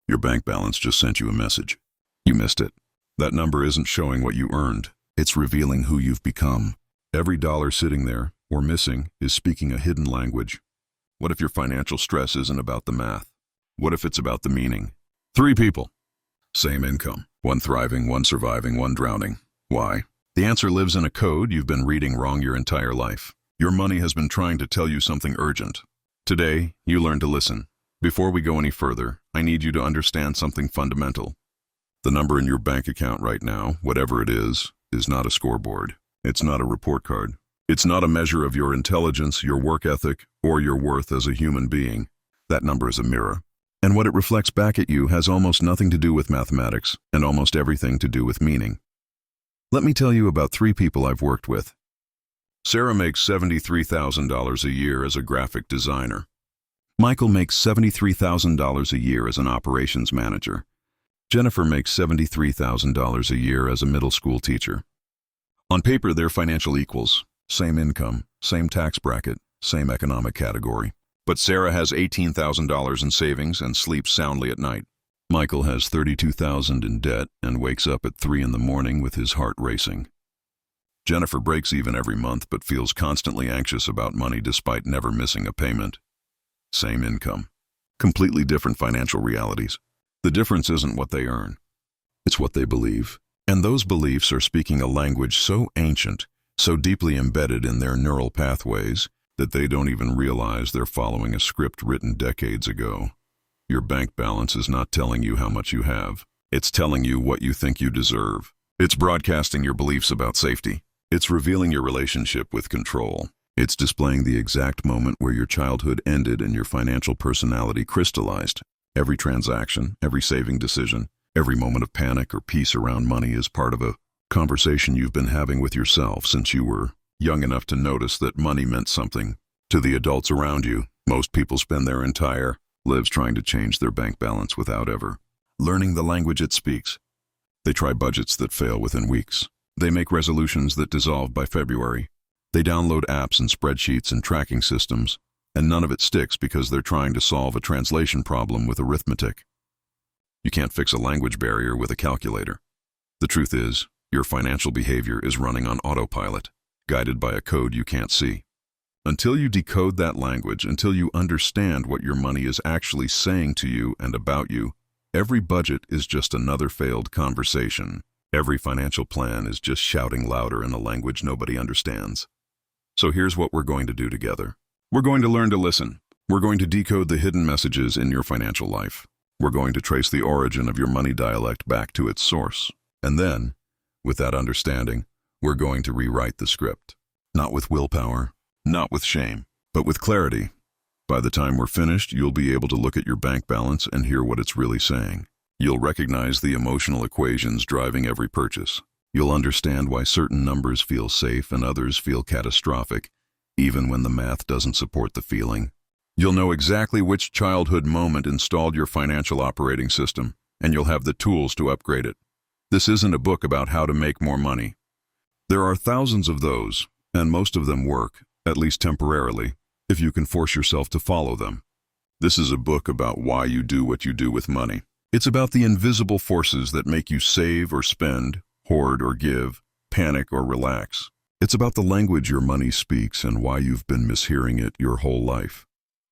Your bank balance just sent you a message. You missed it. That number isn't showing what you earned. It's revealing who you've become. Every dollar sitting there, or missing, is speaking a hidden language. What if your financial stress isn't about the math? What if it's about the meaning? 3 people. Same income. One thriving, one surviving, one drowning. Why? The answer lives in a code you've been reading wrong your entire life. Your money has been trying to tell you something urgent. Today, you learn to listen. Before we go any further, I need you to understand something fundamental. The number in your bank account right now, whatever it is not a scoreboard. It's not a report card. It's not a measure of your intelligence, your work ethic, or your worth as a human being. That number is a mirror. And what it reflects back at you has almost nothing to do with mathematics and almost everything to do with meaning. Let me tell you about 3 people I've worked with. Sarah makes $73,000 a year as a graphic designer. Michael makes $73,000 a year as an operations manager. Jennifer makes $73,000 a year as a middle school teacher. On paper, they're financial equals. Same income, same tax bracket, same economic category. But Sarah has $18,000 in savings and sleeps soundly at night. Michael has $32,000 in debt and wakes up at 3 in the morning with his heart racing. Jennifer breaks even every month but feels constantly anxious about money despite never missing a payment. Same income. Completely different financial realities. The difference isn't what they earn. It's what they believe. And those beliefs are speaking a language so ancient, so deeply embedded in their neural pathways, that they don't even realize they're following a script written decades ago. Your bank balance is not telling you how much you have. It's telling you what you think you deserve. It's broadcasting your beliefs about safety. It's revealing your relationship with control. It's displaying the exact moment where your childhood ended and your financial personality crystallized. Every transaction, every saving decision, every moment of panic or peace around money is part of a conversation you've been having with yourself since you were young enough to notice that money meant something to the adults around you. Most people spend their entire lives trying to change their bank balance without ever learning the language it speaks. They try budgets that fail within weeks. They make resolutions that dissolve by February. They download apps and spreadsheets and tracking systems, and none of it sticks because they're trying to solve a translation problem with arithmetic. You can't fix a language barrier with a calculator. The truth is, your financial behavior is running on autopilot, guided by a code you can't see. Until you decode that language, until you understand what your money is actually saying to you and about you, every budget is just another failed conversation. Every financial plan is just shouting louder in a language nobody understands. So here's what we're going to do together. We're going to learn to listen. We're going to decode the hidden messages in your financial life. We're going to trace the origin of your money dialect back to its source. And then, with that understanding, we're going to rewrite the script. Not with willpower, not with shame, but with clarity. By the time we're finished, you'll be able to look at your bank balance and hear what it's really saying. You'll recognize the emotional equations driving every purchase. You'll understand why certain numbers feel safe and others feel catastrophic, even when the math doesn't support the feeling. You'll know exactly which childhood moment installed your financial operating system, and you'll have the tools to upgrade it. This isn't a book about how to make more money. There are thousands of those, and most of them work, at least temporarily, if you can force yourself to follow them. This is a book about why you do what you do with money. It's about the invisible forces that make you save or spend, hoard or give, panic or relax. It's about the language your money speaks and why you've been mishearing it your whole life.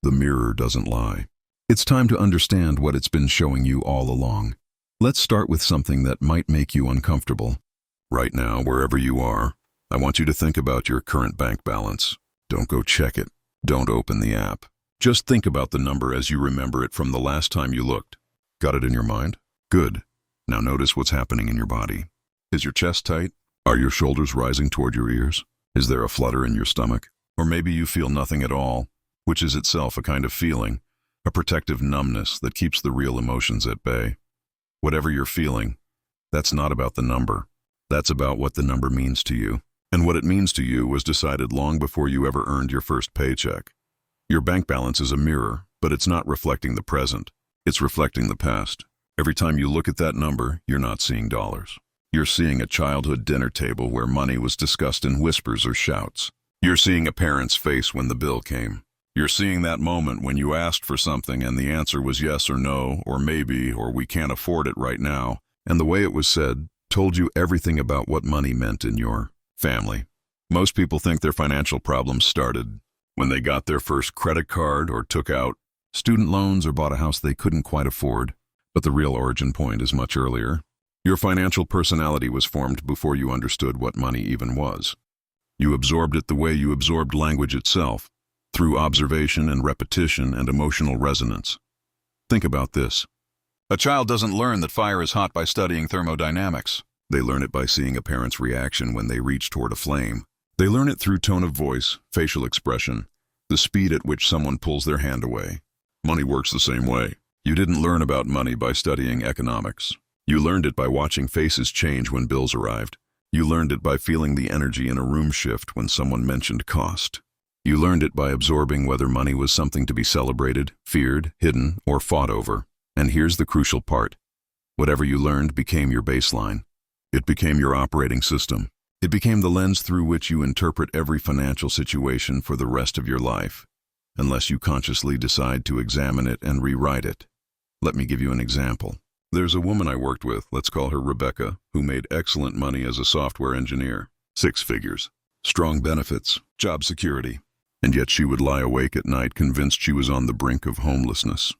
The mirror doesn't lie. It's time to understand what it's been showing you all along. Let's start with something that might make you uncomfortable. Right now, wherever you are, I want you to think about your current bank balance. Don't go check it. Don't open the app. Just think about the number as you remember it from the last time you looked. Got it in your mind? Good. Now notice what's happening in your body. Is your chest tight? Are your shoulders rising toward your ears? Is there a flutter in your stomach? Or maybe you feel nothing at all, which is itself a kind of feeling, a protective numbness that keeps the real emotions at bay. Whatever you're feeling, that's not about the number. That's about what the number means to you. And what it means to you was decided long before you ever earned your first paycheck. Your bank balance is a mirror, but it's not reflecting the present. It's reflecting the past. Every time you look at that number, you're not seeing dollars. You're seeing a childhood dinner table where money was discussed in whispers or shouts. You're seeing a parent's face when the bill came. You're seeing that moment when you asked for something and the answer was yes or no, or maybe, or we can't afford it right now, and the way it was said told you everything about what money meant in your family. Most people think their financial problems started when they got their first credit card or took out student loans or bought a house they couldn't quite afford, but the real origin point is much earlier. Your financial personality was formed before you understood what money even was. You absorbed it the way you absorbed language itself, through observation and repetition and emotional resonance. Think about this. A child doesn't learn that fire is hot by studying thermodynamics. They learn it by seeing a parent's reaction when they reach toward a flame. They learn it through tone of voice, facial expression, the speed at which someone pulls their hand away. Money works the same way. You didn't learn about money by studying economics. You learned it by watching faces change when bills arrived. You learned it by feeling the energy in a room shift when someone mentioned cost. You learned it by absorbing whether money was something to be celebrated, feared, hidden, or fought over. And here's the crucial part. Whatever you learned became your baseline. It became your operating system. It became the lens through which you interpret every financial situation for the rest of your life, unless you consciously decide to examine it and rewrite it. Let me give you an example. There's a woman I worked with, let's call her Rebecca, who made excellent money as a software engineer. 6 figures, strong benefits, job security. And yet she would lie awake at night convinced she was on the brink of homelessness.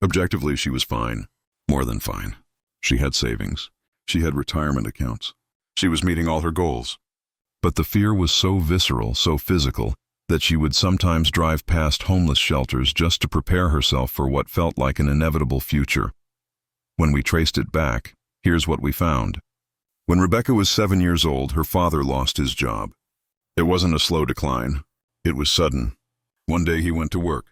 Objectively, she was fine. More than fine. She had savings. She had retirement accounts. She was meeting all her goals. But the fear was so visceral, so physical, that she would sometimes drive past homeless shelters just to prepare herself for what felt like an inevitable future. When we traced it back, here's what we found. When Rebecca was 7 years old, her father lost his job. It wasn't a slow decline. It was sudden. One day he went to work.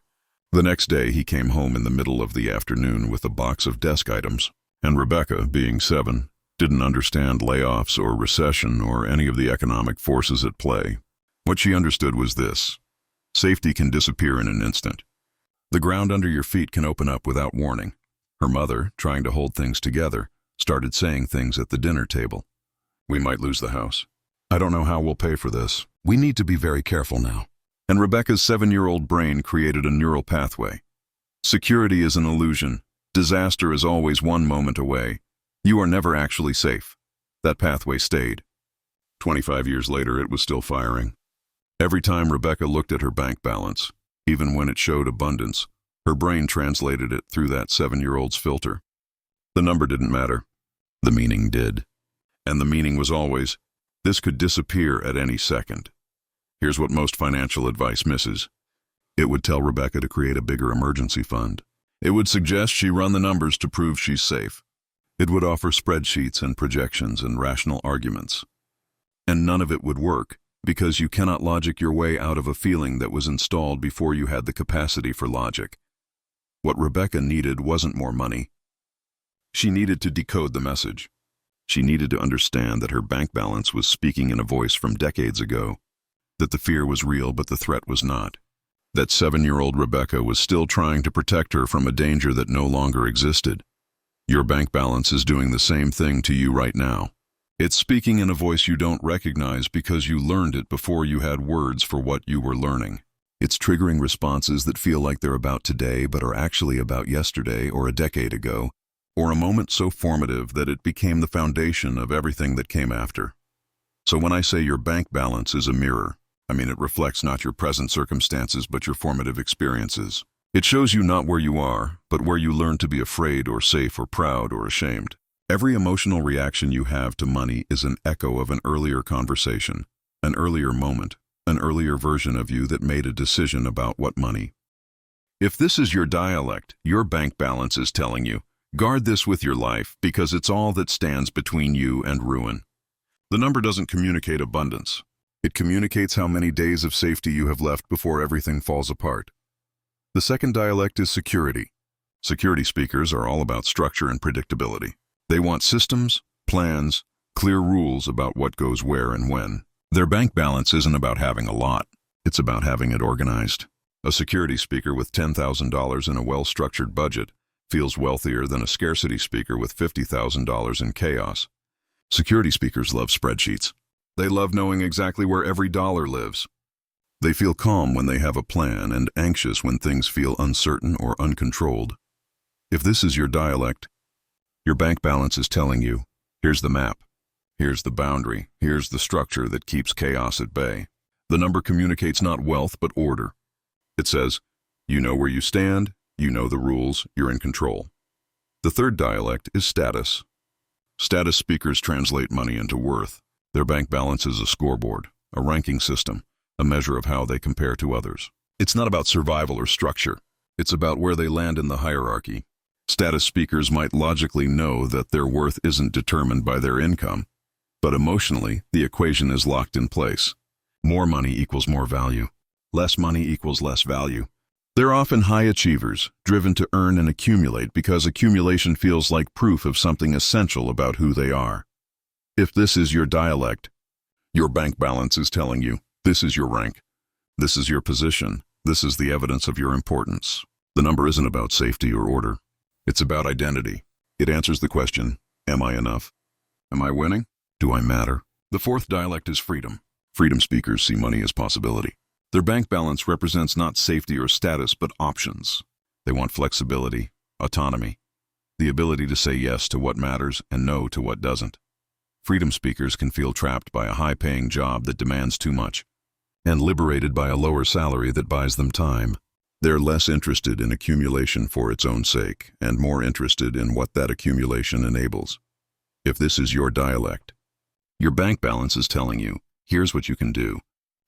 The next day he came home in the middle of the afternoon with a box of desk items, and Rebecca, being 7, didn't understand layoffs or recession or any of the economic forces at play. What she understood was this: safety can disappear in an instant. The ground under your feet can open up without warning. Her mother, trying to hold things together, started saying things at the dinner table. We might lose the house. I don't know how we'll pay for this. We need to be very careful now. And Rebecca's 7-year-old brain created a neural pathway. Security is an illusion. Disaster is always one moment away. You are never actually safe. That pathway stayed. 25 years later, it was still firing. Every time Rebecca looked at her bank balance, even when it showed abundance, her brain translated it through that 7-year-old's filter. The number didn't matter. The meaning did. And the meaning was always, this could disappear at any second. Here's what most financial advice misses. It would tell Rebecca to create a bigger emergency fund. It would suggest she run the numbers to prove she's safe. It would offer spreadsheets and projections and rational arguments. And none of it would work, because you cannot logic your way out of a feeling that was installed before you had the capacity for logic. What Rebecca needed wasn't more money. She needed to decode the message. She needed to understand that her bank balance was speaking in a voice from decades ago, that the fear was real but the threat was not, that 7-year-old Rebecca was still trying to protect her from a danger that no longer existed. Your bank balance is doing the same thing to you right now. It's speaking in a voice you don't recognize because you learned it before you had words for what you were learning. It's triggering responses that feel like they're about today but are actually about yesterday or a decade ago, or a moment so formative that it became the foundation of everything that came after. So when I say your bank balance is a mirror, I mean it reflects not your present circumstances but your formative experiences. It shows you not where you are, but where you learn to be afraid or safe or proud or ashamed. Every emotional reaction you have to money is an echo of an earlier conversation, an earlier moment, an earlier version of you that made a decision about what money. If this is your dialect, your bank balance is telling you, guard this with your life because it's all that stands between you and ruin. The number doesn't communicate abundance. It communicates how many days of safety you have left before everything falls apart. The second dialect is security. Security speakers are all about structure and predictability. They want systems, plans, clear rules about what goes where and when. Their bank balance isn't about having a lot. It's about having it organized. A security speaker with $10,000 in a well-structured budget feels wealthier than a scarcity speaker with $50,000 in chaos. Security speakers love spreadsheets. They love knowing exactly where every dollar lives. They feel calm when they have a plan and anxious when things feel uncertain or uncontrolled. If this is your dialect, your bank balance is telling you, here's the map, here's the boundary, here's the structure that keeps chaos at bay. The number communicates not wealth but order. It says, you know where you stand, you know the rules, you're in control. The third dialect is status. Status speakers translate money into worth. Their bank balance is a scoreboard, a ranking system, a measure of how they compare to others. It's not about survival or structure. It's about where they land in the hierarchy. Status speakers might logically know that their worth isn't determined by their income, but emotionally, the equation is locked in place. More money equals more value. Less money equals less value. They're often high achievers, driven to earn and accumulate because accumulation feels like proof of something essential about who they are. If this is your dialect, your bank balance is telling you, this is your rank. This is your position. This is the evidence of your importance. The number isn't about safety or order. It's about identity. It answers the question, am I enough? Am I winning? Do I matter? The fourth dialect is freedom. Freedom speakers see money as possibility. Their bank balance represents not safety or status, but options. They want flexibility, autonomy, the ability to say yes to what matters and no to what doesn't. Freedom speakers can feel trapped by a high-paying job that demands too much, and liberated by a lower salary that buys them time. They're less interested in accumulation for its own sake, and more interested in what that accumulation enables. If this is your dialect, your bank balance is telling you, here's what you can do.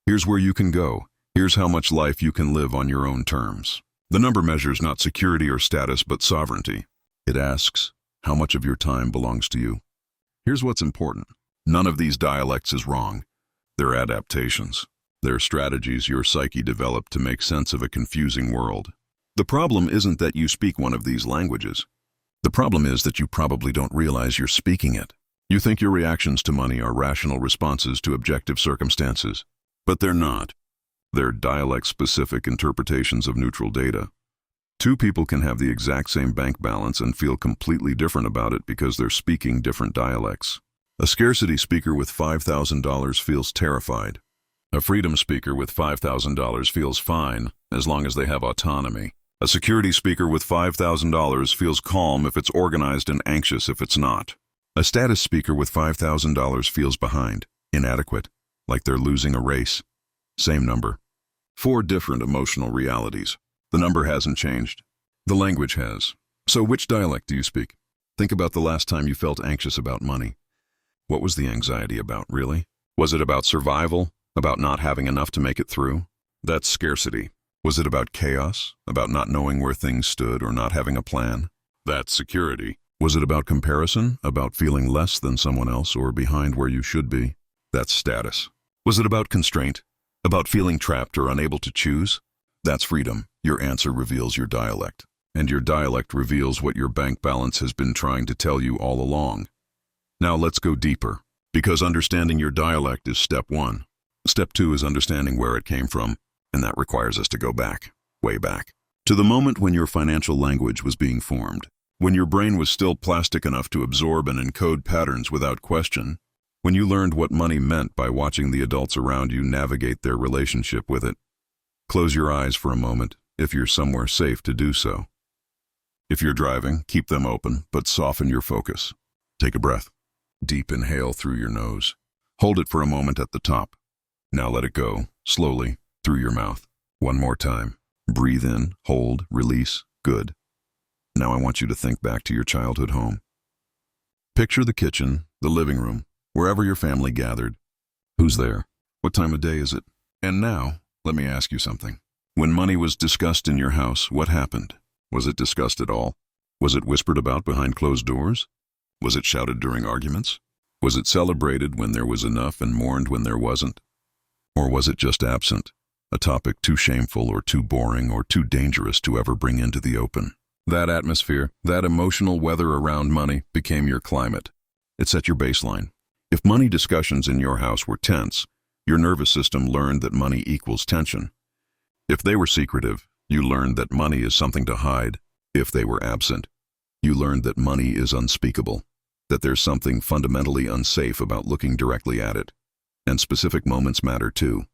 Here's where you can go. Here's how much life you can live on your own terms. The number measures not security or status, but sovereignty. It asks, how much of your time belongs to you? Here's what's important. None of these dialects is wrong. They're adaptations. They're strategies your psyche developed to make sense of a confusing world. The problem isn't that you speak one of these languages. The problem is that you probably don't realize you're speaking it. You think your reactions to money are rational responses to objective circumstances, but they're not. They're dialect-specific interpretations of neutral data. Two people can have the exact same bank balance and feel completely different about it because they're speaking different dialects. A scarcity speaker with $5,000 feels terrified. A freedom speaker with $5,000 feels fine, as long as they have autonomy. A security speaker with $5,000 feels calm if it's organized and anxious if it's not. A status speaker with $5,000 feels behind, inadequate, like they're losing a race. Same number. 4 different emotional realities. The number hasn't changed. The language has. So which dialect do you speak? Think about the last time you felt anxious about money. What was the anxiety about, really? Was it about survival? About not having enough to make it through? That's scarcity. Was it about chaos? About not knowing where things stood or not having a plan? That's security. Was it about comparison? About feeling less than someone else or behind where you should be? That's status. Was it about constraint? About feeling trapped or unable to choose? That's freedom. Your answer reveals your dialect. And your dialect reveals what your bank balance has been trying to tell you all along. Now let's go deeper, because understanding your dialect is step 1. Step 2 is understanding where it came from, and that requires us to go back, way back, to the moment when your financial language was being formed, when your brain was still plastic enough to absorb and encode patterns without question, when you learned what money meant by watching the adults around you navigate their relationship with it. Close your eyes for a moment, if you're somewhere safe to do so. If you're driving, keep them open, but soften your focus. Take a breath. Deep inhale through your nose. Hold it for a moment at the top. Now let it go, slowly, through your mouth. One more time. Breathe in, hold, release. Good. Now I want you to think back to your childhood home. Picture the kitchen, the living room, wherever your family gathered. Who's there? What time of day is it? And now, let me ask you something. When money was discussed in your house, what happened? Was it discussed at all? Was it whispered about behind closed doors? Was it shouted during arguments? Was it celebrated when there was enough and mourned when there wasn't? Or was it just absent, a topic too shameful or too boring or too dangerous to ever bring into the open? That atmosphere, that emotional weather around money became your climate. It set your baseline. If money discussions in your house were tense, your nervous system learned that money equals tension. If they were secretive, you learned that money is something to hide. If they were absent, you learned that money is unspeakable, that there's something fundamentally unsafe about looking directly at it. And specific moments matter too.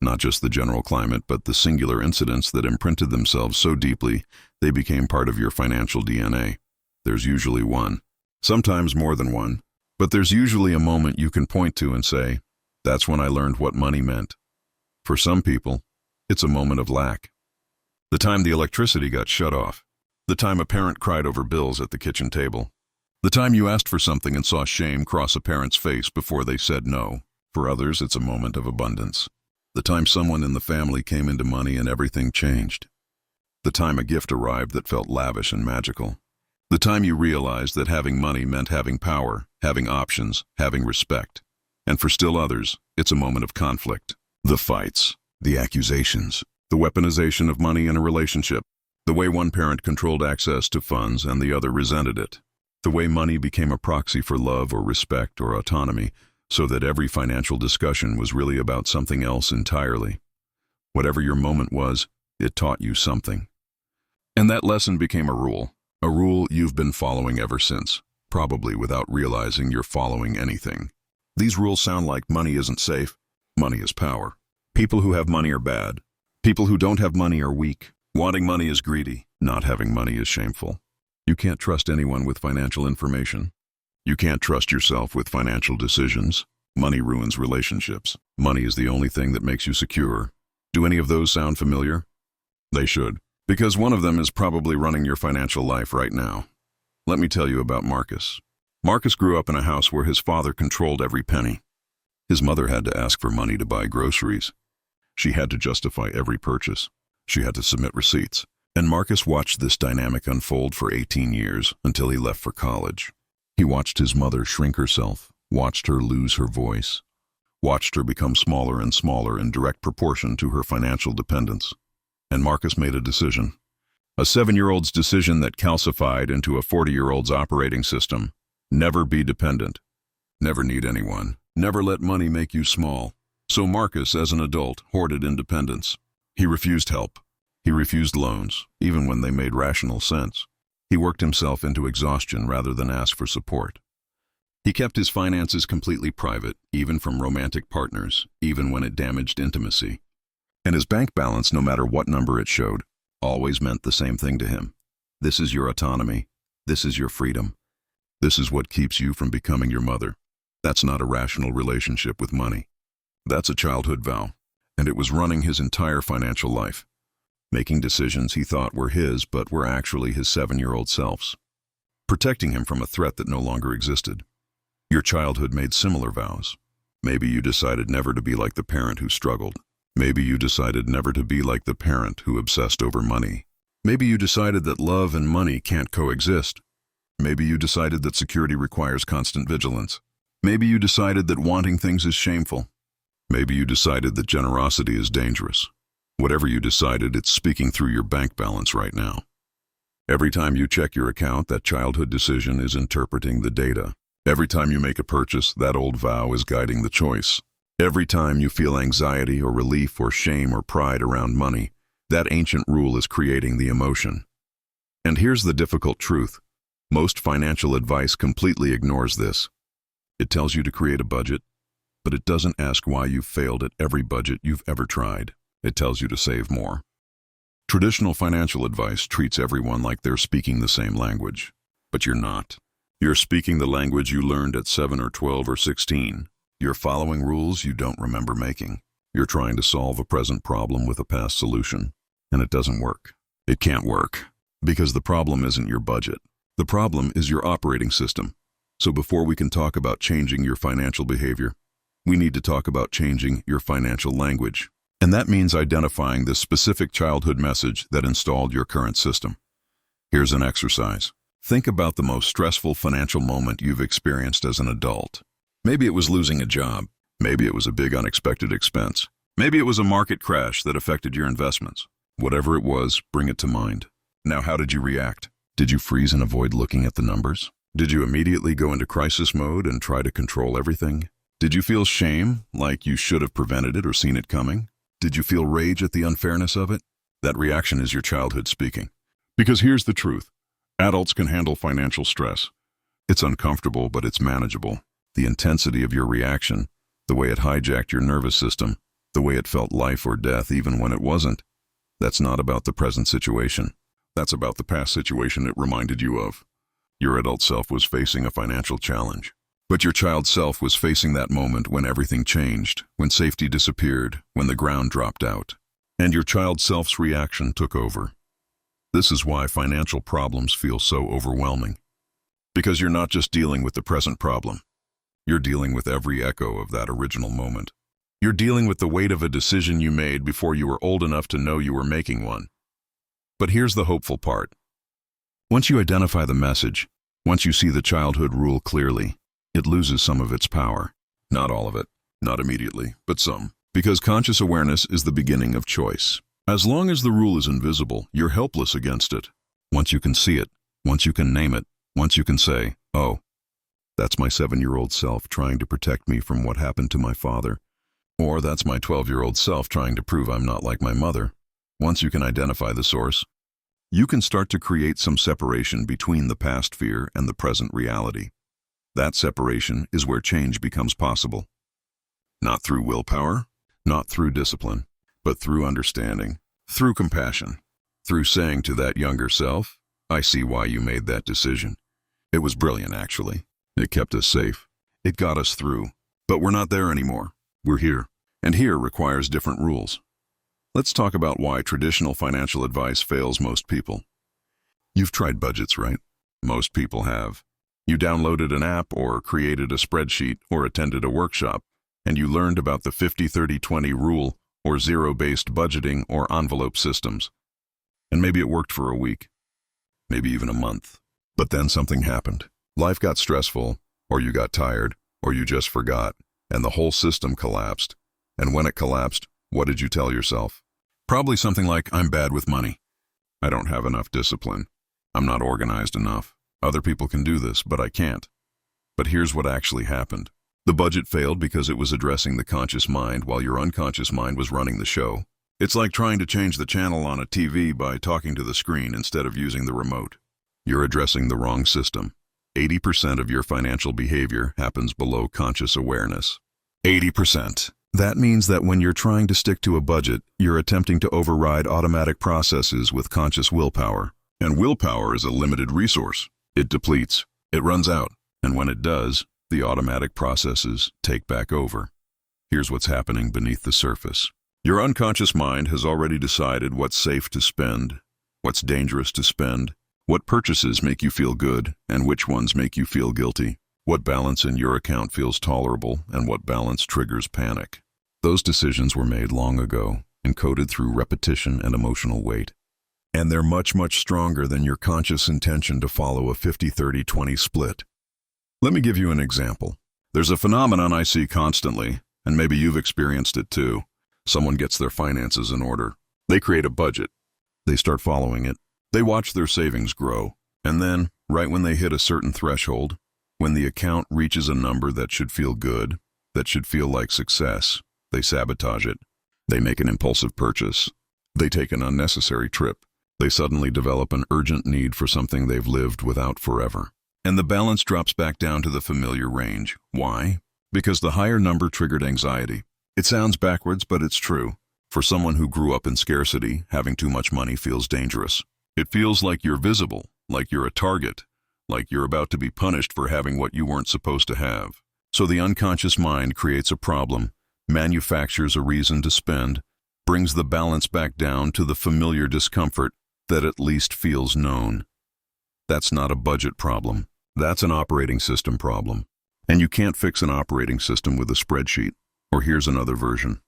Not just the general climate, but the singular incidents that imprinted themselves so deeply they became part of your financial DNA. There's usually one, sometimes more than one, but there's usually a moment you can point to and say, that's when I learned what money meant. For some people, it's a moment of lack. The time the electricity got shut off. The time a parent cried over bills at the kitchen table. The time you asked for something and saw shame cross a parent's face before they said no. For others, it's a moment of abundance. The time someone in the family came into money and everything changed. The time a gift arrived that felt lavish and magical. The time you realized that having money meant having power, having options, having respect. And for still others, it's a moment of conflict. The fights, the accusations, the weaponization of money in a relationship, the way one parent controlled access to funds and the other resented it, the way money became a proxy for love or respect or autonomy, so that every financial discussion was really about something else entirely. Whatever your moment was, it taught you something. And that lesson became a rule you've been following ever since, probably without realizing you're following anything. These rules sound like money isn't safe, money is power. People who have money are bad. People who don't have money are weak. Wanting money is greedy. Not having money is shameful. You can't trust anyone with financial information. You can't trust yourself with financial decisions. Money ruins relationships. Money is the only thing that makes you secure. Do any of those sound familiar? They should, because one of them is probably running your financial life right now. Let me tell you about Marcus. Marcus grew up in a house where his father controlled every penny. His mother had to ask for money to buy groceries. She had to justify every purchase. She had to submit receipts. And Marcus watched this dynamic unfold for 18 years until he left for college. He watched his mother shrink herself, watched her lose her voice, watched her become smaller and smaller in direct proportion to her financial dependence. And Marcus made a decision. A 7-year-old's decision that calcified into a 40-year-old's operating system. Never be dependent. Never need anyone. Never let money make you small. So Marcus, as an adult, hoarded independence. He refused help. He refused loans, even when they made rational sense. He worked himself into exhaustion rather than ask for support. He kept his finances completely private, even from romantic partners, even when it damaged intimacy. And his bank balance, no matter what number it showed, always meant the same thing to him. This is your autonomy. This is your freedom. This is what keeps you from becoming your mother. That's not a rational relationship with money. That's a childhood vow, and it was running his entire financial life. Making decisions he thought were his but were actually his 7-year-old self's. Protecting him from a threat that no longer existed. Your childhood made similar vows. Maybe you decided never to be like the parent who struggled. Maybe you decided never to be like the parent who obsessed over money. Maybe you decided that love and money can't coexist. Maybe you decided that security requires constant vigilance. Maybe you decided that wanting things is shameful. Maybe you decided that generosity is dangerous. Whatever you decided, it's speaking through your bank balance right now. Every time you check your account, that childhood decision is interpreting the data. Every time you make a purchase, that old vow is guiding the choice. Every time you feel anxiety or relief or shame or pride around money, that ancient rule is creating the emotion. And here's the difficult truth. Most financial advice completely ignores this. It tells you to create a budget, but it doesn't ask why you've failed at every budget you've ever tried. It tells you to save more. Traditional financial advice treats everyone like they're speaking the same language, but you're not. You're speaking the language you learned at 7 or 12 or 16. You're following rules you don't remember making. You're trying to solve a present problem with a past solution, and it doesn't work. It can't work, because the problem isn't your budget. The problem is your operating system. So before we can talk about changing your financial behavior, we need to talk about changing your financial language. And that means identifying the specific childhood message that installed your current system. Here's an exercise. Think about the most stressful financial moment you've experienced as an adult. Maybe it was losing a job. Maybe it was a big unexpected expense. Maybe it was a market crash that affected your investments. Whatever it was, bring it to mind. Now, how did you react? Did you freeze and avoid looking at the numbers? Did you immediately go into crisis mode and try to control everything? Did you feel shame, like you should have prevented it or seen it coming? Did you feel rage at the unfairness of it? That reaction is your childhood speaking. Because here's the truth. Adults can handle financial stress. It's uncomfortable, but it's manageable. The intensity of your reaction, the way it hijacked your nervous system, the the way it felt life or death even when it wasn't. That's not about the present situation. That's about the past situation it reminded you of. Your adult self was facing a financial challenge. But your child self was facing that moment when everything changed, when safety disappeared, when the ground dropped out. And your child self's reaction took over. This is why financial problems feel so overwhelming. Because you're not just dealing with the present problem. You're dealing with every echo of that original moment. You're dealing with the weight of a decision you made before you were old enough to know you were making one. But here's the hopeful part. Once you identify the message, once you see the childhood rule clearly, it loses some of its power. Not all of it, not immediately, but some. Because conscious awareness is the beginning of choice. As long as the rule is invisible, you're helpless against it. Once you can see it, once you can name it, once you can say, oh, that's my 7-year-old self trying to protect me from what happened to my father. Or that's my 12-year-old self trying to prove I'm not like my mother. Once you can identify the source, you can start to create some separation between the past fear and the present reality. That separation is where change becomes possible. Not through willpower, not through discipline, but through understanding, through compassion, through saying to that younger self, I see why you made that decision. It was brilliant, actually. It kept us safe. It got us through. But we're not there anymore. We're here. And here requires different rules. Let's talk about why traditional financial advice fails most people. You've tried budgets, right? Most people have. You downloaded an app or created a spreadsheet or attended a workshop, and you learned about the 50-30-20 rule or zero-based budgeting or envelope systems. And maybe it worked for a week, maybe even a month. But then something happened. Life got stressful, or you got tired, or you just forgot, and the whole system collapsed. And when it collapsed, what did you tell yourself? Probably something like, I'm bad with money. I don't have enough discipline. I'm not organized enough. Other people can do this, but I can't. But here's what actually happened. The budget failed because it was addressing the conscious mind while your unconscious mind was running the show. It's like trying to change the channel on a TV by talking to the screen instead of using the remote. You're addressing the wrong system. 80% of your financial behavior happens below conscious awareness. 80%. That means that when you're trying to stick to a budget, you're attempting to override automatic processes with conscious willpower. And willpower is a limited resource. It depletes, it runs out, and when it does, the automatic processes take back over. Here's what's happening beneath the surface. Your unconscious mind has already decided what's safe to spend, what's dangerous to spend, what purchases make you feel good, and which ones make you feel guilty, what balance in your account feels tolerable, and what balance triggers panic. Those decisions were made long ago, encoded through repetition and emotional weight. And they're much, much stronger than your conscious intention to follow a 50-30-20 split. Let me give you an example. There's a phenomenon I see constantly, and maybe you've experienced it too. Someone gets their finances in order. They create a budget. They start following it. They watch their savings grow. And then, right when they hit a certain threshold, when the account reaches a number that should feel good, that should feel like success, they sabotage it. They make an impulsive purchase. They take an unnecessary trip. They suddenly develop an urgent need for something they've lived without forever. And the balance drops back down to the familiar range. Why? Because the higher number triggered anxiety. It sounds backwards, but it's true. For someone who grew up in scarcity, having too much money feels dangerous. It feels like you're visible, like you're a target, like you're about to be punished for having what you weren't supposed to have. So the unconscious mind creates a problem, manufactures a reason to spend, brings the balance back down to the familiar discomfort that at least feels known. That's not a budget problem. That's an operating system problem. And you can't fix an operating system with a spreadsheet. Or here's another version.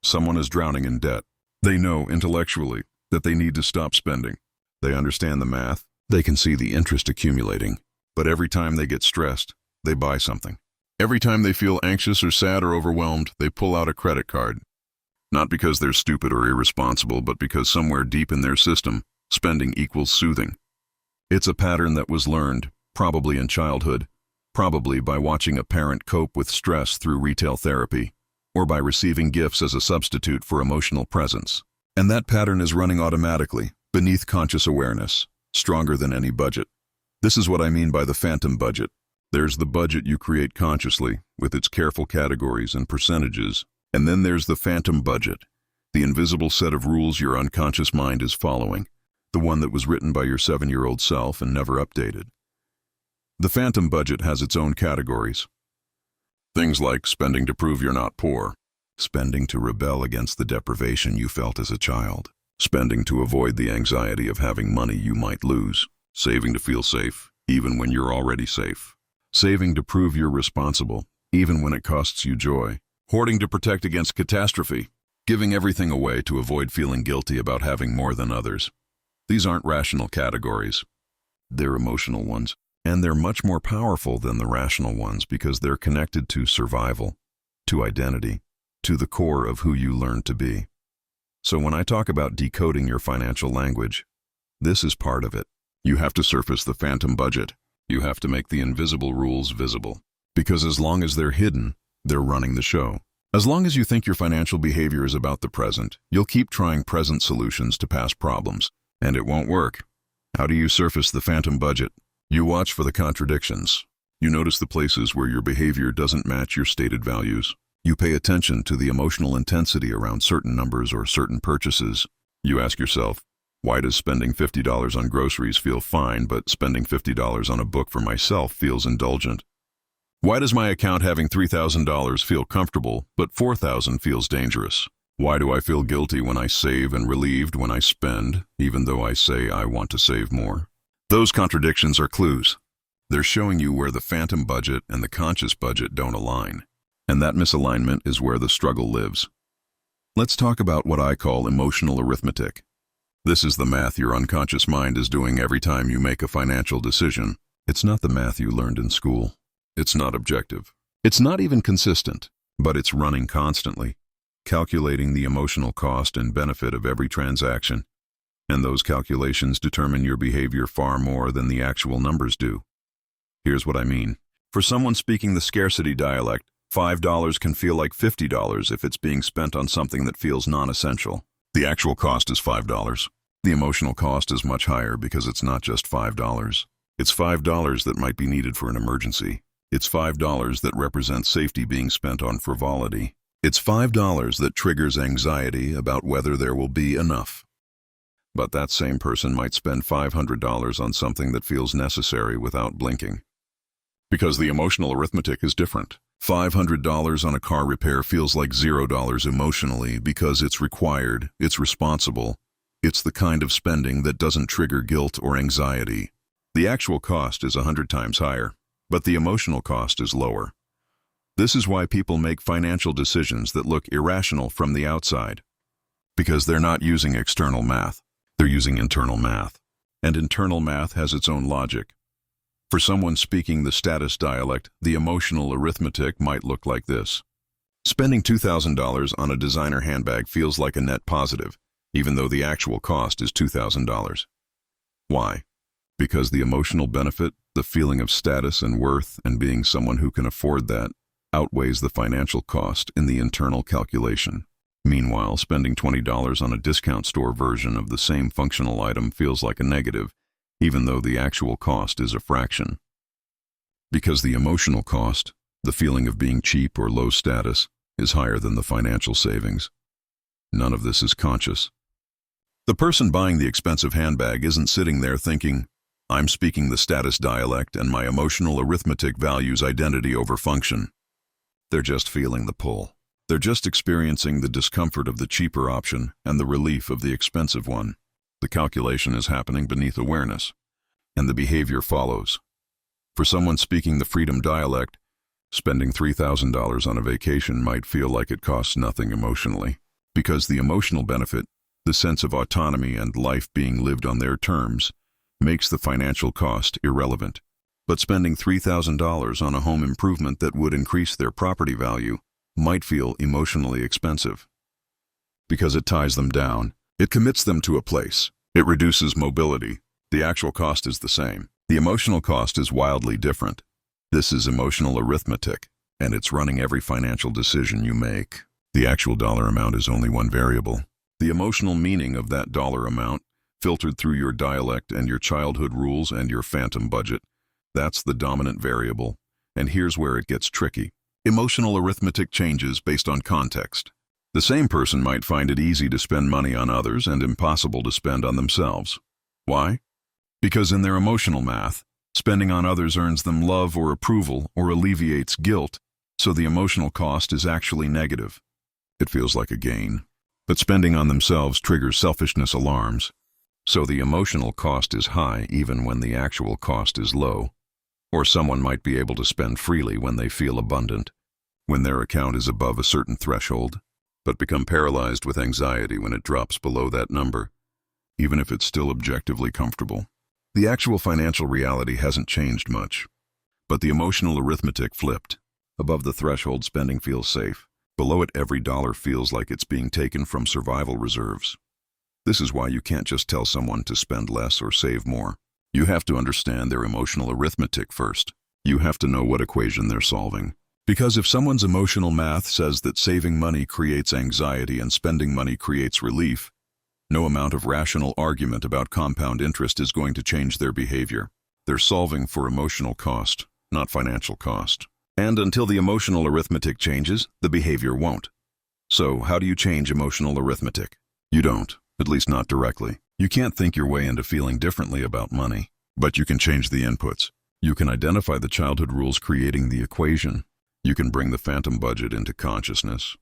Someone is drowning in debt. They know intellectually that they need to stop spending. They understand the math. They can see the interest accumulating. But every time they get stressed, they buy something. Every time they feel anxious or sad or overwhelmed, they pull out a credit card. Not because they're stupid or irresponsible, but because somewhere deep in their system, spending equals soothing. It's a pattern that was learned, probably in childhood, probably by watching a parent cope with stress through retail therapy, or by receiving gifts as a substitute for emotional presence. And that pattern is running automatically, beneath conscious awareness, stronger than any budget. This is what I mean by the phantom budget. There's the budget you create consciously, with its careful categories and percentages, And then there's the phantom budget, the invisible set of rules your unconscious mind is following, the one that was written by your 7-year-old self and never updated. The phantom budget has its own categories. Things like spending to prove you're not poor, spending to rebel against the deprivation you felt as a child, spending to avoid the anxiety of having money you might lose, saving to feel safe, even when you're already safe, saving to prove you're responsible, even when it costs you joy, hoarding to protect against catastrophe, giving everything away to avoid feeling guilty about having more than others. These aren't rational categories. They're emotional ones, and they're much more powerful than the rational ones because they're connected to survival, to identity, to the core of who you learned to be. So when I talk about decoding your financial language, this is part of it. You have to surface the phantom budget. You have to make the invisible rules visible. Because as long as they're hidden, they're running the show. As long as you think your financial behavior is about the present, you'll keep trying present solutions to past problems, and it won't work. How do you surface the phantom budget? You watch for the contradictions. You notice the places where your behavior doesn't match your stated values. You pay attention to the emotional intensity around certain numbers or certain purchases. You ask yourself, why does spending $50 on groceries feel fine, but spending $50 on a book for myself feels indulgent? Why does my account having $3,000 feel comfortable, but $4,000 feels dangerous? Why do I feel guilty when I save and relieved when I spend, even though I say I want to save more? Those contradictions are clues. They're showing you where the phantom budget and the conscious budget don't align. And that misalignment is where the struggle lives. Let's talk about what I call emotional arithmetic. This is the math your unconscious mind is doing every time you make a financial decision. It's not the math you learned in school. It's not objective. It's not even consistent, but it's running constantly, calculating the emotional cost and benefit of every transaction. And those calculations determine your behavior far more than the actual numbers do. Here's what I mean. For someone speaking the scarcity dialect, $5 can feel like $50 if it's being spent on something that feels non-essential. The actual cost is $5. The emotional cost is much higher because it's not just $5. It's $5 that might be needed for an emergency. It's $5 that represents safety being spent on frivolity. It's $5 that triggers anxiety about whether there will be enough. But that same person might spend $500 on something that feels necessary without blinking. Because the emotional arithmetic is different. $500 on a car repair feels like $0 emotionally because it's required, it's responsible. It's the kind of spending that doesn't trigger guilt or anxiety. The actual cost is 100 times higher, but the emotional cost is lower. This is why people make financial decisions that look irrational from the outside. Because they're not using external math, they're using internal math. And internal math has its own logic. For someone speaking the status dialect, the emotional arithmetic might look like this. Spending $2,000 on a designer handbag feels like a net positive, even though the actual cost is $2,000. Why? Because the emotional benefit, the feeling of status and worth and being someone who can afford that, outweighs the financial cost in the internal calculation. Meanwhile, spending $20 on a discount store version of the same functional item feels like a negative, even though the actual cost is a fraction. Because the emotional cost, the feeling of being cheap or low status, is higher than the financial savings. None of this is conscious. The person buying the expensive handbag isn't sitting there thinking, I'm speaking the status dialect and my emotional arithmetic values identity over function. They're just feeling the pull. They're just experiencing the discomfort of the cheaper option and the relief of the expensive one. The calculation is happening beneath awareness, and the behavior follows. For someone speaking the freedom dialect, spending $3,000 on a vacation might feel like it costs nothing emotionally, because the emotional benefit, the sense of autonomy and life being lived on their terms, makes the financial cost irrelevant. But spending $3,000 on a home improvement that would increase their property value might feel emotionally expensive. Because it ties them down, it commits them to a place. It reduces mobility. The actual cost is the same. The emotional cost is wildly different. This is emotional arithmetic, and it's running every financial decision you make. The actual dollar amount is only one variable. The emotional meaning of that dollar amount, filtered through your dialect and your childhood rules and your phantom budget, that's the dominant variable. And here's where it gets tricky. Emotional arithmetic changes based on context. The same person might find it easy to spend money on others and impossible to spend on themselves. Why? Because in their emotional math, spending on others earns them love or approval or alleviates guilt, so the emotional cost is actually negative. It feels like a gain. But spending on themselves triggers selfishness alarms, so the emotional cost is high even when the actual cost is low. Or someone might be able to spend freely when they feel abundant, when their account is above a certain threshold, but become paralyzed with anxiety when it drops below that number, even if it's still objectively comfortable. The actual financial reality hasn't changed much, but the emotional arithmetic flipped. Above the threshold, spending feels safe. Below it, every dollar feels like it's being taken from survival reserves. This is why you can't just tell someone to spend less or save more. You have to understand their emotional arithmetic first. You have to know what equation they're solving. Because if someone's emotional math says that saving money creates anxiety and spending money creates relief, no amount of rational argument about compound interest is going to change their behavior. They're solving for emotional cost, not financial cost. And until the emotional arithmetic changes, the behavior won't. So, how do you change emotional arithmetic? You don't, at least not directly. You can't think your way into feeling differently about money, but you can change the inputs. You can identify the childhood rules creating the equation. You can bring the phantom budget into consciousness.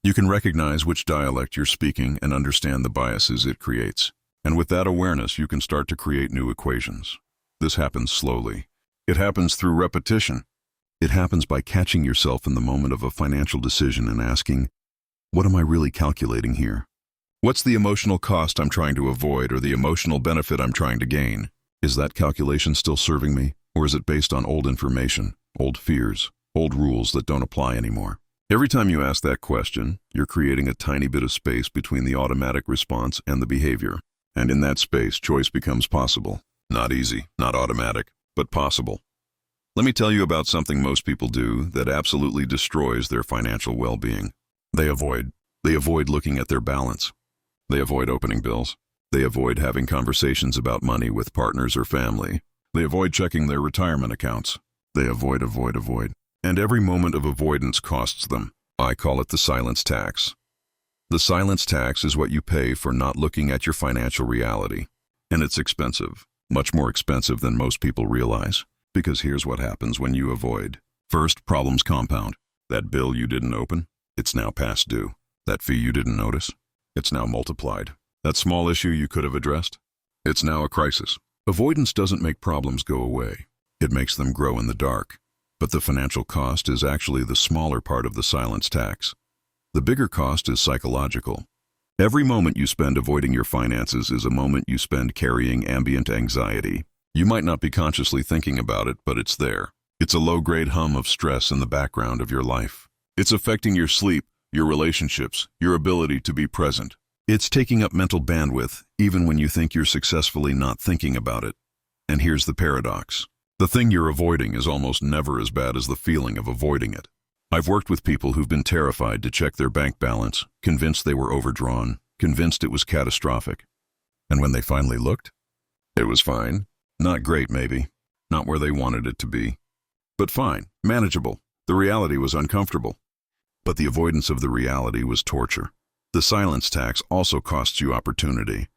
You can recognize which dialect you're speaking and understand the biases it creates. And with that awareness, you can start to create new equations. This happens slowly. It happens through repetition. It happens by catching yourself in the moment of a financial decision and asking, what am I really calculating here? What's the emotional cost I'm trying to avoid or the emotional benefit I'm trying to gain? Is that calculation still serving me, or is it based on old information, old fears, old rules that don't apply anymore? Every time you ask that question, you're creating a tiny bit of space between the automatic response and the behavior. And in that space, choice becomes possible. Not easy, not automatic, but possible. Let me tell you about something most people do that absolutely destroys their financial well-being. They avoid looking at their balance. They avoid opening bills. They avoid having conversations about money with partners or family. They avoid checking their retirement accounts. They avoid. And every moment of avoidance costs them. I call it the silence tax. The silence tax is what you pay for not looking at your financial reality. And it's expensive, much more expensive than most people realize. Because here's what happens when you avoid. First, problems compound. That bill you didn't open, it's now past due. That fee you didn't notice, it's now multiplied. That small issue you could have addressed, it's now a crisis. Avoidance doesn't make problems go away. It makes them grow in the dark. But the financial cost is actually the smaller part of the silence tax. The bigger cost is psychological. Every moment you spend avoiding your finances is a moment you spend carrying ambient anxiety. You might not be consciously thinking about it, but it's there. It's a low-grade hum of stress in the background of your life. It's affecting your sleep, your relationships, your ability to be present. It's taking up mental bandwidth, even when you think you're successfully not thinking about it. And here's the paradox. The thing you're avoiding is almost never as bad as the feeling of avoiding it. I've worked with people who've been terrified to check their bank balance, convinced they were overdrawn, convinced it was catastrophic. And when they finally looked, it was fine. Not great, maybe. Not where they wanted it to be. But fine, manageable. The reality was uncomfortable. But the avoidance of the reality was torture. The silence tax also costs you opportunity.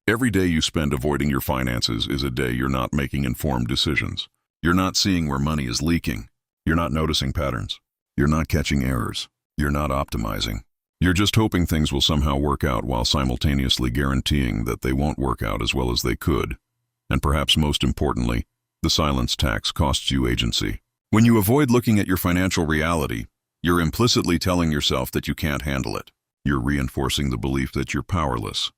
Every day you spend avoiding your finances is a day you're not making informed decisions. You're not seeing where money is leaking. You're not noticing patterns. You're not catching errors. You're not optimizing. You're just hoping things will somehow work out while simultaneously guaranteeing that they won't work out as well as they could. And perhaps most importantly, the silence tax costs you agency. When you avoid looking at your financial reality, you're implicitly telling yourself that you can't handle it. You're reinforcing the belief that you're powerless,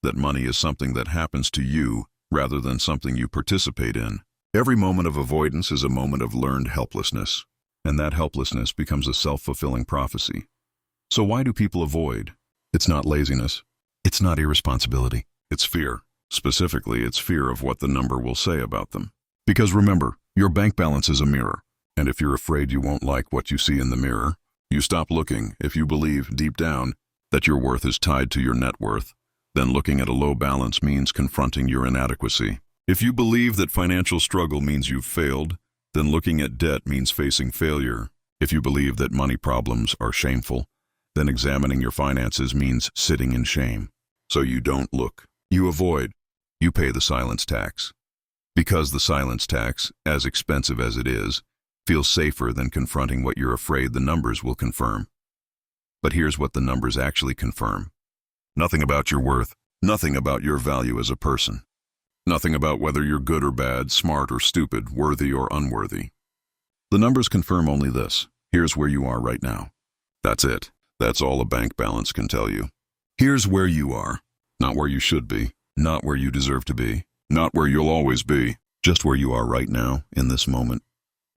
that money is something that happens to you rather than something you participate in. Every moment of avoidance is a moment of learned helplessness, and that helplessness becomes a self-fulfilling prophecy. So why do people avoid? It's not laziness. It's not irresponsibility. It's fear. Specifically, it's fear of what the number will say about them. Because remember, your bank balance is a mirror, and if you're afraid you won't like what you see in the mirror, you stop looking. If you believe, deep down, that your worth is tied to your net worth, then looking at a low balance means confronting your inadequacy. If you believe that financial struggle means you've failed, then looking at debt means facing failure. If you believe that money problems are shameful, then examining your finances means sitting in shame. So you don't look, you avoid, you pay the silence tax. Because the silence tax, as expensive as it is, feels safer than confronting what you're afraid the numbers will confirm. But here's what the numbers actually confirm. Nothing about your worth, nothing about your value as a person. Nothing about whether you're good or bad, smart or stupid, worthy or unworthy. The numbers confirm only this. Here's where you are right now. That's it. That's all a bank balance can tell you. Here's where you are. Not where you should be. Not where you deserve to be. Not where you'll always be. Just where you are right now, in this moment.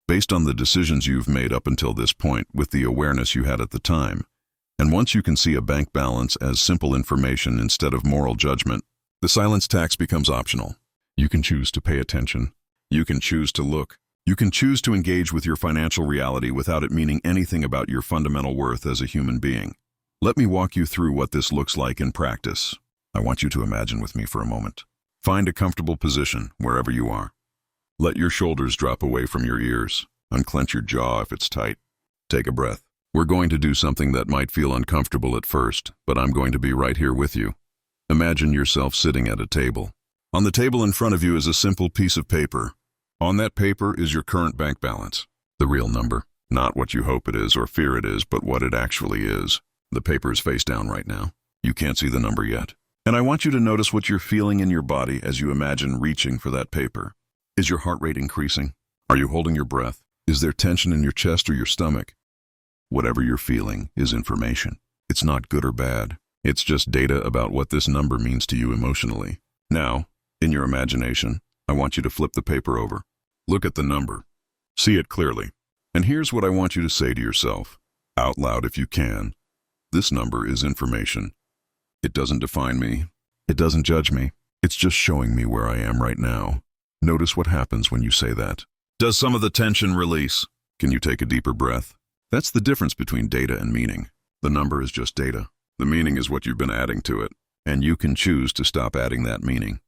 Based on the decisions you've made up until this point with the awareness you had at the time. And once you can see a bank balance as simple information instead of moral judgment, the silence tax becomes optional. You can choose to pay attention. You can choose to look. You can choose to engage with your financial reality without it meaning anything about your fundamental worth as a human being. Let me walk you through what this looks like in practice. I want you to imagine with me for a moment. Find a comfortable position wherever you are. Let your shoulders drop away from your ears. Unclench your jaw if it's tight. Take a breath. We're going to do something that might feel uncomfortable at first, but I'm going to be right here with you. Imagine yourself sitting at a table. On the table in front of you is a simple piece of paper. On that paper is your current bank balance. The real number. Not what you hope it is or fear it is, but what it actually is. The paper is face down right now. You can't see the number yet. And I want you to notice what you're feeling in your body as you imagine reaching for that paper. Is your heart rate increasing? Are you holding your breath? Is there tension in your chest or your stomach? Whatever you're feeling is information. It's not good or bad. It's just data about what this number means to you emotionally. Now, in your imagination, I want you to flip the paper over. Look at the number. See it clearly. And here's what I want you to say to yourself, out loud if you can. This number is information. It doesn't define me. It doesn't judge me. It's just showing me where I am right now. Notice what happens when you say that. Does some of the tension release? Can you take a deeper breath? That's the difference between data and meaning. The number is just data. The meaning is what you've been adding to it, and you can choose to stop adding that meaning.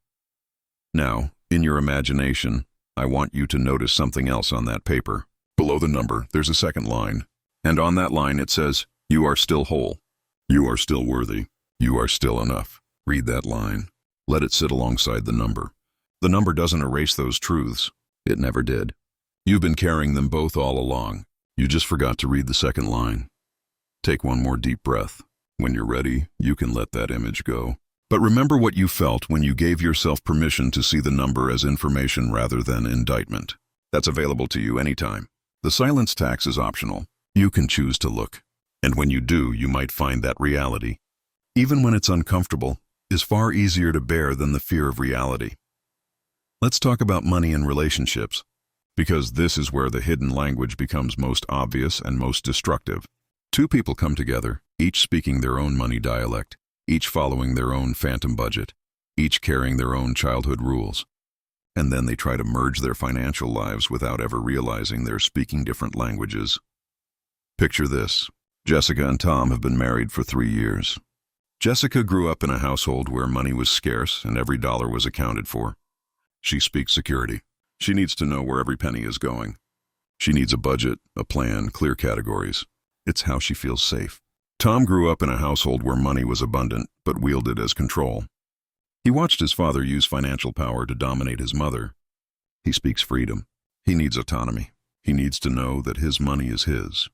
Now, in your imagination, I want you to notice something else on that paper. Below the number, there's a second line, and on that line it says, you are still whole. You are still worthy. You are still enough. Read that line. Let it sit alongside the number. The number doesn't erase those truths. It never did. You've been carrying them both all along. You just forgot to read the second line. Take one more deep breath. When you're ready, you can let that image go. But remember what you felt when you gave yourself permission to see the number as information rather than indictment. That's available to you anytime. The silence tax is optional. You can choose to look. And when you do, you might find that reality, even when it's uncomfortable, is far easier to bear than the fear of reality. Let's talk about money and relationships, because this is where the hidden language becomes most obvious and most destructive. Two people come together, each speaking their own money dialect, each following their own phantom budget, each carrying their own childhood rules. And then they try to merge their financial lives without ever realizing they're speaking different languages. Picture this. Jessica and Tom have been married for 3 years. Jessica grew up in a household where money was scarce and every dollar was accounted for. She speaks security. She needs to know where every penny is going. She needs a budget, a plan, clear categories. It's how she feels safe. Tom grew up in a household where money was abundant, but wielded as control. He watched his father use financial power to dominate his mother. He speaks freedom. He needs autonomy. He needs to know that his money is his,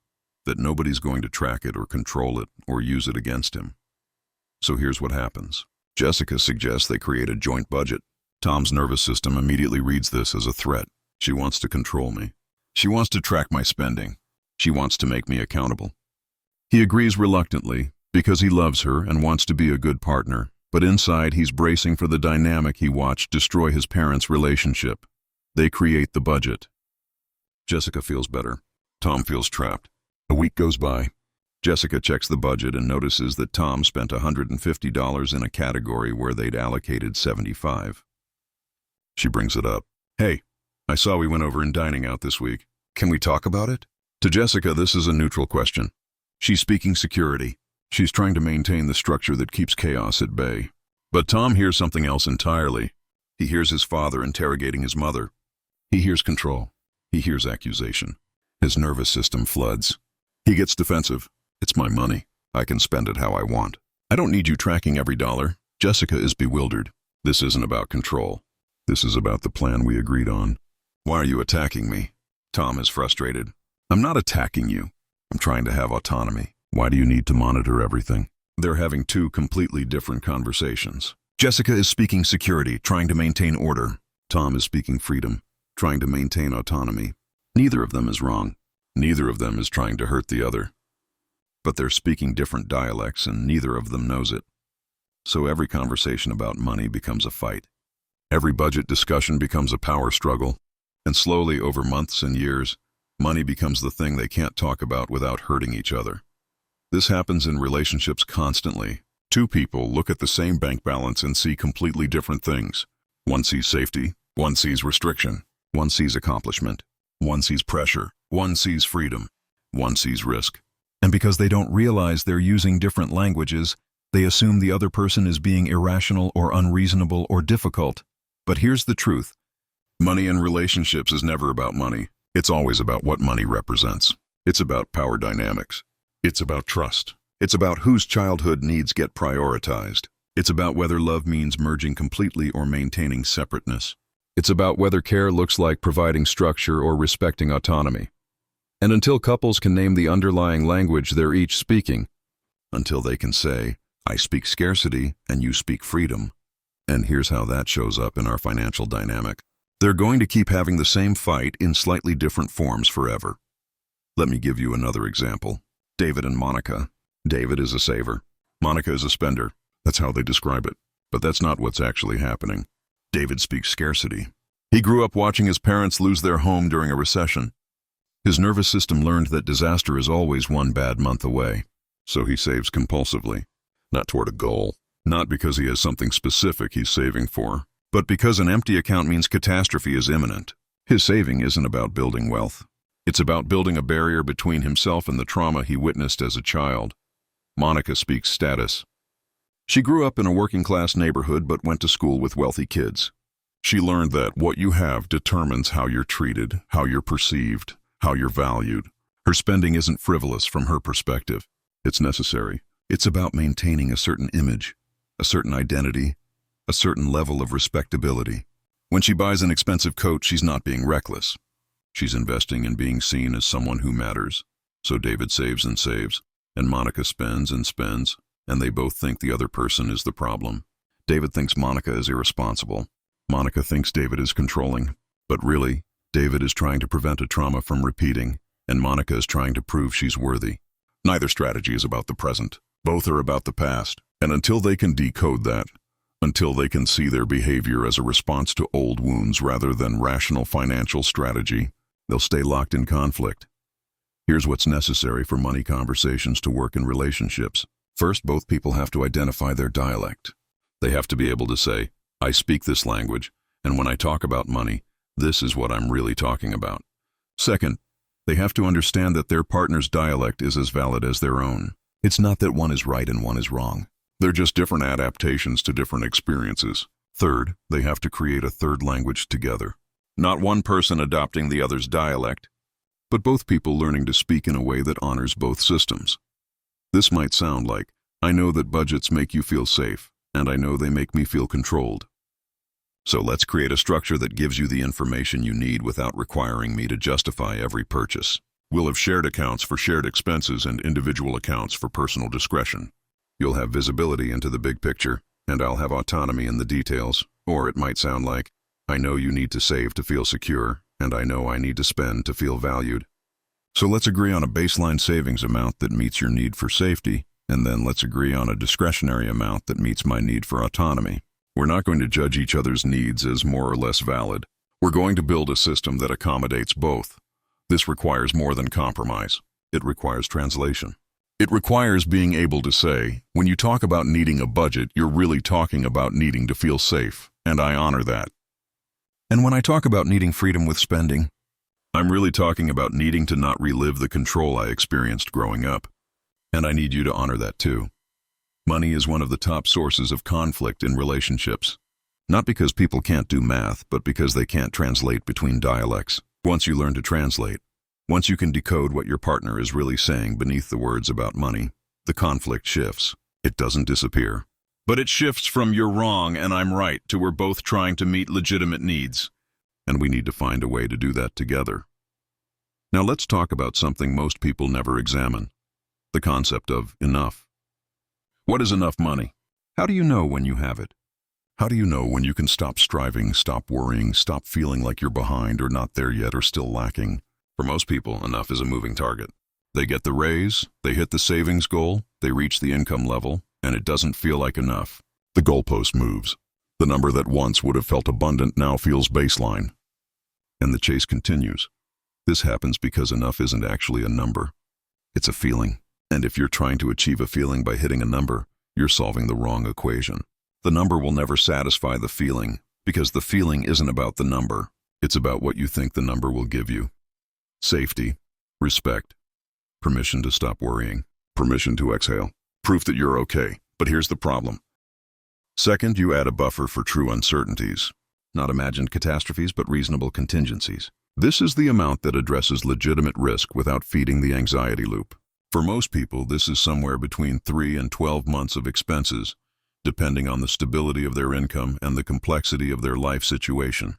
that nobody's going to track it or control it or use it against him. So here's what happens. Jessica suggests they create a joint budget. Tom's nervous system immediately reads this as a threat. She wants to control me. She wants to track my spending. She wants to make me accountable. He agrees reluctantly because he loves her and wants to be a good partner, but inside he's bracing for the dynamic he watched destroy his parents' relationship. They create the budget. Jessica feels better. Tom feels trapped. A week goes by. Jessica checks the budget and notices that Tom spent $150 in a category where they'd allocated $75. She brings it up. Hey, I saw we went over in dining out this week. Can we talk about it? To Jessica, this is a neutral question. She's speaking security. She's trying to maintain the structure that keeps chaos at bay. But Tom hears something else entirely. He hears his father interrogating his mother. He hears control. He hears accusation. His nervous system floods. He gets defensive. It's my money. I can spend it how I want. I don't need you tracking every dollar. Jessica is bewildered. This isn't about control. This is about the plan we agreed on. Why are you attacking me? Tom is frustrated. I'm not attacking you. I'm trying to have autonomy. Why do you need to monitor everything? They're having two completely different conversations. Jessica is speaking security, trying to maintain order. Tom is speaking freedom, trying to maintain autonomy. Neither of them is wrong. Neither of them is trying to hurt the other. But they're speaking different dialects and neither of them knows it. So every conversation about money becomes a fight. Every budget discussion becomes a power struggle. And slowly, over months and years, money becomes the thing they can't talk about without hurting each other. This happens in relationships constantly. Two people look at the same bank balance and see completely different things. One sees safety, one sees restriction, one sees accomplishment, one sees pressure, one sees freedom, one sees risk. And because they don't realize they're using different languages, they assume the other person is being irrational or unreasonable or difficult. But here's the truth. Money in relationships is never about money. It's always about what money represents. It's about power dynamics. It's about trust. It's about whose childhood needs get prioritized. It's about whether love means merging completely or maintaining separateness. It's about whether care looks like providing structure or respecting autonomy. And until couples can name the underlying language they're each speaking, until they can say, I speak scarcity and you speak freedom, and here's how that shows up in our financial dynamic, they're going to keep having the same fight in slightly different forms forever. Let me give you another example. David and Monica. David is a saver. Monica is a spender. That's how they describe it. But that's not what's actually happening. David speaks scarcity. He grew up watching his parents lose their home during a recession. His nervous system learned that disaster is always one bad month away. So he saves compulsively. Not toward a goal. Not because he has something specific he's saving for, but because an empty account means catastrophe is imminent. His saving isn't about building wealth. It's about building a barrier between himself and the trauma he witnessed as a child. Monica speaks status. She grew up in a working-class neighborhood but went to school with wealthy kids. She learned that what you have determines how you're treated, how you're perceived, how you're valued. Her spending isn't frivolous from her perspective. It's necessary. It's about maintaining a certain image, a certain identity, a certain level of respectability. When she buys an expensive coat, she's not being reckless. She's investing in being seen as someone who matters. So David saves and saves, and Monica spends and spends, and they both think the other person is the problem. David thinks Monica is irresponsible. Monica thinks David is controlling. But really, David is trying to prevent a trauma from repeating, and Monica is trying to prove she's worthy. Neither strategy is about the present. Both are about the past. And until they can decode that, until they can see their behavior as a response to old wounds rather than rational financial strategy, they'll stay locked in conflict. Here's what's necessary for money conversations to work in relationships. First, both people have to identify their dialect. They have to be able to say, I speak this language, and when I talk about money, this is what I'm really talking about. Second, they have to understand that their partner's dialect is as valid as their own. It's not that one is right and one is wrong. They're just different adaptations to different experiences. Third, they have to create a third language together. Not one person adopting the other's dialect, but both people learning to speak in a way that honors both systems. This might sound like, I know that budgets make you feel safe, and I know they make me feel controlled. So let's create a structure that gives you the information you need without requiring me to justify every purchase. We'll have shared accounts for shared expenses and individual accounts for personal discretion. You'll have visibility into the big picture, and I'll have autonomy in the details. Or it might sound like, I know you need to save to feel secure, and I know I need to spend to feel valued. So let's agree on a baseline savings amount that meets your need for safety, and then let's agree on a discretionary amount that meets my need for autonomy. We're not going to judge each other's needs as more or less valid. We're going to build a system that accommodates both. This requires more than compromise. It requires translation. It requires being able to say, when you talk about needing a budget, you're really talking about needing to feel safe, and I honor that. And when I talk about needing freedom with spending, I'm really talking about needing to not relive the control I experienced growing up. And I need you to honor that too. Money is one of the top sources of conflict in relationships. Not because people can't do math, but because they can't translate between dialects. Once you learn to translate, Once you can decode what your partner is really saying beneath the words about money, the conflict shifts. It doesn't disappear. But it shifts from "you're wrong and I'm right" to "we're both trying to meet legitimate needs." And we need to find a way to do that together. Now let's talk about something most people never examine: the concept of enough. What is enough money? How do you know when you have it? How do you know when you can stop striving, stop worrying, stop feeling like you're behind or not there yet or still lacking? For most people, enough is a moving target. They get the raise, they hit the savings goal, they reach the income level, and it doesn't feel like enough. The goalpost moves. The number that once would have felt abundant now feels baseline. And the chase continues. This happens because enough isn't actually a number. It's a feeling. And if you're trying to achieve a feeling by hitting a number, you're solving the wrong equation. The number will never satisfy the feeling, because the feeling isn't about the number. It's about what you think the number will give you. Safety, respect, permission to stop worrying, permission to exhale, proof that you're okay. But here's the problem. Second, you add a buffer for true uncertainties. Not imagined catastrophes, but reasonable contingencies. This is the amount that addresses legitimate risk without feeding the anxiety loop. For most people, this is somewhere between 3 and 12 months of expenses, depending on the stability of their income and the complexity of their life situation.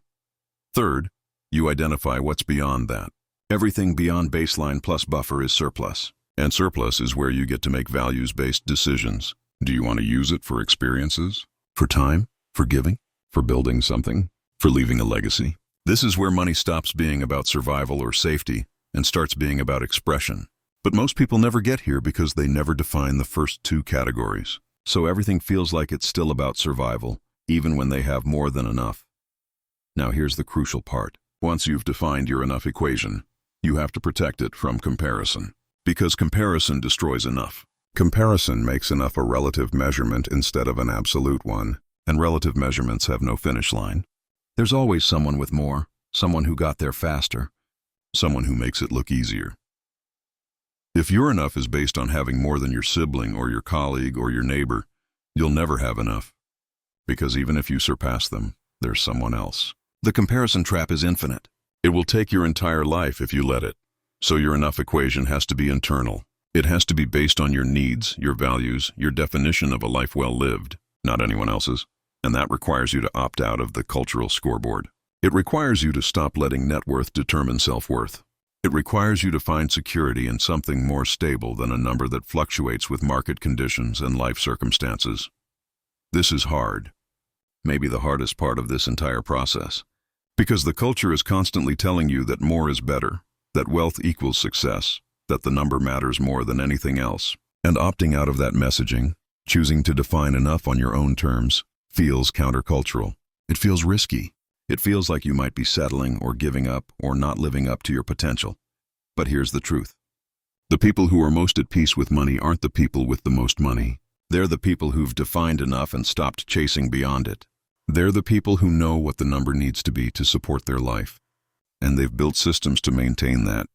Third, you identify what's beyond that. Everything beyond baseline plus buffer is surplus. And surplus is where you get to make values-based decisions. Do you want to use it for experiences? For time? For giving? For building something? For leaving a legacy? This is where money stops being about survival or safety and starts being about expression. But most people never get here because they never define the first two categories. So everything feels like it's still about survival, even when they have more than enough. Now here's the crucial part. Once you've defined your enough equation, you have to protect it from comparison. Because comparison destroys enough. Comparison makes enough a relative measurement instead of an absolute one, and relative measurements have no finish line. There's always someone with more, someone who got there faster, someone who makes it look easier. If your enough is based on having more than your sibling or your colleague or your neighbor, you'll never have enough. Because even if you surpass them, there's someone else. The comparison trap is infinite. It will take your entire life if you let it. So your enough equation has to be internal. It has to be based on your needs, your values, your definition of a life well lived, not anyone else's. And that requires you to opt out of the cultural scoreboard. It requires you to stop letting net worth determine self-worth. It requires you to find security in something more stable than a number that fluctuates with market conditions and life circumstances. This is hard. Maybe the hardest part of this entire process. Because the culture is constantly telling you that more is better, that wealth equals success, that the number matters more than anything else. And opting out of that messaging, choosing to define enough on your own terms, feels countercultural. It feels risky. It feels like you might be settling or giving up or not living up to your potential. But here's the truth. The people who are most at peace with money aren't the people with the most money. They're the people who've defined enough and stopped chasing beyond it. They're the people who know what the number needs to be to support their life. And they've built systems to maintain that.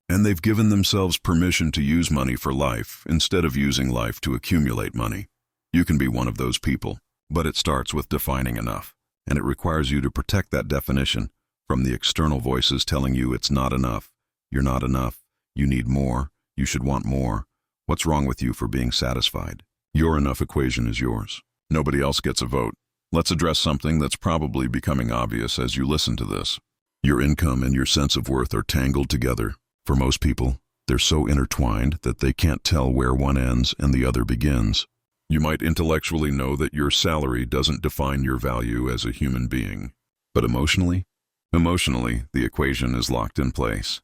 And they've given themselves permission to use money for life instead of using life to accumulate money. You can be one of those people, but it starts with defining enough. And it requires you to protect that definition from the external voices telling you it's not enough, you're not enough, you need more, you should want more. What's wrong with you for being satisfied? Your enough equation is yours. Nobody else gets a vote. Let's address something that's probably becoming obvious as you listen to this. Your income and your sense of worth are tangled together. For most people, they're so intertwined that they can't tell where one ends and the other begins. You might intellectually know that your salary doesn't define your value as a human being. But emotionally, the equation is locked in place.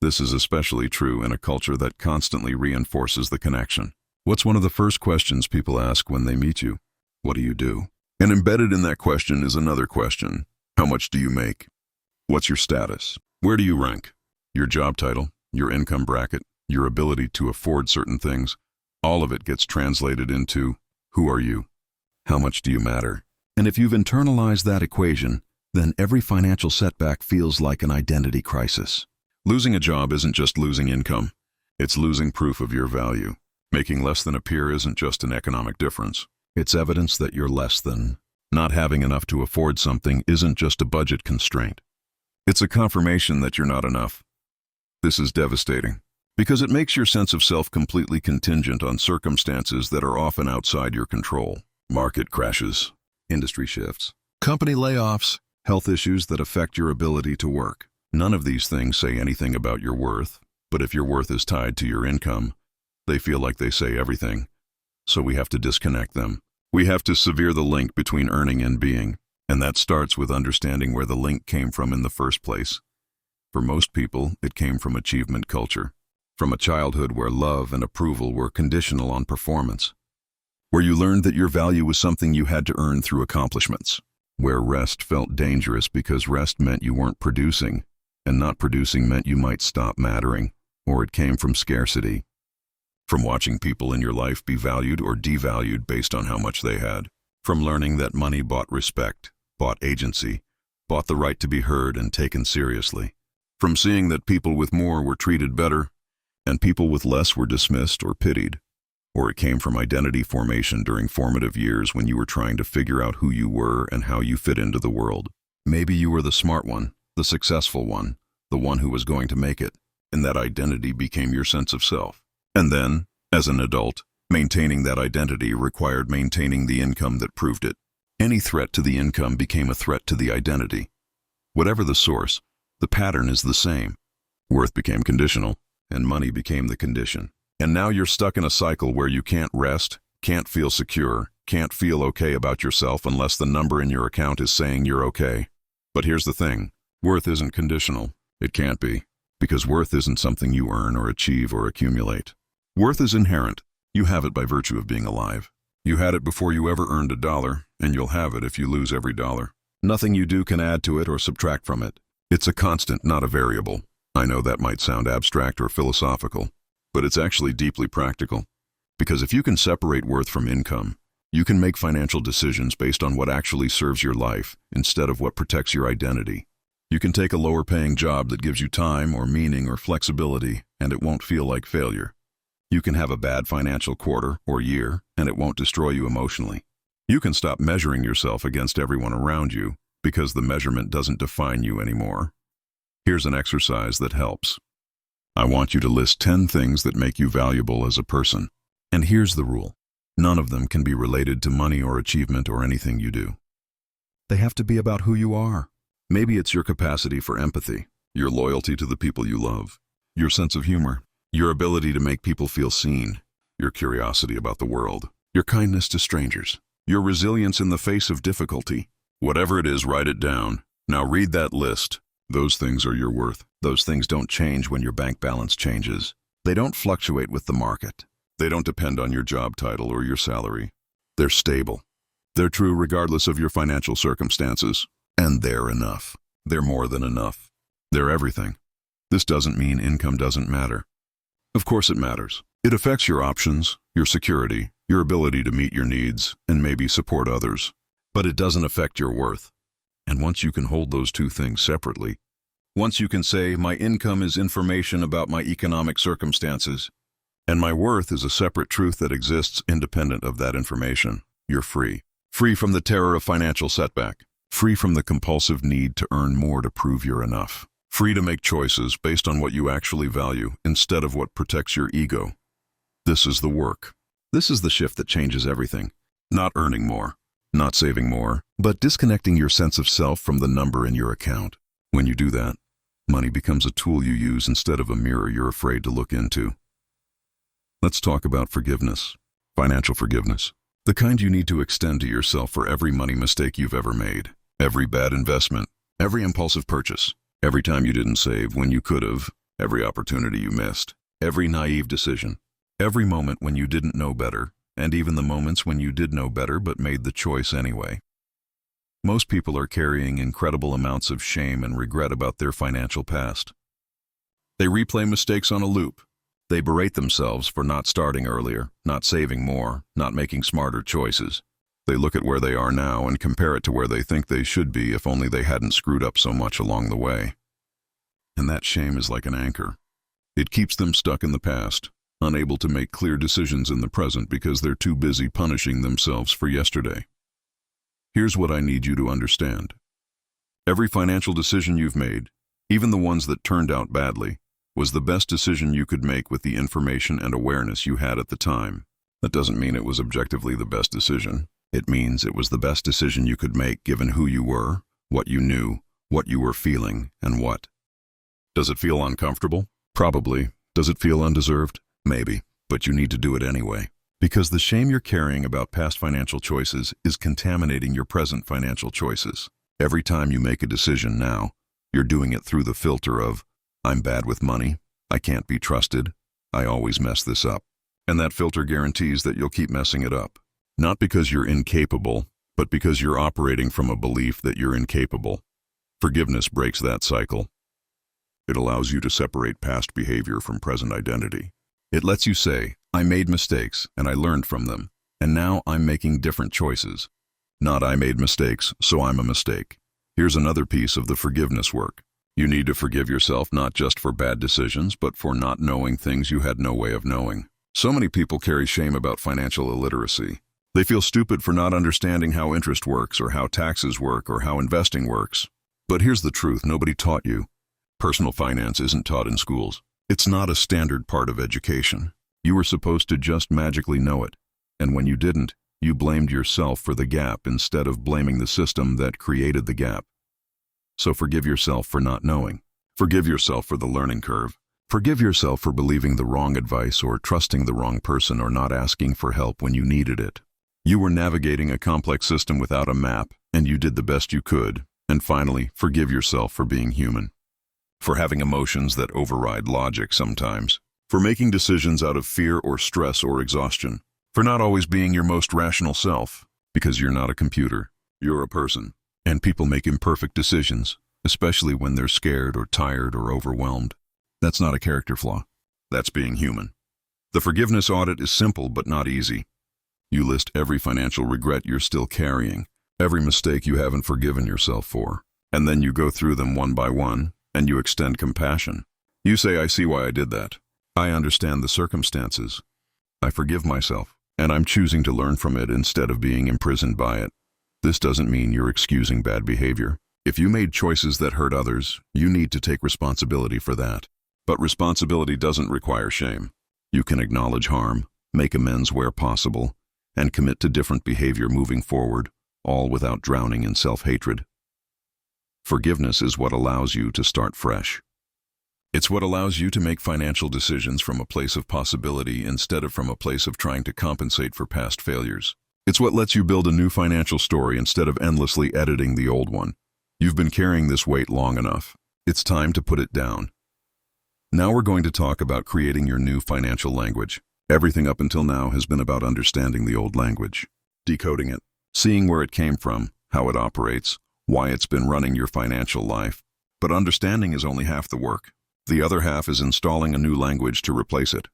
This is especially true in a culture that constantly reinforces the connection. What's one of the first questions people ask when they meet you? What do you do? And embedded in that question is another question. How much do you make? What's your status? Where do you rank? Your job title, your income bracket, your ability to afford certain things. All of it gets translated into, who are you? How much do you matter? And if you've internalized that equation, then every financial setback feels like an identity crisis. Losing a job isn't just losing income. It's losing proof of your value. Making less than a peer isn't just an economic difference. It's evidence that you're less than. Not having enough to afford something isn't just a budget constraint. It's a confirmation that you're not enough. This is devastating, because it makes your sense of self completely contingent on circumstances that are often outside your control. Market crashes, industry shifts, company layoffs, health issues that affect your ability to work. None of these things say anything about your worth, but if your worth is tied to your income, they feel like they say everything. So we have to disconnect them. We have to sever the link between earning and being, and that starts with understanding where the link came from in the first place. For most people, it came from achievement culture, from a childhood where love and approval were conditional on performance, where you learned that your value was something you had to earn through accomplishments, where rest felt dangerous because rest meant you weren't producing, and not producing meant you might stop mattering, or it came from scarcity, from watching people in your life be valued or devalued based on how much they had, from learning that money bought respect, bought agency, bought the right to be heard and taken seriously, from seeing that people with more were treated better, and people with less were dismissed or pitied, or it came from identity formation during formative years when you were trying to figure out who you were and how you fit into the world. Maybe you were the smart one, the successful one, the one who was going to make it, and that identity became your sense of self. And then, as an adult, maintaining that identity required maintaining the income that proved it. Any threat to the income became a threat to the identity. Whatever the source, the pattern is the same. Worth became conditional, and money became the condition. And now you're stuck in a cycle where you can't rest, can't feel secure, can't feel okay about yourself unless the number in your account is saying you're okay. But here's the thing, worth isn't conditional. It can't be, because worth isn't something you earn or achieve or accumulate. Worth is inherent. You have it by virtue of being alive. You had it before you ever earned $1, and you'll have it if you lose every dollar. Nothing you do can add to it or subtract from it. It's a constant, not a variable. I know that might sound abstract or philosophical, but it's actually deeply practical. Because if you can separate worth from income, you can make financial decisions based on what actually serves your life instead of what protects your identity. You can take a lower-paying job that gives you time or meaning or flexibility, and it won't feel like failure. You can have a bad financial quarter or year, and it won't destroy you emotionally. You can stop measuring yourself against everyone around you because the measurement doesn't define you anymore. Here's an exercise that helps. I want you to list 10 things that make you valuable as a person. And here's the rule. None of them can be related to money or achievement or anything you do. They have to be about who you are. Maybe it's your capacity for empathy, your loyalty to the people you love, your sense of humor, your ability to make people feel seen, your curiosity about the world, your kindness to strangers, your resilience in the face of difficulty. Whatever it is, write it down. Now read that list. Those things are your worth. Those things don't change when your bank balance changes. They don't fluctuate with the market. They don't depend on your job title or your salary. They're stable. They're true regardless of your financial circumstances. And they're enough. They're more than enough. They're everything. This doesn't mean income doesn't matter. Of course it matters. It affects your options, your security, your ability to meet your needs, and maybe support others. But it doesn't affect your worth. And once you can hold those two things separately, once you can say, my income is information about my economic circumstances, and my worth is a separate truth that exists independent of that information, you're free. Free from the terror of financial setback. Free from the compulsive need to earn more to prove you're enough. Free to make choices based on what you actually value instead of what protects your ego. This is the work. This is the shift that changes everything. Not earning more, not saving more, but disconnecting your sense of self from the number in your account. When you do that, money becomes a tool you use instead of a mirror you're afraid to look into. Let's talk about forgiveness. Financial forgiveness. The kind you need to extend to yourself for every money mistake you've ever made. Every bad investment. Every impulsive purchase. Every time you didn't save when you could have. Every opportunity you missed. Every naive decision. Every moment when you didn't know better. And even the moments when you did know better but made the choice anyway. Most people are carrying incredible amounts of shame and regret about their financial past. They replay mistakes on a loop. They berate themselves for not starting earlier, not saving more, not making smarter choices. They look at where they are now and compare it to where they think they should be if only they hadn't screwed up so much along the way. And that shame is like an anchor. It keeps them stuck in the past, unable to make clear decisions in the present because they're too busy punishing themselves for yesterday. Here's what I need you to understand. Every financial decision you've made, even the ones that turned out badly, was the best decision you could make with the information and awareness you had at the time. That doesn't mean it was objectively the best decision. It means it was the best decision you could make given who you were, what you knew, what you were feeling, and what. Does it feel uncomfortable? Probably. Does it feel undeserved? Maybe. But you need to do it anyway. Because the shame you're carrying about past financial choices is contaminating your present financial choices. Every time you make a decision now, you're doing it through the filter of, I'm bad with money, I can't be trusted, I always mess this up. And that filter guarantees that you'll keep messing it up. Not because you're incapable, but because you're operating from a belief that you're incapable. Forgiveness breaks that cycle. It allows you to separate past behavior from present identity. It lets you say, I made mistakes and I learned from them, and now I'm making different choices. Not I made mistakes, so I'm a mistake. Here's another piece of the forgiveness work. You need to forgive yourself not just for bad decisions, but for not knowing things you had no way of knowing. So many people carry shame about financial illiteracy. They feel stupid for not understanding how interest works or how taxes work or how investing works. But here's the truth, nobody taught you. Personal finance isn't taught in schools. It's not a standard part of education. You were supposed to just magically know it. And when you didn't, you blamed yourself for the gap instead of blaming the system that created the gap. So forgive yourself for not knowing. Forgive yourself for the learning curve. Forgive yourself for believing the wrong advice or trusting the wrong person or not asking for help when you needed it. You were navigating a complex system without a map, and you did the best you could. And finally, forgive yourself for being human. For having emotions that override logic sometimes. For making decisions out of fear or stress or exhaustion. For not always being your most rational self. Because you're not a computer. You're a person. And people make imperfect decisions, especially when they're scared or tired or overwhelmed. That's not a character flaw. That's being human. The forgiveness audit is simple but not easy. You list every financial regret you're still carrying, every mistake you haven't forgiven yourself for, and then you go through them one by one, and you extend compassion. You say, I see why I did that. I understand the circumstances. I forgive myself, and I'm choosing to learn from it instead of being imprisoned by it. This doesn't mean you're excusing bad behavior. If you made choices that hurt others, you need to take responsibility for that. But responsibility doesn't require shame. You can acknowledge harm, make amends where possible, and commit to different behavior moving forward, all without drowning in self-hatred. Forgiveness is what allows you to start fresh. It's what allows you to make financial decisions from a place of possibility instead of from a place of trying to compensate for past failures. It's what lets you build a new financial story instead of endlessly editing the old one. You've been carrying this weight long enough. It's time to put it down. Now we're going to talk about creating your new financial language. Everything up until now has been about understanding the old language, decoding it, seeing where it came from, how it operates, why it's been running your financial life. But understanding is only half the work. The other half is installing a new language to replace it.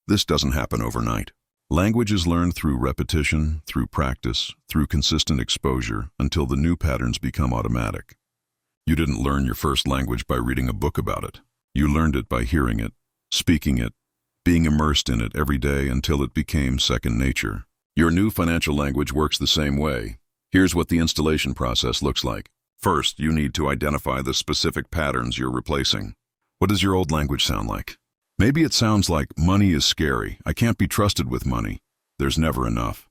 This doesn't happen overnight. Language is learned through repetition, through practice, through consistent exposure, until the new patterns become automatic. You didn't learn your first language by reading a book about it. You learned it by hearing it, speaking it, being immersed in it every day until it became second nature. Your new financial language works the same way. Here's what the installation process looks like. First, you need to identify the specific patterns you're replacing. What does your old language sound like? Maybe it sounds like, money is scary, I can't be trusted with money, there's never enough.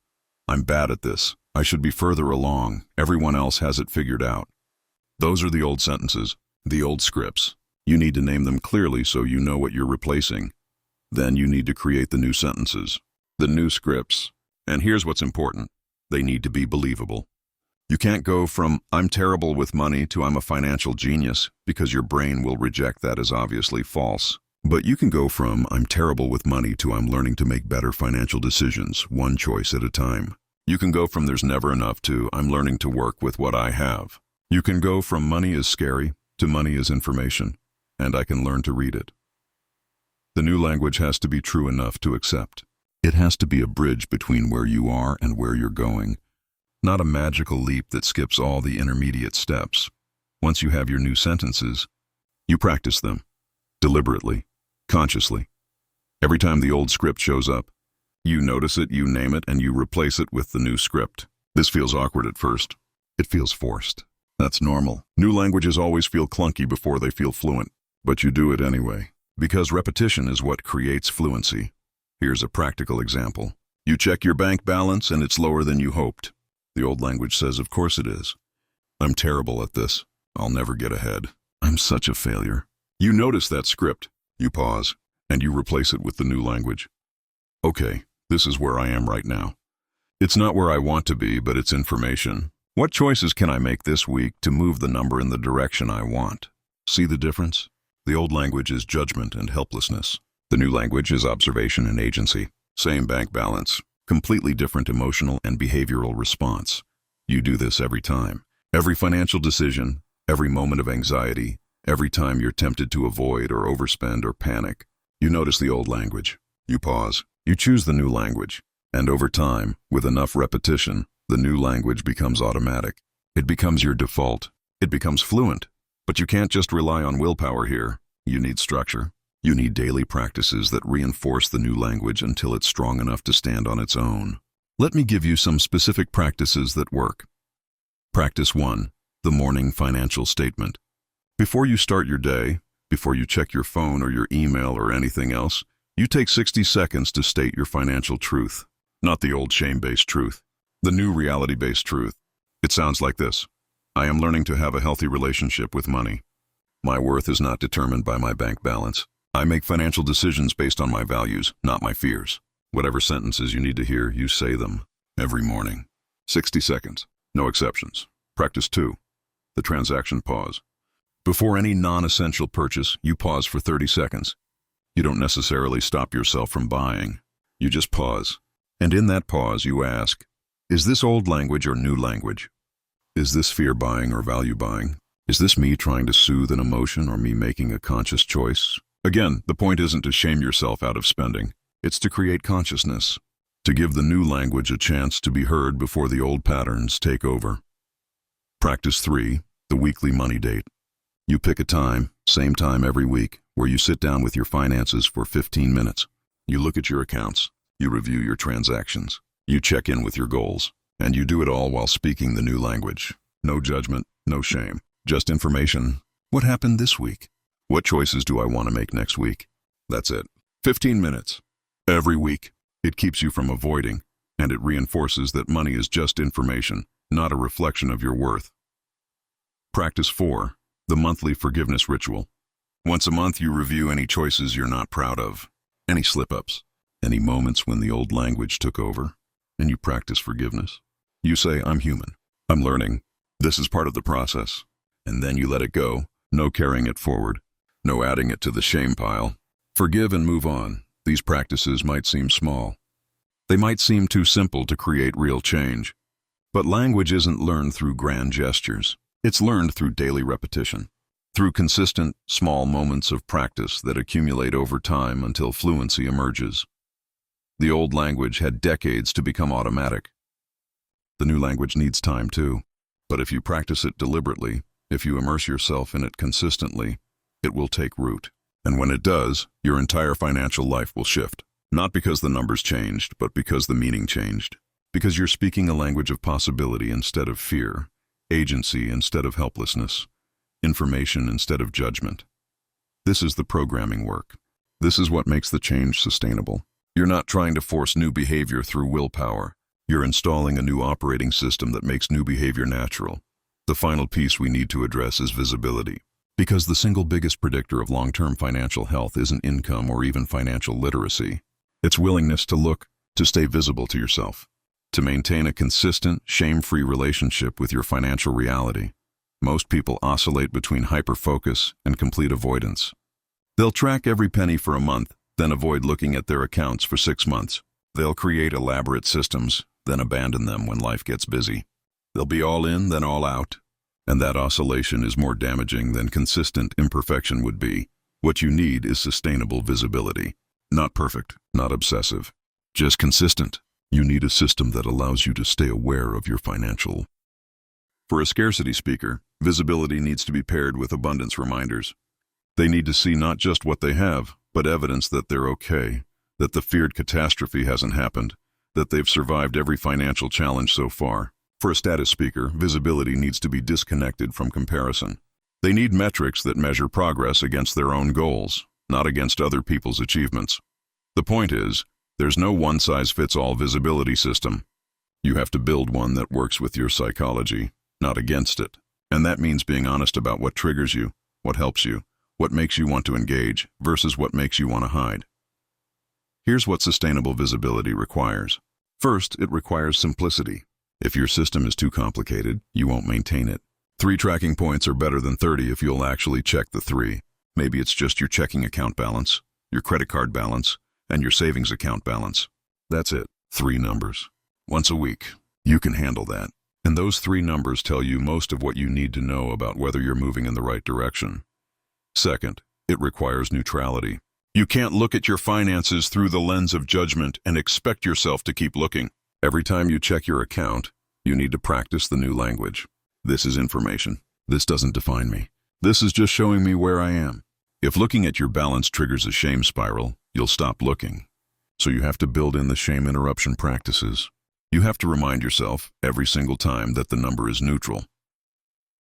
I'm bad at this, I should be further along, everyone else has it figured out. Those are the old sentences, the old scripts. You need to name them clearly so you know what you're replacing. Then you need to create the new sentences, the new scripts. And here's what's important. They need to be believable. You can't go from, I'm terrible with money to I'm a financial genius, because your brain will reject that as obviously false. But you can go from, I'm terrible with money to I'm learning to make better financial decisions, one choice at a time. You can go from there's never enough to I'm learning to work with what I have. You can go from money is scary to money is information, and I can learn to read it. The new language has to be true enough to accept. It has to be a bridge between where you are and where you're going, not a magical leap that skips all the intermediate steps. Once you have your new sentences, you practice them, deliberately, consciously. Every time the old script shows up, you notice it, you name it, and you replace it with the new script. This feels awkward at first. It feels forced. That's normal. New languages always feel clunky before they feel fluent, but you do it anyway. Because repetition is what creates fluency. Here's a practical example. You check your bank balance and it's lower than you hoped. The old language says, of course it is. I'm terrible at this. I'll never get ahead. I'm such a failure. You notice that script. You pause, and you replace it with the new language. Okay, this is where I am right now. It's not where I want to be, but it's information. What choices can I make this week to move the number in the direction I want? See the difference? The old language is judgment and helplessness. The new language is observation and agency. Same bank balance, completely different emotional and behavioral response. You do this every time. Every financial decision, every moment of anxiety, every time you're tempted to avoid or overspend or panic. You notice the old language. You pause. You choose the new language. And over time, with enough repetition, the new language becomes automatic. It becomes your default. It becomes fluent. But you can't just rely on willpower here. You need structure. You need daily practices that reinforce the new language until it's strong enough to stand on its own. Let me give you some specific practices that work. Practice 1. The morning financial statement. Before you start your day, before you check your phone or your email or anything else, you take 60 seconds to state your financial truth. Not the old shame-based truth, the new reality-based truth. It sounds like this. I am learning to have a healthy relationship with money. My worth is not determined by my bank balance. I make financial decisions based on my values, not my fears. Whatever sentences you need to hear, you say them every morning. 60 seconds, no exceptions. Practice 2. The transaction pause. Before any non-essential purchase, you pause for 30 seconds. You don't necessarily stop yourself from buying. You just pause. And in that pause, you ask, is this old language or new language? Is this fear buying or value buying? Is this me trying to soothe an emotion or me making a conscious choice? Again, the point isn't to shame yourself out of spending. It's to create consciousness, to give the new language a chance to be heard before the old patterns take over. Practice 3, the weekly money date. You pick a time, same time every week, where you sit down with your finances for 15 minutes. You look at your accounts, you review your transactions, you check in with your goals, and you do it all while speaking the new language. No judgment, no shame, just information. What happened this week? What choices do I want to make next week? That's it. 15 minutes. Every week. It keeps you from avoiding, and it reinforces that money is just information, not a reflection of your worth. Practice 4. The monthly forgiveness ritual. Once a month, you review any choices you're not proud of, any slip-ups, any moments when the old language took over, and you practice forgiveness. You say, I'm human. I'm learning. This is part of the process. And then you let it go. No carrying it forward. No adding it to the shame pile. Forgive and move on. These practices might seem small. They might seem too simple to create real change. But language isn't learned through grand gestures. It's learned through daily repetition, through consistent, small moments of practice that accumulate over time until fluency emerges. The old language had decades to become automatic. The new language needs time too. But if you practice it deliberately, if you immerse yourself in it consistently, it will take root. And when it does, your entire financial life will shift. Not because the numbers changed, but because the meaning changed. Because you're speaking a language of possibility instead of fear, agency instead of helplessness, information instead of judgment. This is the programming work. This is what makes the change sustainable. You're not trying to force new behavior through willpower. You're installing a new operating system that makes new behavior natural. The final piece we need to address is visibility. Because the single biggest predictor of long-term financial health isn't income or even financial literacy. It's willingness to look, to stay visible to yourself, to maintain a consistent, shame-free relationship with your financial reality. Most people oscillate between hyper-focus and complete avoidance. They'll track every penny for a month, then avoid looking at their accounts for 6 months. They'll create elaborate systems, then abandon them when life gets busy. They'll be all in, then all out. And that oscillation is more damaging than consistent imperfection would be. What you need is sustainable visibility. Not perfect, not obsessive, just consistent. You need a system that allows you to stay aware of your financial. For a scarcity speaker, visibility needs to be paired with abundance reminders. They need to see not just what they have, but evidence that they're okay, that the feared catastrophe hasn't happened, that they've survived every financial challenge so far. For a status speaker, visibility needs to be disconnected from comparison. They need metrics that measure progress against their own goals, not against other people's achievements. The point is, there's no one-size-fits-all visibility system. You have to build one that works with your psychology, not against it. And that means being honest about what triggers you, what helps you, what makes you want to engage, versus what makes you want to hide. Here's what sustainable visibility requires. First, it requires simplicity. If your system is too complicated, you won't maintain it. 3 tracking points are better than 30 if you'll actually check the 3. Maybe it's just your checking account balance, your credit card balance, and your savings account balance. That's it. 3 numbers. Once a week. You can handle that. And those 3 numbers tell you most of what you need to know about whether you're moving in the right direction. Second, it requires neutrality. You can't look at your finances through the lens of judgment and expect yourself to keep looking. Every time you check your account, you need to practice the new language. This is information. This doesn't define me. This is just showing me where I am. If looking at your balance triggers a shame spiral, you'll stop looking. So you have to build in the shame interruption practices. You have to remind yourself every single time that the number is neutral.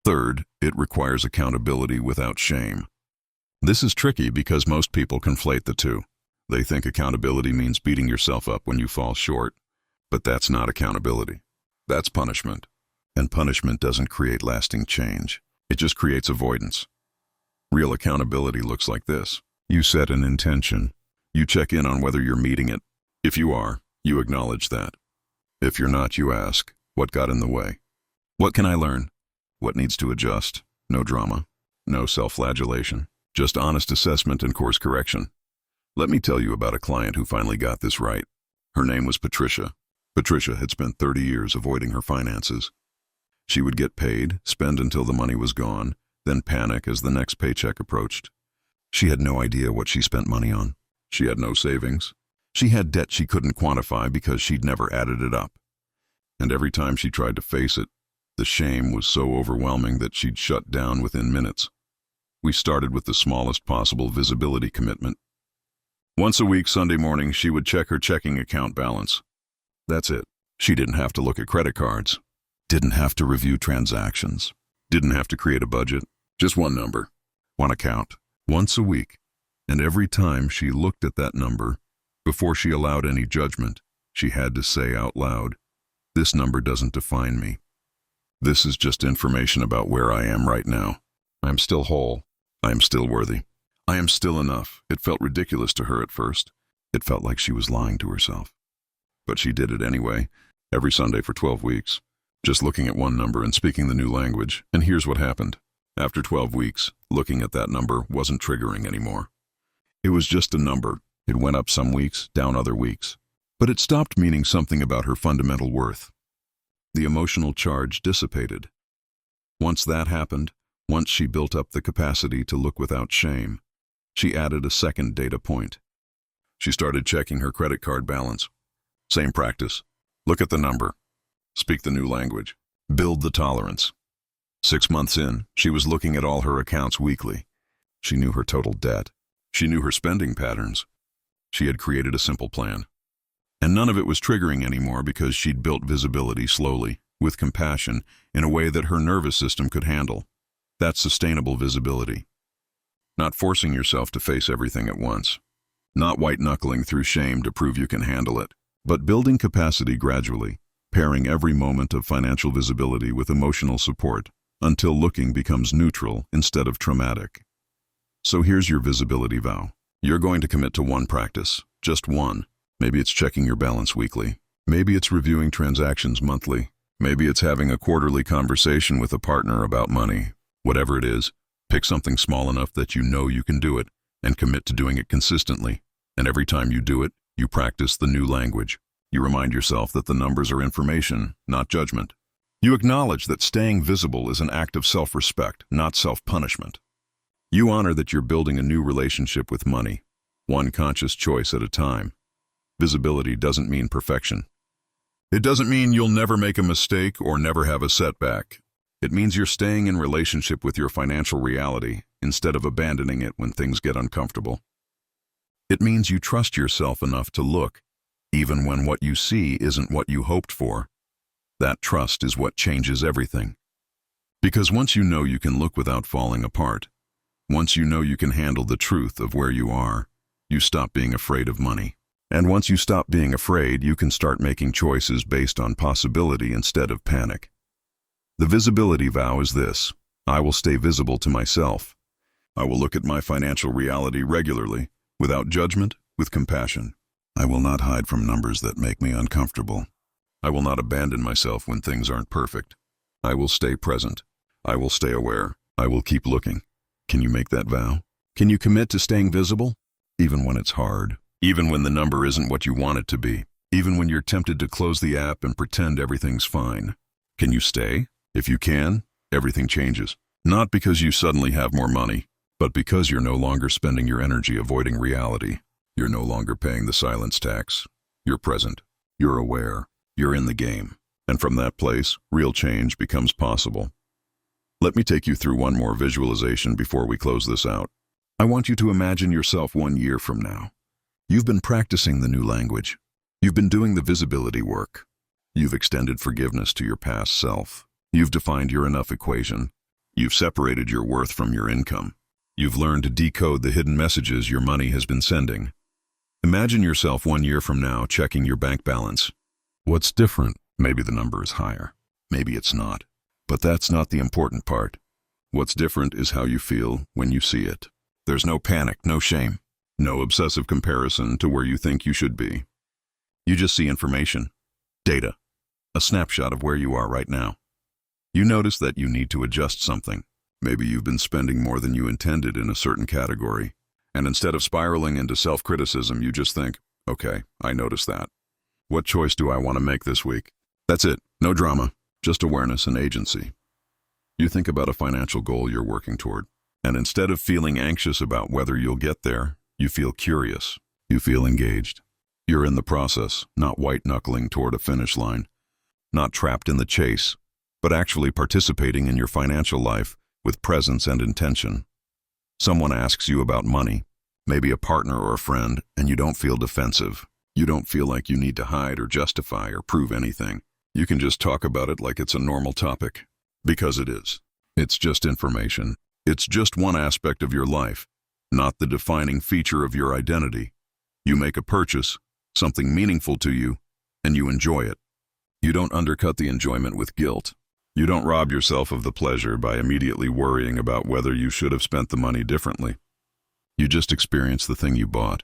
Third, it requires accountability without shame. This is tricky because most people conflate the two. They think accountability means beating yourself up when you fall short, but that's not accountability. That's punishment. And punishment doesn't create lasting change. It just creates avoidance. Real accountability looks like this. You set an intention. You check in on whether you're meeting it. If you are, you acknowledge that. If you're not, you ask, what got in the way? What can I learn? What needs to adjust? No drama. No self-flagellation. Just honest assessment and course correction. Let me tell you about a client who finally got this right. Her name was Patricia. Patricia had spent 30 years avoiding her finances. She would get paid, spend until the money was gone, then panic as the next paycheck approached. She had no idea what she spent money on. She had no savings. She had debt she couldn't quantify because she'd never added it up. And every time she tried to face it, the shame was so overwhelming that she'd shut down within minutes. We started with the smallest possible visibility commitment. Once a week, Sunday morning, she would check her checking account balance. That's it. She didn't have to look at credit cards. Didn't have to review transactions. Didn't have to create a budget. Just one number, one account, once a week. And every time she looked at that number, before she allowed any judgment, she had to say out loud, "This number doesn't define me. This is just information about where I am right now. I'm still whole. I am still worthy. I am still enough." It felt ridiculous to her at first. It felt like she was lying to herself. But she did it anyway, every Sunday for 12 weeks, just looking at one number and speaking the new language. And here's what happened. After 12 weeks, looking at that number wasn't triggering anymore. It was just a number. It went up some weeks, down other weeks. But it stopped meaning something about her fundamental worth. The emotional charge dissipated. Once that happened, once she built up the capacity to look without shame, she added a second data point. She started checking her credit card balance. Same practice. Look at the number. Speak the new language. Build the tolerance. 6 months in, she was looking at all her accounts weekly. She knew her total debt. She knew her spending patterns. She had created a simple plan. And none of it was triggering anymore because she'd built visibility slowly, with compassion, in a way that her nervous system could handle. That's sustainable visibility. Not forcing yourself to face everything at once. Not white-knuckling through shame to prove you can handle it, but building capacity gradually, pairing every moment of financial visibility with emotional support until looking becomes neutral instead of traumatic. So here's your visibility vow. You're going to commit to one practice, just one. Maybe it's checking your balance weekly. Maybe it's reviewing transactions monthly. Maybe it's having a quarterly conversation with a partner about money. Whatever it is, pick something small enough that you know you can do it and commit to doing it consistently. And every time you do it, you practice the new language. You remind yourself that the numbers are information, not judgment. You acknowledge that staying visible is an act of self-respect, not self-punishment. You honor that you're building a new relationship with money, one conscious choice at a time. Visibility doesn't mean perfection. It doesn't mean you'll never make a mistake or never have a setback. It means you're staying in relationship with your financial reality instead of abandoning it when things get uncomfortable. It means you trust yourself enough to look, even when what you see isn't what you hoped for. That trust is what changes everything. Because once you know you can look without falling apart, Once you know you can handle the truth of where you are, you stop being afraid of money. And once you stop being afraid, you can start making choices based on possibility instead of panic. The visibility vow is this: I will stay visible to myself. I will look at my financial reality regularly, without judgment, with compassion. I will not hide from numbers that make me uncomfortable. I will not abandon myself when things aren't perfect. I will stay present. I will stay aware. I will keep looking. Can you make that vow? Can you commit to staying visible? Even when it's hard. Even when the number isn't what you want it to be. Even when you're tempted to close the app and pretend everything's fine. Can you stay? If you can, everything changes. Not because you suddenly have more money, but because you're no longer spending your energy avoiding reality. You're no longer paying the silence tax. You're present. You're aware. You're in the game. And from that place, real change becomes possible. Let me take you through one more visualization before we close this out. I want you to imagine yourself 1 year from now. You've been practicing the new language. You've been doing the visibility work. You've extended forgiveness to your past self. You've defined your enough equation. You've separated your worth from your income. You've learned to decode the hidden messages your money has been sending. Imagine yourself 1 year from now checking your bank balance. What's different? Maybe the number is higher. Maybe it's not. But that's not the important part. What's different is how you feel when you see it. There's no panic, no shame, no obsessive comparison to where you think you should be. You just see information, data, a snapshot of where you are right now. You notice that you need to adjust something. Maybe you've been spending more than you intended in a certain category. And instead of spiraling into self-criticism, you just think, okay, I noticed that. What choice do I want to make this week? That's it. No drama, just awareness and agency. You think about a financial goal you're working toward. And instead of feeling anxious about whether you'll get there, you feel curious. You feel engaged. You're in the process, not white-knuckling toward a finish line. Not trapped in the chase, but actually participating in your financial life with presence and intention. Someone asks you about money, maybe a partner or a friend, and you don't feel defensive. You don't feel like you need to hide or justify or prove anything. You can just talk about it like it's a normal topic. Because it is. It's just information. It's just one aspect of your life, not the defining feature of your identity. You make a purchase, something meaningful to you, and you enjoy it. You don't undercut the enjoyment with guilt. You don't rob yourself of the pleasure by immediately worrying about whether you should have spent the money differently. You just experience the thing you bought,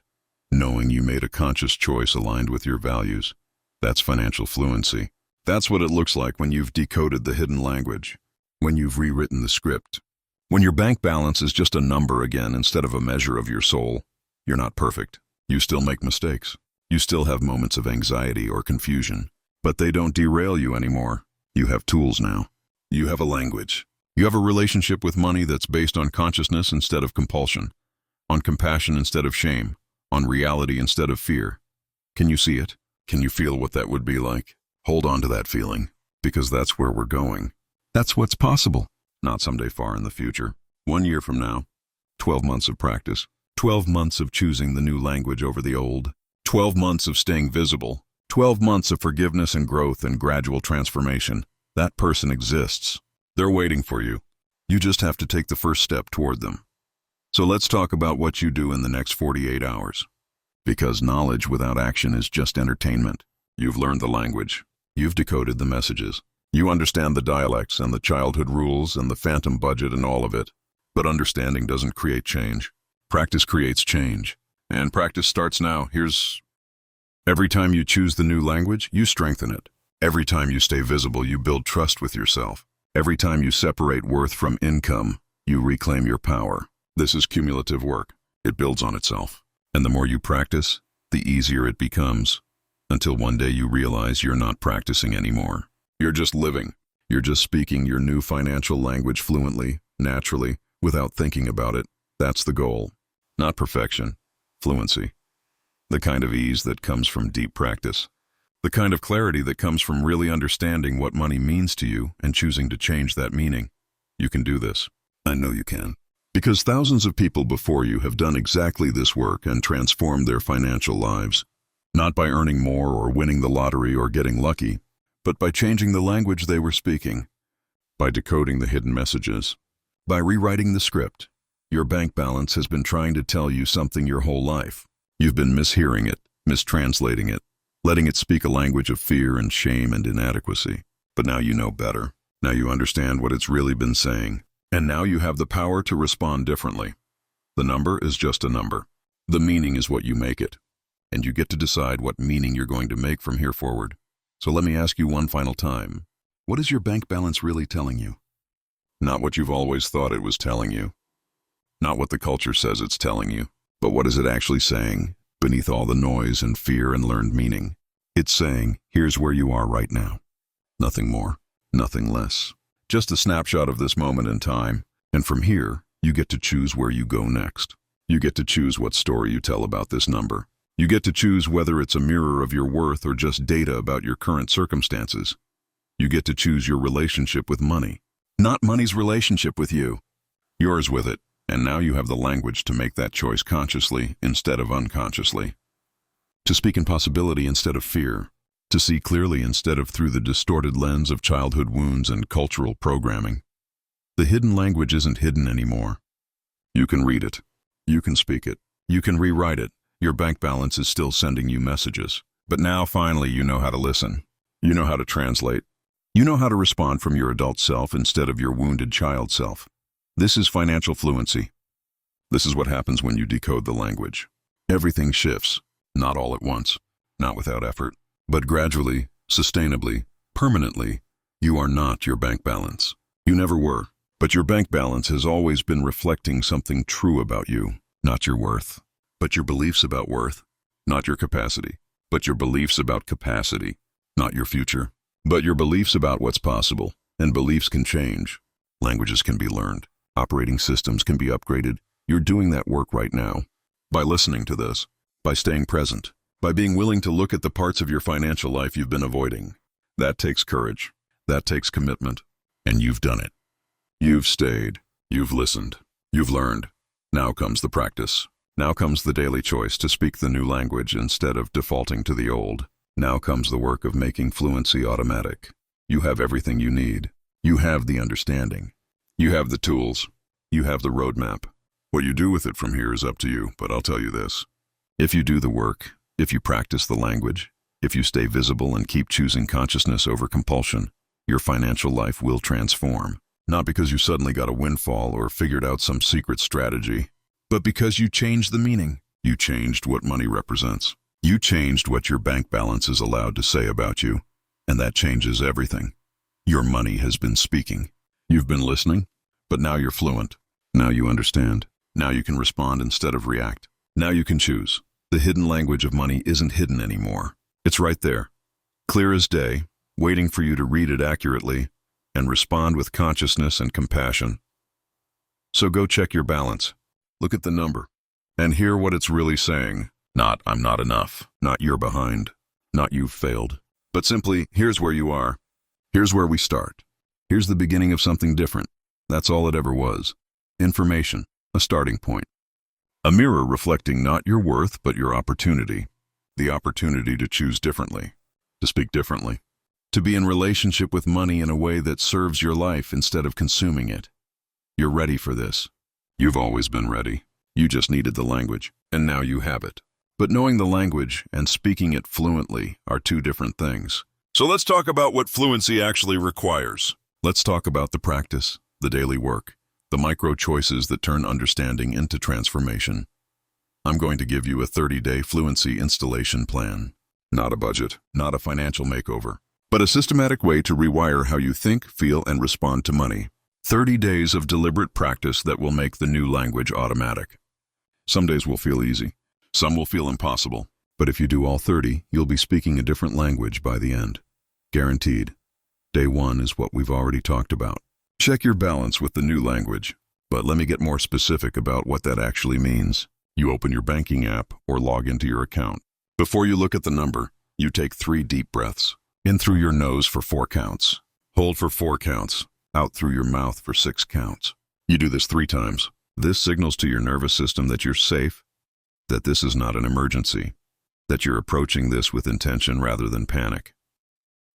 knowing you made a conscious choice aligned with your values. That's financial fluency. That's what it looks like when you've decoded the hidden language, when you've rewritten the script. When your bank balance is just a number again instead of a measure of your soul. You're not perfect. You still make mistakes. You still have moments of anxiety or confusion. But they don't derail you anymore. You have tools now. You have a language. You have a relationship with money that's based on consciousness instead of compulsion, on compassion instead of shame, on reality instead of fear. Can you see it? Can you feel what that would be like? Hold on to that feeling, because that's where we're going. That's what's possible. Not someday far in the future. 1 year from now. 12 months of practice. 12 months of choosing the new language over the old. 12 months of staying visible. 12 months of forgiveness and growth and gradual transformation. That person exists. They're waiting for you. You just have to take the first step toward them. So let's talk about what you do in the next 48 hours. Because knowledge without action is just entertainment. You've learned the language. You've decoded the messages. You understand the dialects and the childhood rules and the phantom budget and all of it. But understanding doesn't create change. Practice creates change. And practice starts now. Every time you choose the new language, you strengthen it. Every time you stay visible, you build trust with yourself. Every time you separate worth from income, you reclaim your power. This is cumulative work. It builds on itself. And the more you practice, the easier it becomes. Until one day you realize you're not practicing anymore. You're just living. You're just speaking your new financial language fluently, naturally, without thinking about it. That's the goal. Not perfection. Fluency. The kind of ease that comes from deep practice. The kind of clarity that comes from really understanding what money means to you and choosing to change that meaning. You can do this. I know you can. Because thousands of people before you have done exactly this work and transformed their financial lives. Not by earning more or winning the lottery or getting lucky, but by changing the language they were speaking, by decoding the hidden messages, by rewriting the script, Your bank balance has been trying to tell you something your whole life. You've been mishearing it, mistranslating it, letting it speak a language of fear and shame and inadequacy. But now you know better. Now you understand what it's really been saying. And now you have the power to respond differently. The number is just a number. The meaning is what you make it. And you get to decide what meaning you're going to make from here forward. So let me ask you one final time. What is your bank balance really telling you? Not what you've always thought it was telling you. Not what the culture says it's telling you, but what is it actually saying beneath all the noise and fear and learned meaning? It's saying, here's where you are right now. Nothing more, nothing less. Just a snapshot of this moment in time, and from here, you get to choose where you go next. You get to choose what story you tell about this number. You get to choose whether it's a mirror of your worth or just data about your current circumstances. You get to choose your relationship with money, not money's relationship with you. Yours with it. And now you have the language to make that choice consciously instead of unconsciously. To speak in possibility instead of fear. To see clearly instead of through the distorted lens of childhood wounds and cultural programming. The hidden language isn't hidden anymore. You can read it. You can speak it. You can rewrite it. Your bank balance is still sending you messages. But now finally you know how to listen. You know how to translate. You know how to respond from your adult self instead of your wounded child self. This is financial fluency. This is what happens when you decode the language. Everything shifts, not all at once, not without effort, but gradually, sustainably, permanently. You are not your bank balance. You never were, but your bank balance has always been reflecting something true about you, not your worth, but your beliefs about worth, not your capacity, but your beliefs about capacity, not your future, but your beliefs about what's possible, and beliefs can change. Languages can be learned. Operating systems can be upgraded. You're doing that work right now. By listening to this, by staying present, by being willing to look at the parts of your financial life you've been avoiding. That takes courage. That takes commitment. And you've done it. You've stayed. You've listened. You've learned. Now comes the practice. Now comes the daily choice to speak the new language instead of defaulting to the old. Now comes the work of making fluency automatic. You have everything you need. You have the understanding. You have the tools. You have the roadmap. What you do with it from here is up to you, but I'll tell you this. If you do the work, if you practice the language, if you stay visible and keep choosing consciousness over compulsion, your financial life will transform. Not because you suddenly got a windfall or figured out some secret strategy, but because you changed the meaning. You changed what money represents. You changed what your bank balance is allowed to say about you, and that changes everything. Your money has been speaking. You've been listening, but now you're fluent. Now you understand. Now you can respond instead of react. Now you can choose. The hidden language of money isn't hidden anymore. It's right there, clear as day, waiting for you to read it accurately and respond with consciousness and compassion. So go check your balance. Look at the number and hear what it's really saying. Not, I'm not enough. Not, you're behind. Not, you've failed. But simply, here's where you are. Here's where we start. Here's the beginning of something different. That's all it ever was. Information, a starting point. A mirror reflecting not your worth, but your opportunity. The opportunity to choose differently, to speak differently, to be in relationship with money in a way that serves your life instead of consuming it. You're ready for this. You've always been ready. You just needed the language, and now you have it. But knowing the language and speaking it fluently are two different things. So let's talk about what fluency actually requires. Let's talk about the practice, the daily work, the micro choices that turn understanding into transformation. I'm going to give you a 30-day fluency installation plan. Not a budget, not a financial makeover, but a systematic way to rewire how you think, feel, and respond to money. 30 days of deliberate practice that will make the new language automatic. Some days will feel easy. Some will feel impossible. But if you do all 30, you'll be speaking a different language by the end. Guaranteed. Day 1 is what we've already talked about. Check your balance with the new language. But let me get more specific about what that actually means. You open your banking app or log into your account. Before you look at the number, you take 3 deep breaths. In through your nose for 4 counts. Hold for 4 counts. Out through your mouth for 6 counts. You do this 3 times. This signals to your nervous system that you're safe, that this is not an emergency, that you're approaching this with intention rather than panic.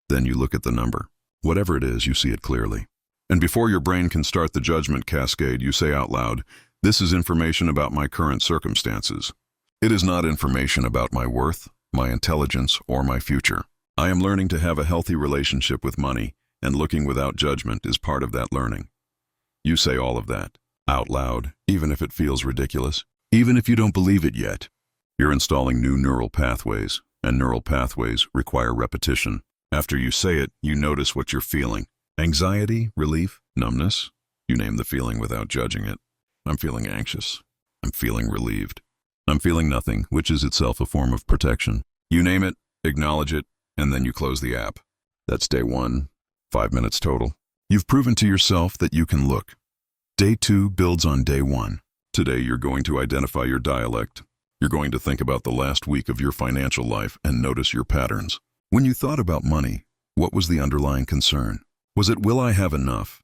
Then you look at the number. Whatever it is, you see it clearly. And before your brain can start the judgment cascade, you say out loud, This is information about my current circumstances. It is not information about my worth, my intelligence, or my future. I am learning to have a healthy relationship with money, and looking without judgment is part of that learning. You say all of that out loud, even if it feels ridiculous, even if you don't believe it yet. You're installing new neural pathways, and neural pathways require repetition. After you say it, you notice what you're feeling. Anxiety, relief, numbness. You name the feeling without judging it. I'm feeling anxious. I'm feeling relieved. I'm feeling nothing, which is itself a form of protection. You name it, acknowledge it, and then you close the app. That's day 1, 5 minutes total. You've proven to yourself that you can look. Day 2 builds on day 1. Today you're going to identify your dialect. You're going to think about the last week of your financial life and notice your patterns. When you thought about money, what was the underlying concern? Was it, will I have enough?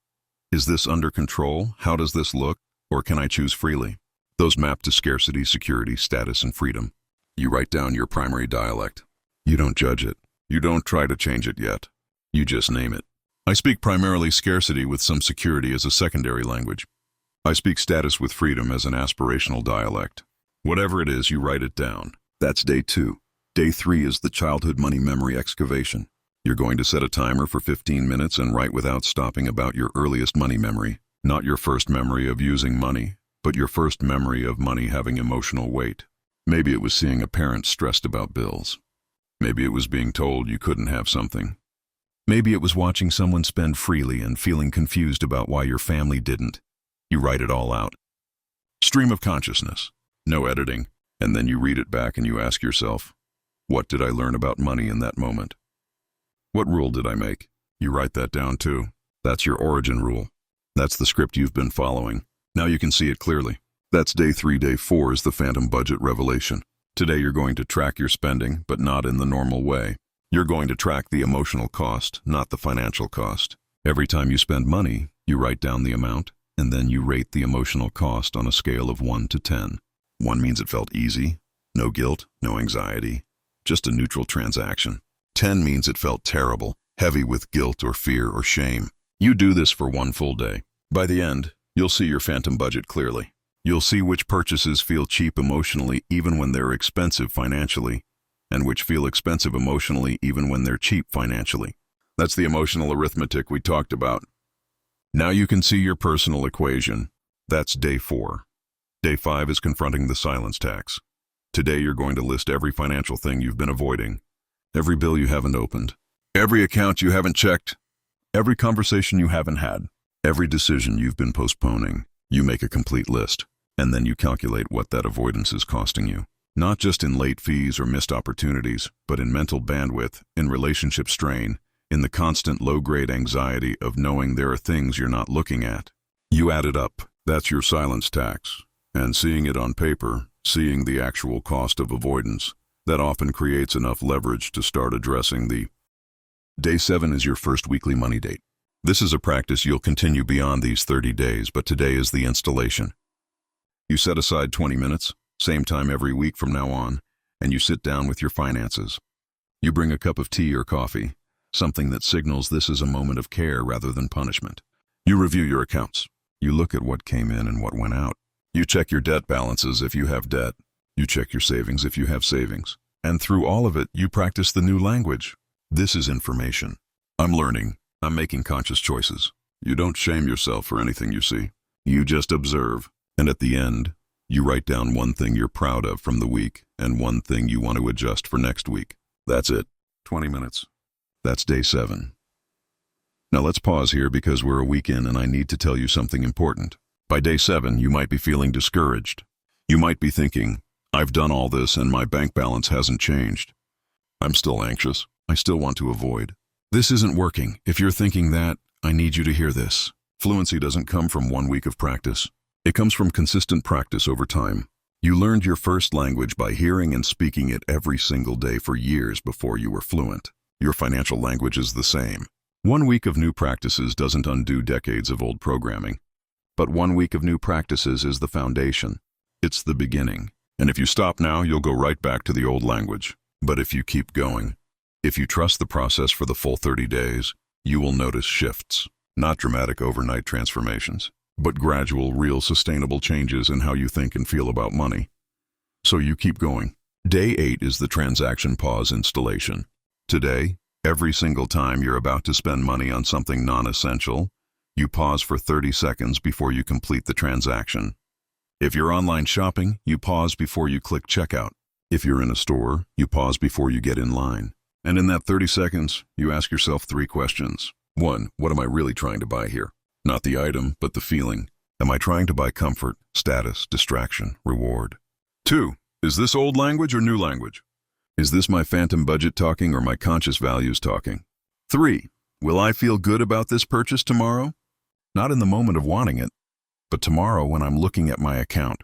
Is this under control? How does this look? Or can I choose freely? Those map to scarcity, security, status, and freedom. You write down your primary dialect. You don't judge it. You don't try to change it yet. You just name it. I speak primarily scarcity with some security as a secondary language. I speak status with freedom as an aspirational dialect. Whatever it is, you write it down. That's day 2. Day 3 is the childhood money memory excavation. You're going to set a timer for 15 minutes and write without stopping about your earliest money memory. Not your first memory of using money, but your first memory of money having emotional weight. Maybe it was seeing a parent stressed about bills. Maybe it was being told you couldn't have something. Maybe it was watching someone spend freely and feeling confused about why your family didn't. You write it all out. Stream of consciousness. No editing. And then you read it back and you ask yourself, what did I learn about money in that moment? What rule did I make? You write that down too. That's your origin rule. That's the script you've been following. Now you can see it clearly. That's day 3. Day 4 is the phantom budget revelation. Today you're going to track your spending, but not in the normal way. You're going to track the emotional cost, not the financial cost. Every time you spend money, you write down the amount, and then you rate the emotional cost on a scale of 1 to 10. 1 means it felt easy, no guilt, no anxiety, just a neutral transaction. 10 means it felt terrible, heavy with guilt or fear or shame. You do this for 1 full day. By the end, you'll see your phantom budget clearly. You'll see which purchases feel cheap emotionally even when they're expensive financially, and which feel expensive emotionally even when they're cheap financially. That's the emotional arithmetic we talked about. Now you can see your personal equation. That's day 4. Day 5 is confronting the silence tax. Today you're going to list every financial thing you've been avoiding, every bill you haven't opened, every account you haven't checked, every conversation you haven't had, every decision you've been postponing. You make a complete list, and then you calculate what that avoidance is costing you. Not just in late fees or missed opportunities, but in mental bandwidth, in relationship strain, in the constant low-grade anxiety of knowing there are things you're not looking at. You add it up. That's your silence tax. And seeing it on paper, seeing the actual cost of avoidance, that often creates enough leverage to start addressing the. Day 7 is your first weekly money date. This is a practice you'll continue beyond these 30 days, but today is the installation. You set aside 20 minutes, same time every week from now on, and you sit down with your finances. You bring a cup of tea or coffee, something that signals this is a moment of care rather than punishment. You review your accounts. You look at what came in and what went out. You check your debt balances if you have debt. You check your savings if you have savings. And through all of it, you practice the new language. This is information. I'm learning. I'm making conscious choices. You don't shame yourself for anything you see. You just observe. And at the end, you write down 1 thing you're proud of from the week and 1 thing you want to adjust for next week. That's it. 20 minutes. That's day 7. Now let's pause here because we're a week in and I need to tell you something important. By day 7, you might be feeling discouraged. You might be thinking, I've done all this and my bank balance hasn't changed. I'm still anxious. I still want to avoid. This isn't working. If you're thinking that, I need you to hear this. Fluency doesn't come from 1 week of practice. It comes from consistent practice over time. You learned your first language by hearing and speaking it every single day for years before you were fluent. Your financial language is the same. 1 week of new practices doesn't undo decades of old programming. But 1 week of new practices is the foundation. It's the beginning. And if you stop now, you'll go right back to the old language. But if you keep going, if you trust the process for the full 30 days, you will notice shifts. Not dramatic overnight transformations, but gradual, real, sustainable changes in how you think and feel about money. So you keep going. Day 8 is the transaction pause installation. Today, every single time you're about to spend money on something non-essential, you pause for 30 seconds before you complete the transaction. If you're online shopping, you pause before you click checkout. If you're in a store, you pause before you get in line. And in that 30 seconds, you ask yourself 3 questions. 1. What am I really trying to buy here? Not the item, but the feeling. Am I trying to buy comfort, status, distraction, reward? 2. Is this old language or new language? Is this my phantom budget talking or my conscious values talking? 3. Will I feel good about this purchase tomorrow? Not in the moment of wanting it, but tomorrow when I'm looking at my account.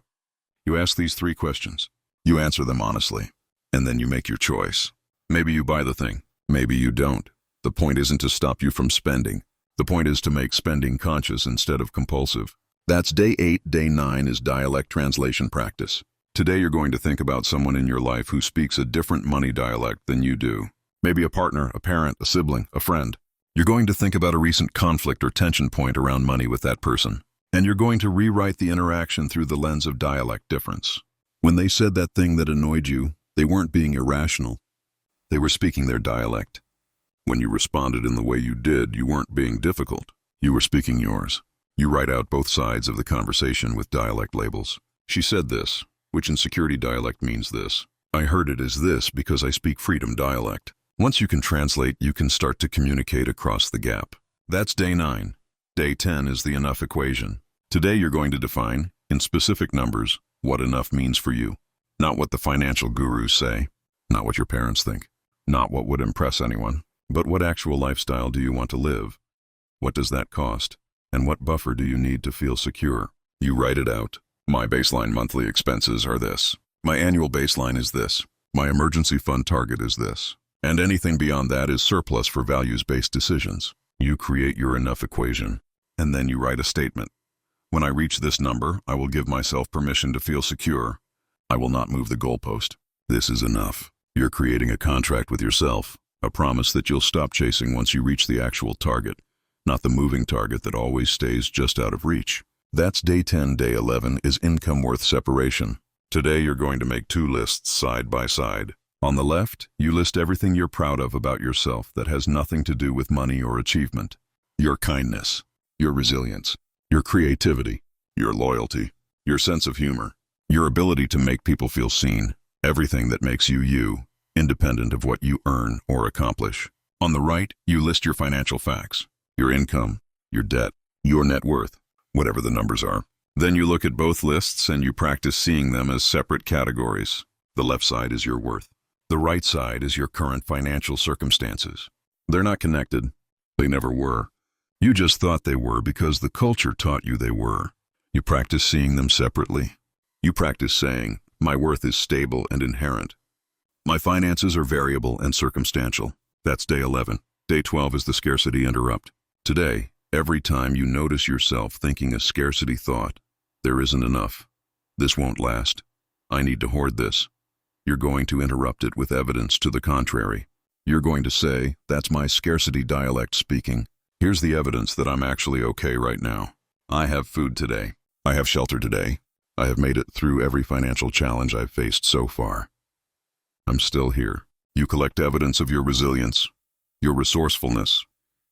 You ask these 3 questions. You answer them honestly, and then you make your choice. Maybe you buy the thing, maybe you don't. The point isn't to stop you from spending. The point is to make spending conscious instead of compulsive. That's day 8. Day 9 is dialect translation practice. Today you're going to think about someone in your life who speaks a different money dialect than you do. Maybe a partner, a parent, a sibling, a friend. You're going to think about a recent conflict or tension point around money with that person. And you're going to rewrite the interaction through the lens of dialect difference. When they said that thing that annoyed you, they weren't being irrational. They were speaking their dialect. When you responded in the way you did, you weren't being difficult. You were speaking yours. You write out both sides of the conversation with dialect labels. She said this, which in security dialect means this. I heard it as this because I speak freedom dialect. Once you can translate, you can start to communicate across the gap. That's day 9. Day 10 is the enough equation. Today you're going to define, in specific numbers, what enough means for you. Not what the financial gurus say, not what your parents think, not what would impress anyone, but what actual lifestyle do you want to live? What does that cost? And what buffer do you need to feel secure? You write it out. My baseline monthly expenses are this. My annual baseline is this. My emergency fund target is this. And anything beyond that is surplus for values-based decisions. You create your enough equation, and then you write a statement. When I reach this number, I will give myself permission to feel secure. I will not move the goalpost. This is enough. You're creating a contract with yourself, a promise that you'll stop chasing once you reach the actual target, not the moving target that always stays just out of reach. That's day 10. Day 11 is income worth separation. Today you're going to make 2 lists side by side. On the left, you list everything you're proud of about yourself that has nothing to do with money or achievement. Your kindness, your resilience, your creativity, your loyalty, your sense of humor, your ability to make people feel seen, everything that makes you you, independent of what you earn or accomplish. On the right, you list your financial facts, your income, your debt, your net worth, whatever the numbers are. Then you look at both lists and you practice seeing them as separate categories. The left side is your worth. The right side is your current financial circumstances. They're not connected. They never were. You just thought they were because the culture taught you they were. You practice seeing them separately. You practice saying, my worth is stable and inherent. My finances are variable and circumstantial. That's day 11. Day 12 is the scarcity interrupt. Today, every time you notice yourself thinking a scarcity thought, there isn't enough. This won't last. I need to hoard this. You're going to interrupt it with evidence to the contrary. You're going to say, that's my scarcity dialect speaking. Here's the evidence that I'm actually okay right now. I have food today. I have shelter today. I have made it through every financial challenge I've faced so far. I'm still here. You collect evidence of your resilience, your resourcefulness,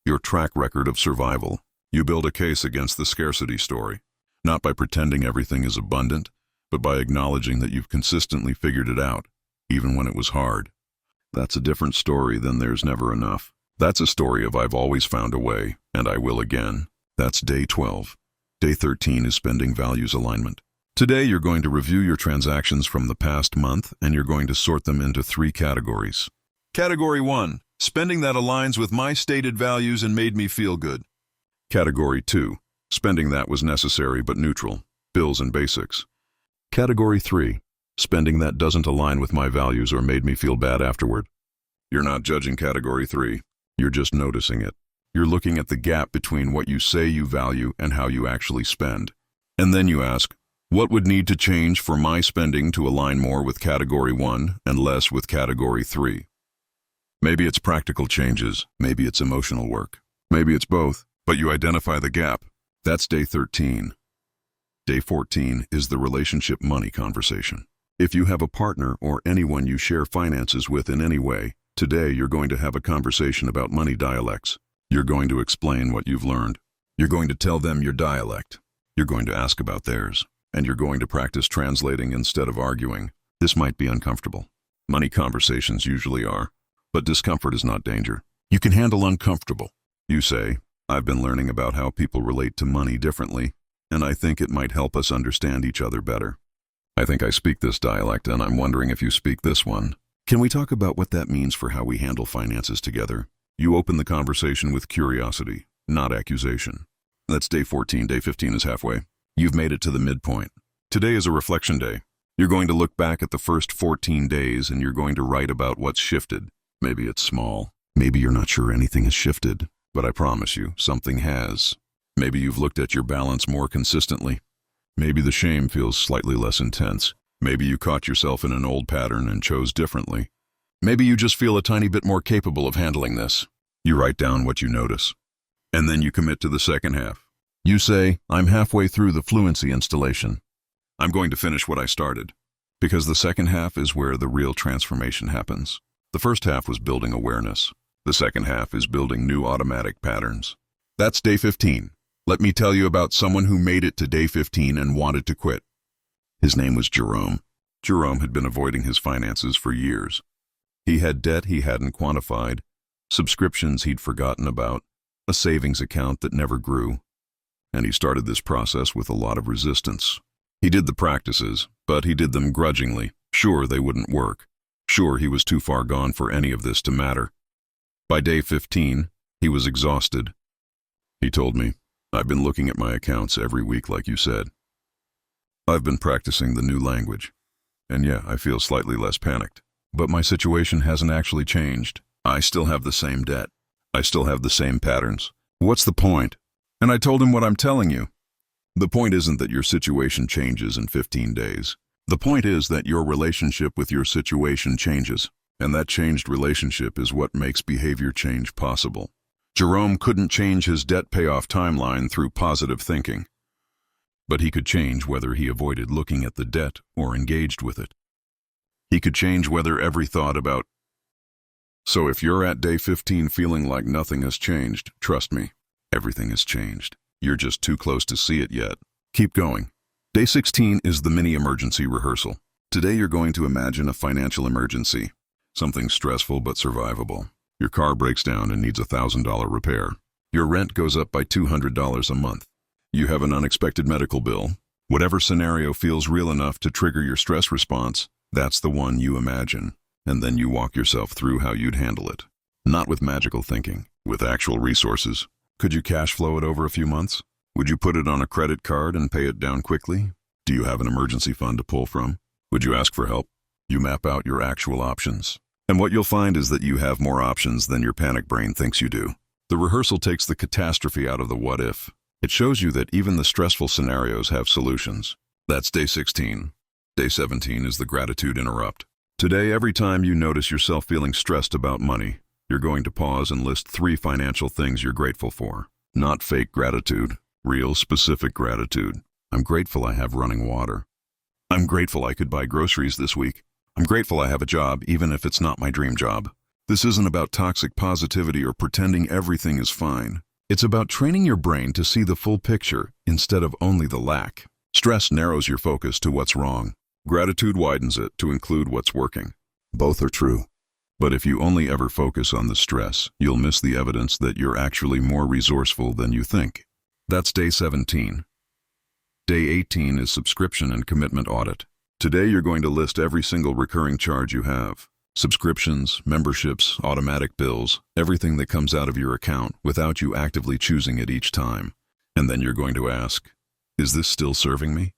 your track record of survival. You build a case against the scarcity story, not by pretending everything is abundant, but by acknowledging that you've consistently figured it out, even when it was hard. That's a different story than there's never enough. That's a story of I've always found a way, and I will again. That's day 12. Day 13 is spending values alignment. Today you're going to review your transactions from the past month, and you're going to sort them into 3 categories. Category 1, spending that aligns with my stated values and made me feel good. Category 2, spending that was necessary but neutral, bills and basics. Category 3, spending that doesn't align with my values or made me feel bad afterward. You're not judging category 3, you're just noticing it. You're looking at the gap between what you say you value and how you actually spend. And then you ask, what would need to change for my spending to align more with category 1 and less with category 3? Maybe it's practical changes, maybe it's emotional work, maybe it's both, but you identify the gap. That's day 13. Day 14 is the relationship money conversation. If you have a partner or anyone you share finances with in any way, today you're going to have a conversation about money dialects. You're going to explain what you've learned. You're going to tell them your dialect. You're going to ask about theirs. And you're going to practice translating instead of arguing. This might be uncomfortable. Money conversations usually are. But discomfort is not danger. You can handle uncomfortable. You say, I've been learning about how people relate to money differently, and I think it might help us understand each other better. I think I speak this dialect, and I'm wondering if you speak this one. Can we talk about what that means for how we handle finances together? You open the conversation with curiosity, not accusation. That's day 14. Day 15 is halfway. You've made it to the midpoint. Today is a reflection day. You're going to look back at the first 14 days, and you're going to write about what's shifted. Maybe it's small. Maybe you're not sure anything has shifted, but I promise you, something has. Maybe you've looked at your balance more consistently. Maybe the shame feels slightly less intense. Maybe you caught yourself in an old pattern and chose differently. Maybe you just feel a tiny bit more capable of handling this. You write down what you notice. And then you commit to the second half. You say, I'm halfway through the fluency installation. I'm going to finish what I started. Because the second half is where the real transformation happens. The first half was building awareness. The second half is building new automatic patterns. That's day 15. Let me tell you about someone who made it to day 15 and wanted to quit. His name was Jerome. Jerome had been avoiding his finances for years. He had debt he hadn't quantified, subscriptions he'd forgotten about, a savings account that never grew. And he started this process with a lot of resistance. He did the practices, but he did them grudgingly. Sure, they wouldn't work. Sure, he was too far gone for any of this to matter. By day 15, he was exhausted. He told me, I've been looking at my accounts every week like you said. I've been practicing the new language. And yeah, I feel slightly less panicked. But my situation hasn't actually changed. I still have the same debt. I still have the same patterns. What's the point? And I told him what I'm telling you. The point isn't that your situation changes in 15 days. The point is that your relationship with your situation changes. And that changed relationship is what makes behavior change possible. Jerome couldn't change his debt payoff timeline through positive thinking. But he could change whether he avoided looking at the debt or engaged with it. He could change whether every thought about. So if you're at day 15 feeling like nothing has changed, trust me, everything has changed. You're just too close to see it yet. Keep going. Day 16 is the mini emergency rehearsal. Today you're going to imagine a financial emergency. Something stressful but survivable. Your car breaks down and needs a $1,000 repair. Your rent goes up by $200 a month. You have an unexpected medical bill. Whatever scenario feels real enough to trigger your stress response, that's the one you imagine. And then you walk yourself through how you'd handle it. Not with magical thinking, with actual resources. Could you cash flow it over a few months? Would you put it on a credit card and pay it down quickly? Do you have an emergency fund to pull from? Would you ask for help? You map out your actual options. And what you'll find is that you have more options than your panic brain thinks you do. The rehearsal takes the catastrophe out of the what if. It shows you that even the stressful scenarios have solutions. That's day 16. Day 17 is the gratitude interrupt. Today, every time you notice yourself feeling stressed about money, you're going to pause and list 3 financial things you're grateful for. Not fake gratitude, real specific gratitude. I'm grateful I have running water. I'm grateful I could buy groceries this week. I'm grateful I have a job, even if it's not my dream job. This isn't about toxic positivity or pretending everything is fine. It's about training your brain to see the full picture instead of only the lack. Stress narrows your focus to what's wrong. Gratitude widens it to include what's working. Both are true. But if you only ever focus on the stress, you'll miss the evidence that you're actually more resourceful than you think. That's day 17. Day 18 is subscription and commitment audit. Today you're going to list every single recurring charge you have. Subscriptions, memberships, automatic bills, everything that comes out of your account without you actively choosing it each time. And then you're going to ask, is this still serving me?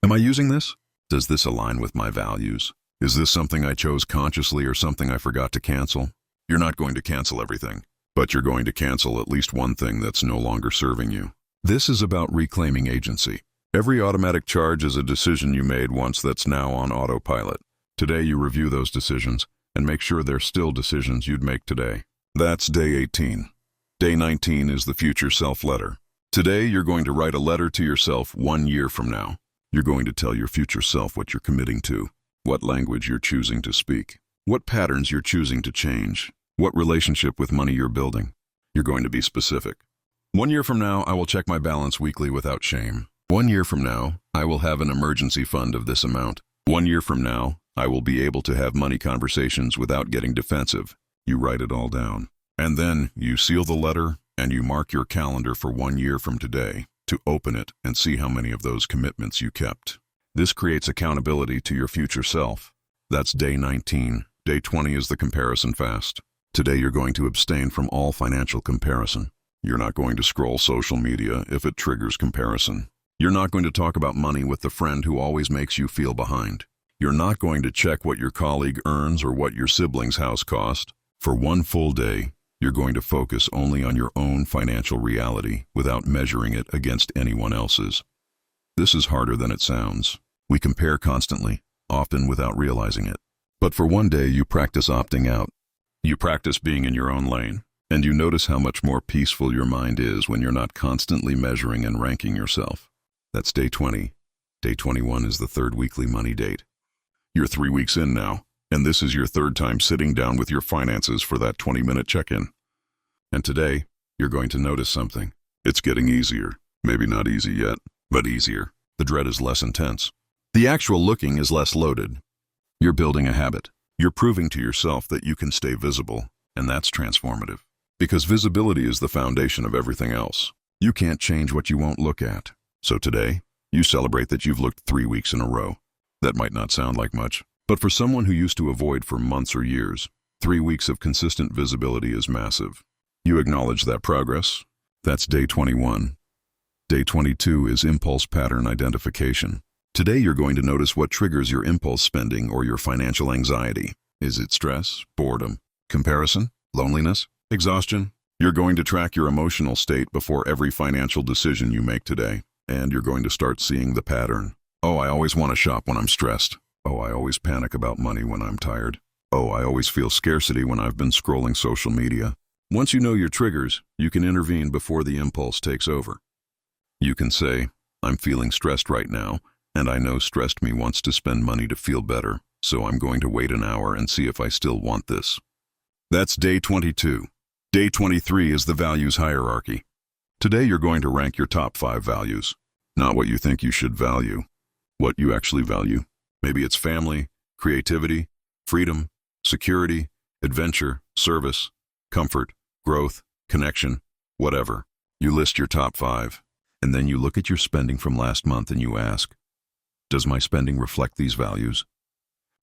Am I using this? Does this align with my values? Is this something I chose consciously or something I forgot to cancel? You're not going to cancel everything, but you're going to cancel at least one thing that's no longer serving you. This is about reclaiming agency. Every automatic charge is a decision you made once that's now on autopilot. Today you review those decisions and make sure they're still decisions you'd make today. That's day 18. Day 19 is the future self letter. Today, you're going to write a letter to yourself 1 year from now. You're going to tell your future self what you're committing to, what language you're choosing to speak, what patterns you're choosing to change, what relationship with money you're building. You're going to be specific. 1 year from now, I will check my balance weekly without shame. 1 year from now, I will have an emergency fund of this amount. 1 year from now, I will be able to have money conversations without getting defensive. You write it all down. And then you seal the letter and you mark your calendar for 1 year from today to open it and see how many of those commitments you kept. This creates accountability to your future self. That's day 19. Day 20 is the comparison fast. Today you're going to abstain from all financial comparison. You're not going to scroll social media if it triggers comparison. You're not going to talk about money with the friend who always makes you feel behind. You're not going to check what your colleague earns or what your sibling's house cost. For 1 full day, you're going to focus only on your own financial reality without measuring it against anyone else's. This is harder than it sounds. We compare constantly, often without realizing it. But for 1 day, you practice opting out. You practice being in your own lane, and you notice how much more peaceful your mind is when you're not constantly measuring and ranking yourself. That's day 20. Day 21 is the 3rd weekly money date. You're 3 weeks in now, and this is your 3rd time sitting down with your finances for that 20-minute check-in. And today, you're going to notice something. It's getting easier. Maybe not easy yet, but easier. The dread is less intense. The actual looking is less loaded. You're building a habit. You're proving to yourself that you can stay visible, and that's transformative. Because visibility is the foundation of everything else. You can't change what you won't look at. So today, you celebrate that you've looked 3 weeks in a row. That might not sound like much, but for someone who used to avoid for months or years, 3 weeks of consistent visibility is massive. You acknowledge that progress. That's day 21. Day 22 is impulse pattern identification. Today you're going to notice what triggers your impulse spending or your financial anxiety. Is it stress, boredom, comparison, loneliness, exhaustion? You're going to track your emotional state before every financial decision you make today, and you're going to start seeing the pattern. Oh, I always want to shop when I'm stressed. Oh, I always panic about money when I'm tired. Oh, I always feel scarcity when I've been scrolling social media. Once you know your triggers, you can intervene before the impulse takes over. You can say, I'm feeling stressed right now, and I know stressed me wants to spend money to feel better, so I'm going to wait an hour and see if I still want this. That's day 22. Day 23 is the values hierarchy. Today you're going to rank your top 5 values. Not what you think you should value. What you actually value. Maybe it's family, creativity, freedom, security, adventure, service, comfort, growth, connection, whatever. You list your top 5, and then you look at your spending from last month and you ask, does my spending reflect these values?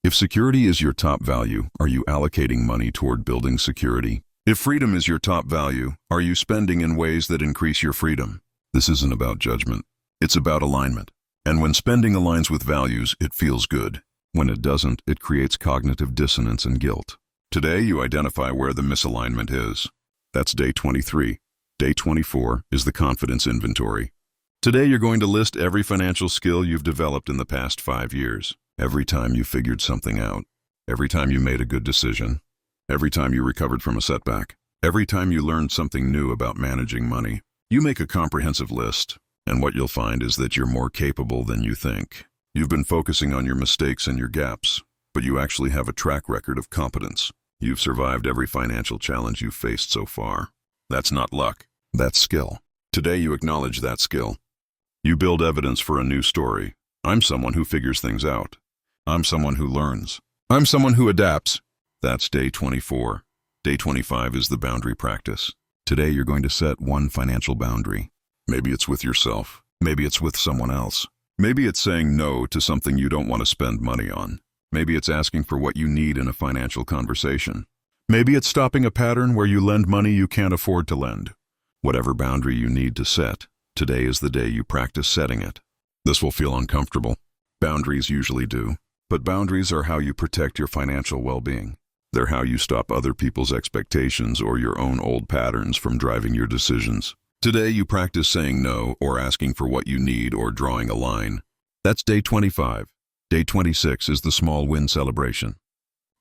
If security is your top value, are you allocating money toward building security? If freedom is your top value, are you spending in ways that increase your freedom? This isn't about judgment. It's about alignment. And when spending aligns with values, it feels good. When it doesn't, it creates cognitive dissonance and guilt. Today, you identify where the misalignment is. That's day 23. Day 24 is the confidence inventory. Today, you're going to list every financial skill you've developed in the past 5 years. Every time you figured something out. Every time you made a good decision. Every time you recovered from a setback. Every time you learned something new about managing money. You make a comprehensive list. And what you'll find is that you're more capable than you think. You've been focusing on your mistakes and your gaps, but you actually have a track record of competence. You've survived every financial challenge you've faced so far. That's not luck. That's skill. Today you acknowledge that skill. You build evidence for a new story. I'm someone who figures things out. I'm someone who learns. I'm someone who adapts. That's day 24. Day 25 is the boundary practice. Today you're going to set one financial boundary. Maybe it's with yourself. Maybe it's with someone else. Maybe it's saying no to something you don't want to spend money on. Maybe it's asking for what you need in a financial conversation. Maybe it's stopping a pattern where you lend money you can't afford to lend. Whatever boundary you need to set, today is the day you practice setting it. This will feel uncomfortable. Boundaries usually do. But boundaries are how you protect your financial well-being. They're how you stop other people's expectations or your own old patterns from driving your decisions. Today you practice saying no or asking for what you need or drawing a line. That's day 25. Day 26 is the small win celebration.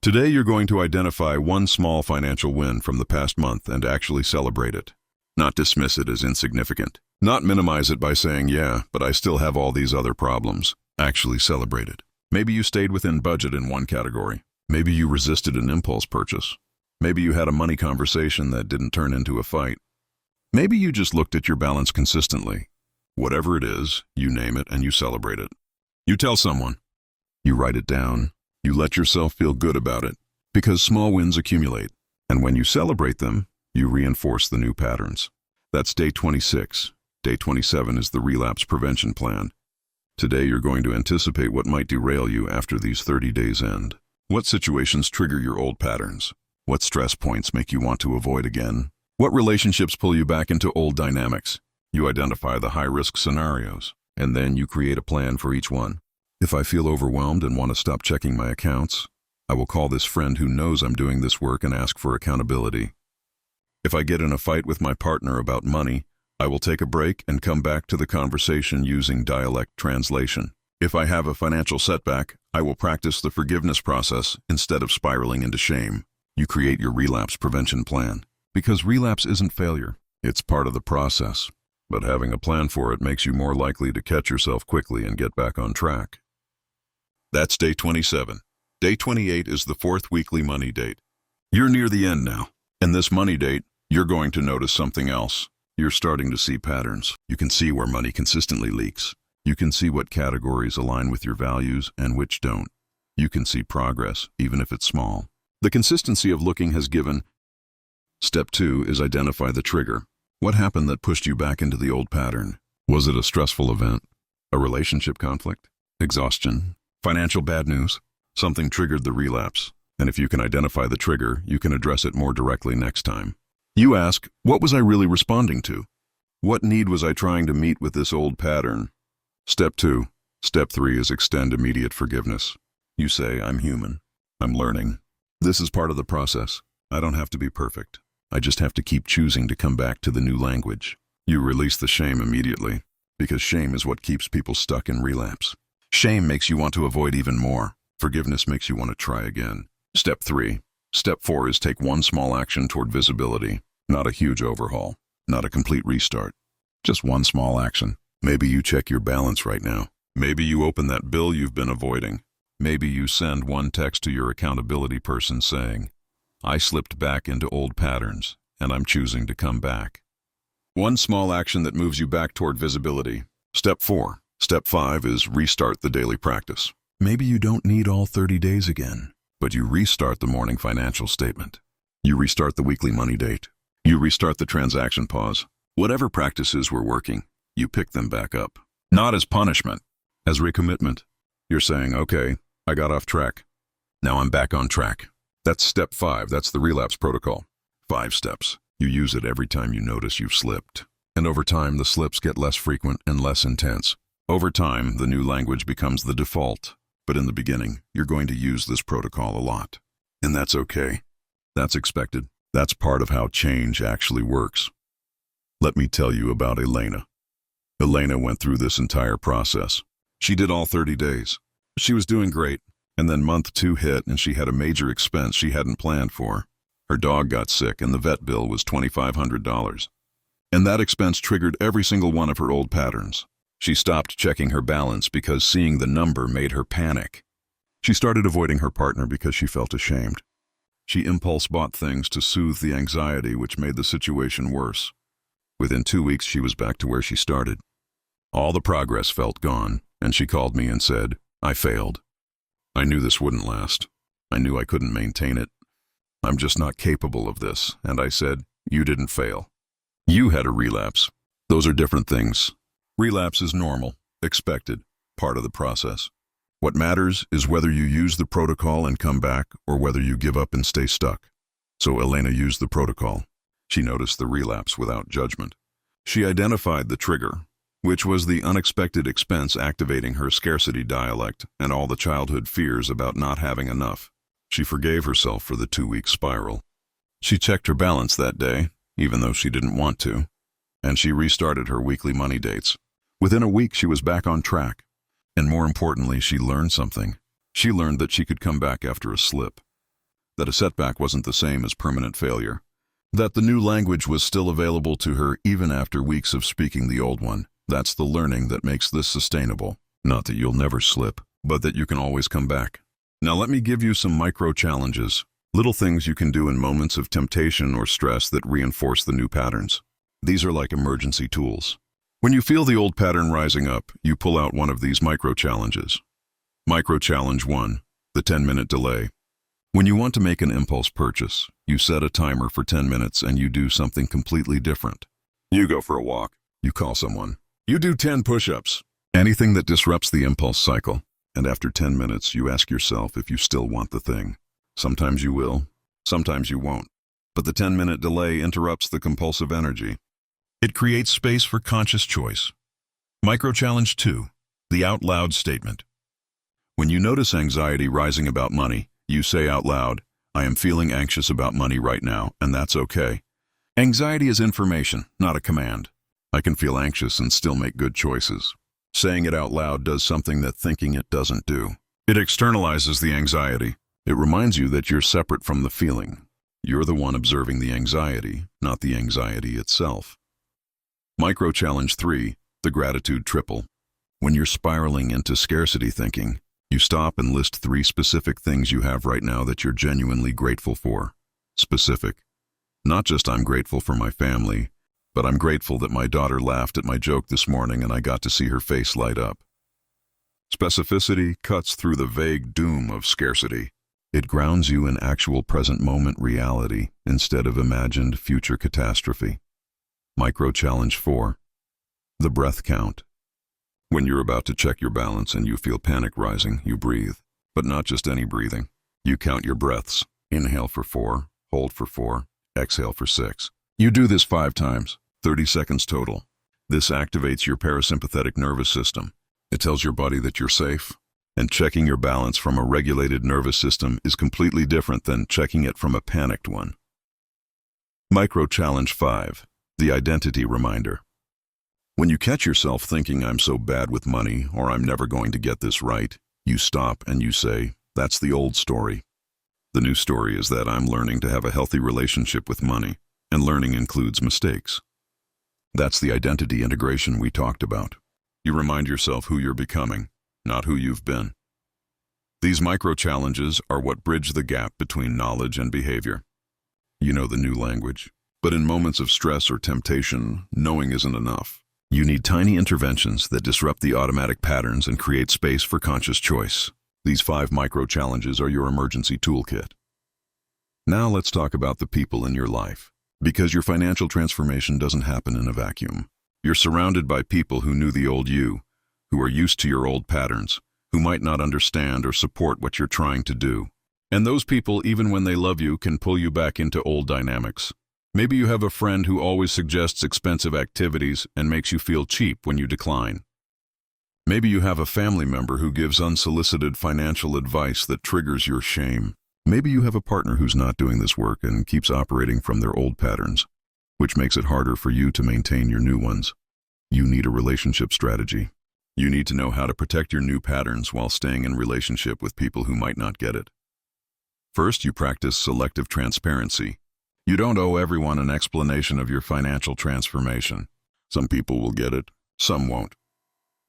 Today you're going to identify one small financial win from the past month and actually celebrate it. Not dismiss it as insignificant. Not minimize it by saying, yeah, but I still have all these other problems. Actually celebrate it. Maybe you stayed within budget in one category. Maybe you resisted an impulse purchase. Maybe you had a money conversation that didn't turn into a fight. Maybe you just looked at your balance consistently. Whatever it is, you name it and you celebrate it. You tell someone. You write it down. You let yourself feel good about it. Because small wins accumulate. And when you celebrate them, you reinforce the new patterns. That's day 26. Day 27 is the relapse prevention plan. Today you're going to anticipate what might derail you after these 30 days end. What situations trigger your old patterns? What stress points make you want to avoid again? What relationships pull you back into old dynamics? You identify the high-risk scenarios, and then you create a plan for each one. If I feel overwhelmed and want to stop checking my accounts, I will call this friend who knows I'm doing this work and ask for accountability. If I get in a fight with my partner about money, I will take a break and come back to the conversation using dialect translation. If I have a financial setback, I will practice the forgiveness process instead of spiraling into shame. You create your relapse prevention plan. Because relapse isn't failure, it's part of the process. But having a plan for it makes you more likely to catch yourself quickly and get back on track. That's day 27. Day 28 is the fourth weekly money date. You're near the end now. In this money date, you're going to notice something else. You're starting to see patterns. You can see where money consistently leaks. You can see what categories align with your values and which don't. You can see progress, even if it's small. The consistency of looking has given. Step 2 is identify the trigger. What happened that pushed you back into the old pattern? Was it a stressful event? A relationship conflict? Exhaustion? Financial bad news? Something triggered the relapse. And if you can identify the trigger, you can address it more directly next time. You ask, what was I really responding to? What need was I trying to meet with this old pattern? Step 2. Step 3 is extend immediate forgiveness. You say, I'm human. I'm learning. This is part of the process. I don't have to be perfect. I just have to keep choosing to come back to the new language. You release the shame immediately, because shame is what keeps people stuck in relapse. Shame makes you want to avoid even more. Forgiveness makes you want to try again. Step 3. Step 4 is take one small action toward visibility. Not a huge overhaul. Not a complete restart. Just one small action. Maybe you check your balance right now. Maybe you open that bill you've been avoiding. Maybe you send one text to your accountability person saying, I slipped back into old patterns, and I'm choosing to come back. One small action that moves you back toward visibility. Step 4. Step 5 is restart the daily practice. Maybe you don't need all 30 days again, but you restart the morning financial statement. You restart the weekly money date. You restart the transaction pause. Whatever practices were working, you pick them back up. Not as punishment, as recommitment. You're saying, okay, I got off track. Now I'm back on track. That's step 5. That's the relapse protocol. 5 steps. You use it every time you notice you've slipped. And over time, the slips get less frequent and less intense. Over time, the new language becomes the default. But in the beginning, you're going to use this protocol a lot. And that's okay. That's expected. That's part of how change actually works. Let me tell you about Elena. Elena went through this entire process. She did all 30 days. She was doing great. And then month 2 hit and she had a major expense she hadn't planned for. Her dog got sick and the vet bill was $2,500. And that expense triggered every single one of her old patterns. She stopped checking her balance because seeing the number made her panic. She started avoiding her partner because she felt ashamed. She impulse bought things to soothe the anxiety, which made the situation worse. Within 2 weeks, she was back to where she started. All the progress felt gone, and she called me and said, I failed. I knew this wouldn't last. I knew I couldn't maintain it. I'm just not capable of this. And I said, you didn't fail. You had a relapse. Those are different things. Relapse is normal, expected, part of the process. What matters is whether you use the protocol and come back or whether you give up and stay stuck. So Elena used the protocol. She noticed the relapse without judgment. She identified the trigger, which was the unexpected expense activating her scarcity dialect and all the childhood fears about not having enough. She forgave herself for the 2-week spiral. She checked her balance that day, even though she didn't want to, and she restarted her weekly money dates. Within a week, she was back on track. And more importantly, she learned something. She learned that she could come back after a slip, that a setback wasn't the same as permanent failure, That the new language was still available to her even after weeks of speaking the old one. That's the learning that makes this sustainable. Not that you'll never slip, but that you can always come back. Now let me give you some micro challenges, little things you can do in moments of temptation or stress that reinforce the new patterns. These are like emergency tools. When you feel the old pattern rising up, you pull out one of these micro challenges. Micro challenge 1, the 10-minute delay. When you want to make an impulse purchase, you set a timer for 10 minutes and you do something completely different. You go for a walk. You call someone. You do 10 push-ups. Anything that disrupts the impulse cycle. And after 10 minutes, you ask yourself if you still want the thing. Sometimes you will, sometimes you won't. But the 10-minute delay interrupts the compulsive energy. It creates space for conscious choice. Micro challenge 2, the out loud statement. When you notice anxiety rising about money, you say out loud, I am feeling anxious about money right now, and that's okay. Anxiety is information, not a command. I can feel anxious and still make good choices. Saying it out loud does something that thinking it doesn't do. It externalizes the anxiety. It reminds you that you're separate from the feeling. You're the one observing the anxiety, not the anxiety itself. Micro challenge 3, the gratitude triple. When you're spiraling into scarcity thinking, you stop and list 3 specific things you have right now that you're genuinely grateful for. Specific. Not just I'm grateful for my family, but I'm grateful that my daughter laughed at my joke this morning and I got to see her face light up. Specificity cuts through the vague doom of scarcity. It grounds you in actual present moment reality instead of imagined future catastrophe. Micro challenge 4, the breath count. When you're about to check your balance and you feel panic rising, you breathe. But not just any breathing. You count your breaths. Inhale for 4, hold for 4, exhale for 6. You do this 5 times, 30 seconds total. This activates your parasympathetic nervous system. It tells your body that you're safe. And checking your balance from a regulated nervous system is completely different than checking it from a panicked one. Micro challenge 5, the identity reminder. When you catch yourself thinking I'm so bad with money or I'm never going to get this right, you stop and you say, that's the old story. The new story is that I'm learning to have a healthy relationship with money, and learning includes mistakes. That's the identity integration we talked about. You remind yourself who you're becoming, not who you've been. These micro challenges are what bridge the gap between knowledge and behavior. You know the new language, but in moments of stress or temptation, knowing isn't enough. You need tiny interventions that disrupt the automatic patterns and create space for conscious choice. These 5 micro challenges are your emergency toolkit. Now let's talk about the people in your life. Because your financial transformation doesn't happen in a vacuum. You're surrounded by people who knew the old you, who are used to your old patterns, who might not understand or support what you're trying to do. And those people, even when they love you, can pull you back into old dynamics. Maybe you have a friend who always suggests expensive activities and makes you feel cheap when you decline. Maybe you have a family member who gives unsolicited financial advice that triggers your shame. Maybe you have a partner who's not doing this work and keeps operating from their old patterns, which makes it harder for you to maintain your new ones. You need a relationship strategy. You need to know how to protect your new patterns while staying in relationship with people who might not get it. First, you practice selective transparency. You don't owe everyone an explanation of your financial transformation. Some people will get it, some won't.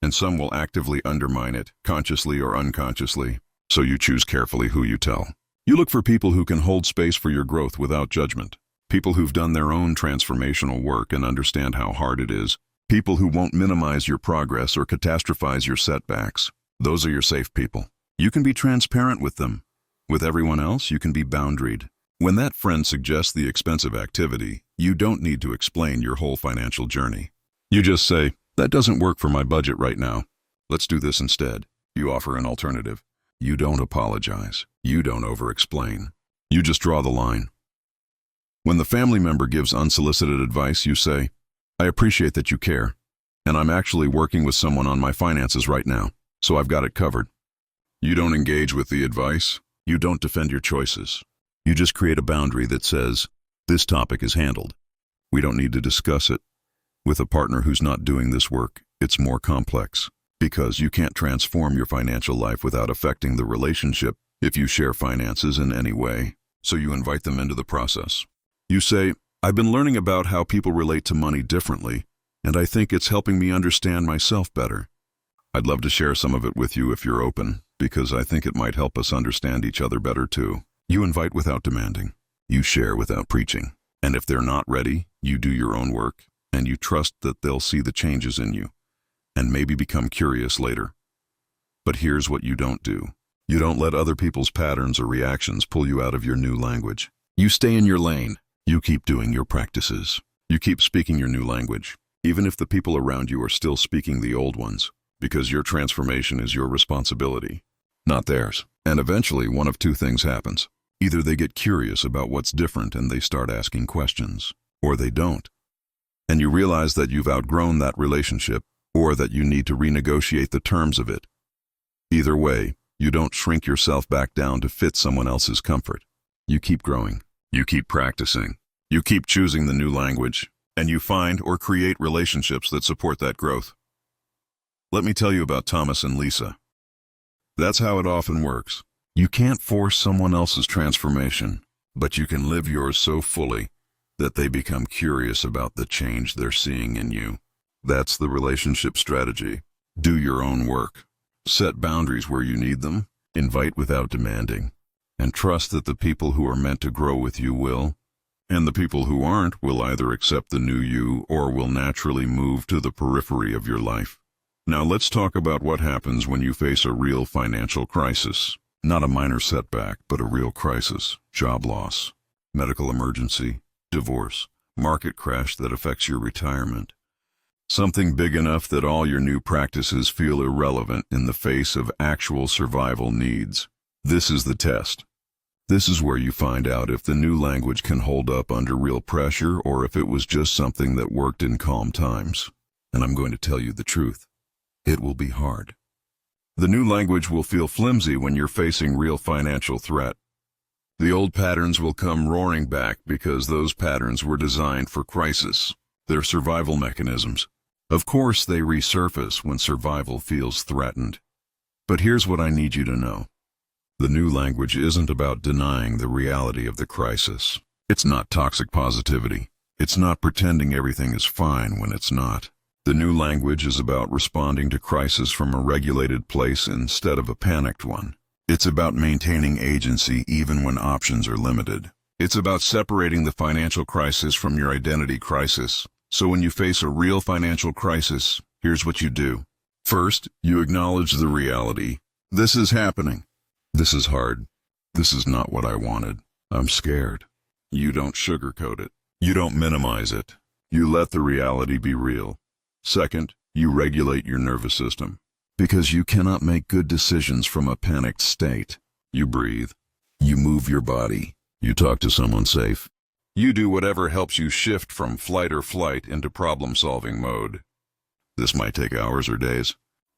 And some will actively undermine it, consciously or unconsciously. So you choose carefully who you tell. You look for people who can hold space for your growth without judgment. People who've done their own transformational work and understand how hard it is. People who won't minimize your progress or catastrophize your setbacks. Those are your safe people. You can be transparent with them. With everyone else, you can be boundaried. When that friend suggests the expensive activity, you don't need to explain your whole financial journey. You just say, that doesn't work for my budget right now. Let's do this instead. You offer an alternative. You don't apologize. You don't over-explain. You just draw the line. When the family member gives unsolicited advice, you say, I appreciate that you care, and I'm actually working with someone on my finances right now, so I've got it covered. You don't engage with the advice. You don't defend your choices. You just create a boundary that says, this topic is handled. We don't need to discuss it. With a partner who's not doing this work, it's more complex, because you can't transform your financial life without affecting the relationship if you share finances in any way, so you invite them into the process. You say, I've been learning about how people relate to money differently, and I think it's helping me understand myself better. I'd love to share some of it with you if you're open, because I think it might help us understand each other better too. You invite without demanding. You share without preaching. And if they're not ready, you do your own work, and you trust that they'll see the changes in you, and maybe become curious later. But here's what you don't do. You don't let other people's patterns or reactions pull you out of your new language. You stay in your lane. You keep doing your practices. You keep speaking your new language, even if the people around you are still speaking the old ones, because your transformation is your responsibility, not theirs. And eventually, one of two things happens. Either they get curious about what's different and they start asking questions, or they don't. And you realize that you've outgrown that relationship, or that you need to renegotiate the terms of it. Either way, you don't shrink yourself back down to fit someone else's comfort. You keep growing. You keep practicing. You keep choosing the new language, and you find or create relationships that support that growth. Let me tell you about Thomas and Lisa. That's how it often works. You can't force someone else's transformation, but you can live yours so fully that they become curious about the change they're seeing in you. That's the relationship strategy. Do your own work. Set boundaries where you need them. Invite without demanding. And trust that the people who are meant to grow with you will, and the people who aren't will either accept the new you or will naturally move to the periphery of your life. Now let's talk about what happens when you face a real financial crisis. Not a minor setback, but a real crisis. Job loss, medical emergency, divorce, market crash that affects your retirement. Something big enough that all your new practices feel irrelevant in the face of actual survival needs. This is the test. This is where you find out if the new language can hold up under real pressure or if it was just something that worked in calm times. And I'm going to tell you the truth. It will be hard. The new language will feel flimsy when you're facing real financial threat. The old patterns will come roaring back because those patterns were designed for crisis. They're survival mechanisms. Of course, they resurface when survival feels threatened. But here's what I need you to know. The new language isn't about denying the reality of the crisis. It's not toxic positivity. It's not pretending everything is fine when it's not. The new language is about responding to crisis from a regulated place instead of a panicked one. It's about maintaining agency even when options are limited. It's about separating the financial crisis from your identity crisis. So when you face a real financial crisis, here's what you do. First, you acknowledge the reality. This is happening. This is hard. This is not what I wanted. I'm scared. You don't sugarcoat it. You don't minimize it. You let the reality be real. Second, you regulate your nervous system. Because you cannot make good decisions from a panicked state. You breathe. You move your body. You talk to someone safe. You do whatever helps you shift from flight or flight into problem-solving mode. This might take hours or days.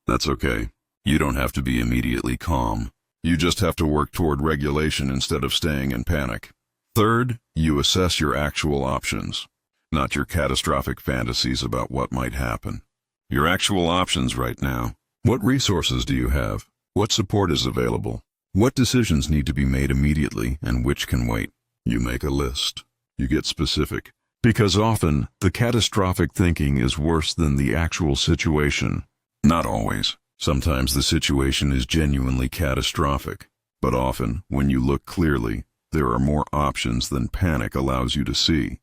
That's okay. You don't have to be immediately calm. You just have to work toward regulation instead of staying in panic. Third, you assess your actual options, not your catastrophic fantasies about what might happen. Your actual options right now. What resources do you have? What support is available? What decisions need to be made immediately and which can wait? You make a list. You get specific. Because often, the catastrophic thinking is worse than the actual situation. Not always. Sometimes the situation is genuinely catastrophic, but often, when you look clearly, there are more options than panic allows you to see.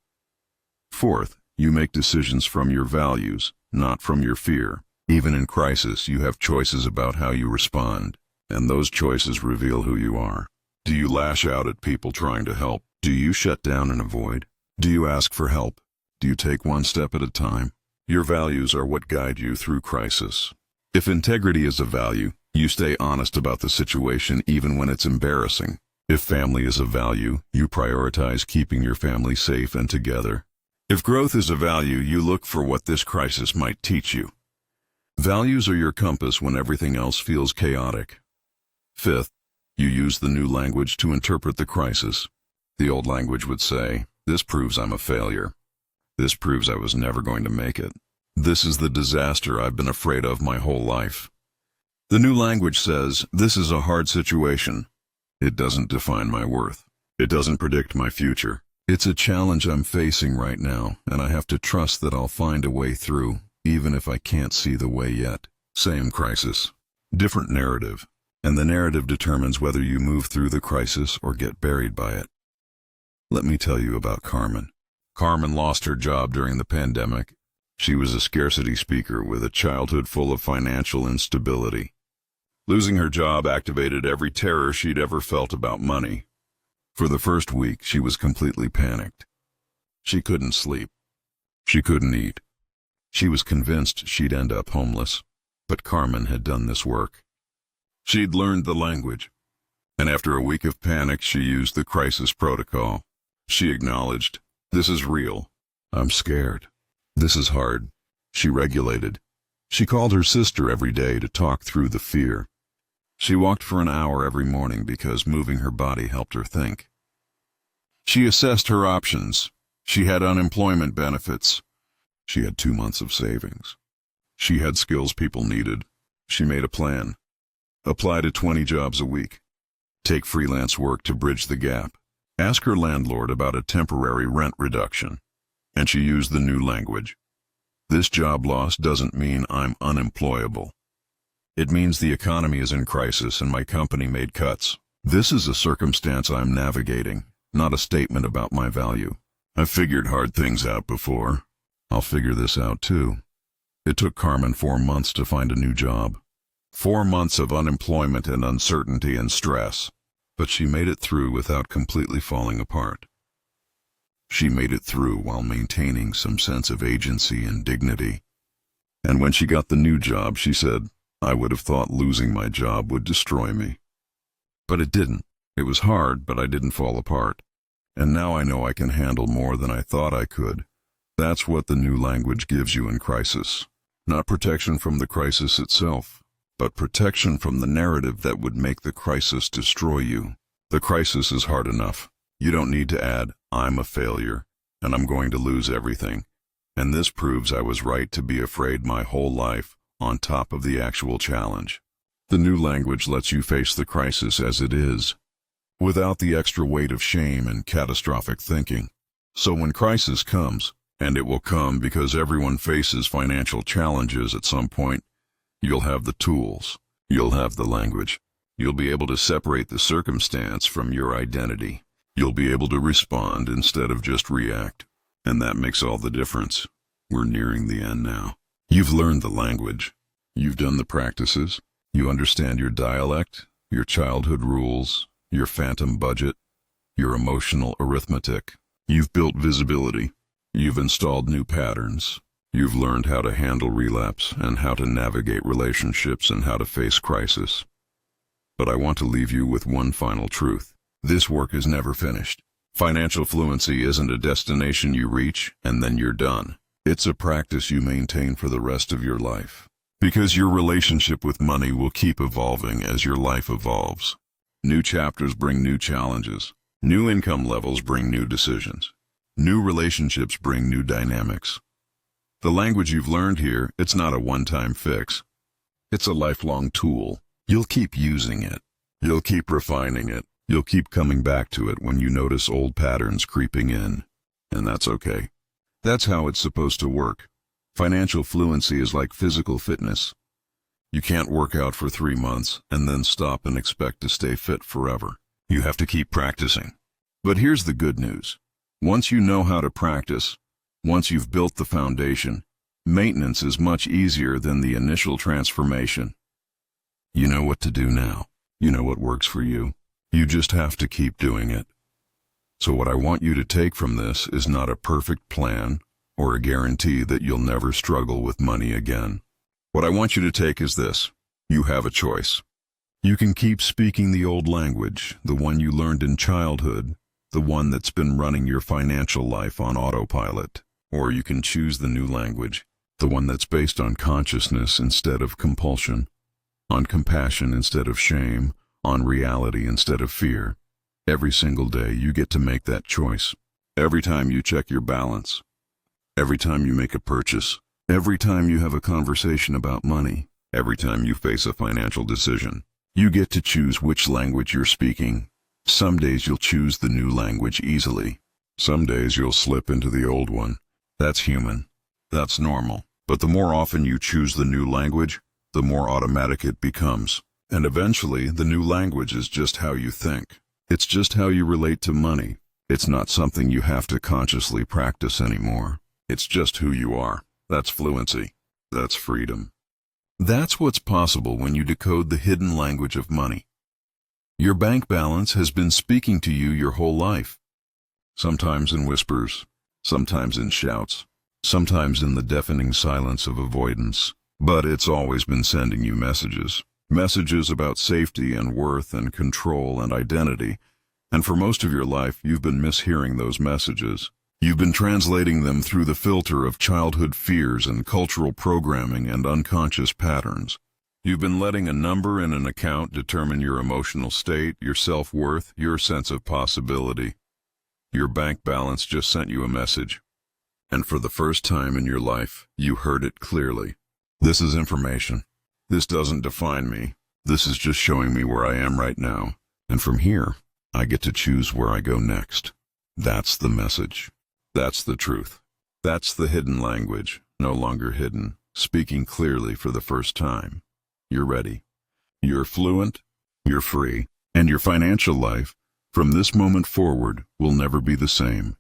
Fourth, you make decisions from your values, not from your fear. Even in crisis, you have choices about how you respond, and those choices reveal who you are. Do you lash out at people trying to help? Do you shut down and avoid? Do you ask for help? Do you take one step at a time? Your values are what guide you through crisis. If integrity is a value, you stay honest about the situation even when it's embarrassing. If family is a value, you prioritize keeping your family safe and together. If growth is a value, you look for what this crisis might teach you. Values are your compass when everything else feels chaotic. Fifth, you use the new language to interpret the crisis. The old language would say, "This proves I'm a failure. This proves I was never going to make it. This is the disaster I've been afraid of my whole life." The new language says, "This is a hard situation. It doesn't define my worth. It doesn't predict my future. It's a challenge I'm facing right now, and I have to trust that I'll find a way through, even if I can't see the way yet. Same crisis, different narrative, and the narrative determines whether you move through the crisis or get buried by it. Let me tell you about Carmen. Carmen lost her job during the pandemic. She was a scarcity speaker with a childhood full of financial instability. Losing her job activated every terror she'd ever felt about money. For the first week, she was completely panicked. She couldn't sleep. She couldn't eat. She was convinced she'd end up homeless. But Carmen had done this work. She'd learned the language. And after a week of panic, she used the crisis protocol. She acknowledged, "This is real. I'm scared. This is hard." She regulated. She called her sister every day to talk through the fear. She walked for an hour every morning because moving her body helped her think. She assessed her options. She had unemployment benefits. She had 2 months of savings. She had skills people needed. She made a plan. Apply to 20 jobs a week. Take freelance work to bridge the gap. Ask her landlord about a temporary rent reduction. And she used the new language. This job loss doesn't mean I'm unemployable. It means the economy is in crisis and my company made cuts. This is a circumstance I'm navigating, not a statement about my value. I've figured hard things out before. I'll figure this out too. It took Carmen 4 months to find a new job. 4 months of unemployment and uncertainty and stress. But she made it through without completely falling apart. She made it through while maintaining some sense of agency and dignity. And when she got the new job, she said, "I would have thought losing my job would destroy me." But it didn't. It was hard, but I didn't fall apart. And now I know I can handle more than I thought I could. That's what the new language gives you in crisis. Not protection from the crisis itself, but protection from the narrative that would make the crisis destroy you. The crisis is hard enough. You don't need to add, "I'm a failure, and I'm going to lose everything." And this proves I was right to be afraid my whole life, on top of the actual challenge. The new language lets you face the crisis as it is, without the extra weight of shame and catastrophic thinking. So when crisis comes, and it will come because everyone faces financial challenges at some point, you'll have the tools, you'll have the language. You'll be able to separate the circumstance from your identity. You'll be able to respond instead of just react. And that makes all the difference. We're nearing the end now. You've learned the language. You've done the practices. You understand your dialect, your childhood rules, your phantom budget, your emotional arithmetic. You've built visibility. You've installed new patterns. You've learned how to handle relapse and how to navigate relationships and how to face crisis. But I want to leave you with one final truth. This work is never finished. Financial fluency isn't a destination you reach and then you're done. It's a practice you maintain for the rest of your life. Because your relationship with money will keep evolving as your life evolves. New chapters bring new challenges. New income levels bring new decisions. New relationships bring new dynamics. The language you've learned here, it's not a one-time fix. It's a lifelong tool. You'll keep using it. You'll keep refining it. You'll keep coming back to it when you notice old patterns creeping in. And that's okay. That's how it's supposed to work. Financial fluency is like physical fitness. You can't work out for 3 months and then stop and expect to stay fit forever. You have to keep practicing. But here's the good news. Once you know how to practice, once you've built the foundation, maintenance is much easier than the initial transformation. You know what to do now. You know what works for you. You just have to keep doing it. So what I want you to take from this is not a perfect plan or a guarantee that you'll never struggle with money again. What I want you to take is this. You have a choice. You can keep speaking the old language, the one you learned in childhood, the one that's been running your financial life on autopilot. Or you can choose the new language, the one that's based on consciousness instead of compulsion, on compassion instead of shame, on reality instead of fear. Every single day you get to make that choice. Every time you check your balance. Every time you make a purchase. Every time you have a conversation about money. Every time you face a financial decision. You get to choose which language you're speaking. Some days you'll choose the new language easily. Some days you'll slip into the old one. That's human. That's normal. But the more often you choose the new language, the more automatic it becomes. And eventually, the new language is just how you think. It's just how you relate to money. It's not something you have to consciously practice anymore. It's just who you are. That's fluency. That's freedom. That's what's possible when you decode the hidden language of money. Your bank balance has been speaking to you your whole life. Sometimes in whispers, sometimes in shouts, sometimes in the deafening silence of avoidance. But it's always been sending you messages. Messages about safety and worth and control and identity. And for most of your life, you've been mishearing those messages. You've been translating them through the filter of childhood fears and cultural programming and unconscious patterns. You've been letting a number in an account determine your emotional state, your self-worth, your sense of possibility. Your bank balance just sent you a message. And for the first time in your life, you heard it clearly. This is information. This doesn't define me. This is just showing me where I am right now. And from here, I get to choose where I go next. That's the message. That's the truth. That's the hidden language, no longer hidden, speaking clearly for the first time. You're ready. You're fluent. You're free. And your financial life, from this moment forward, will never be the same.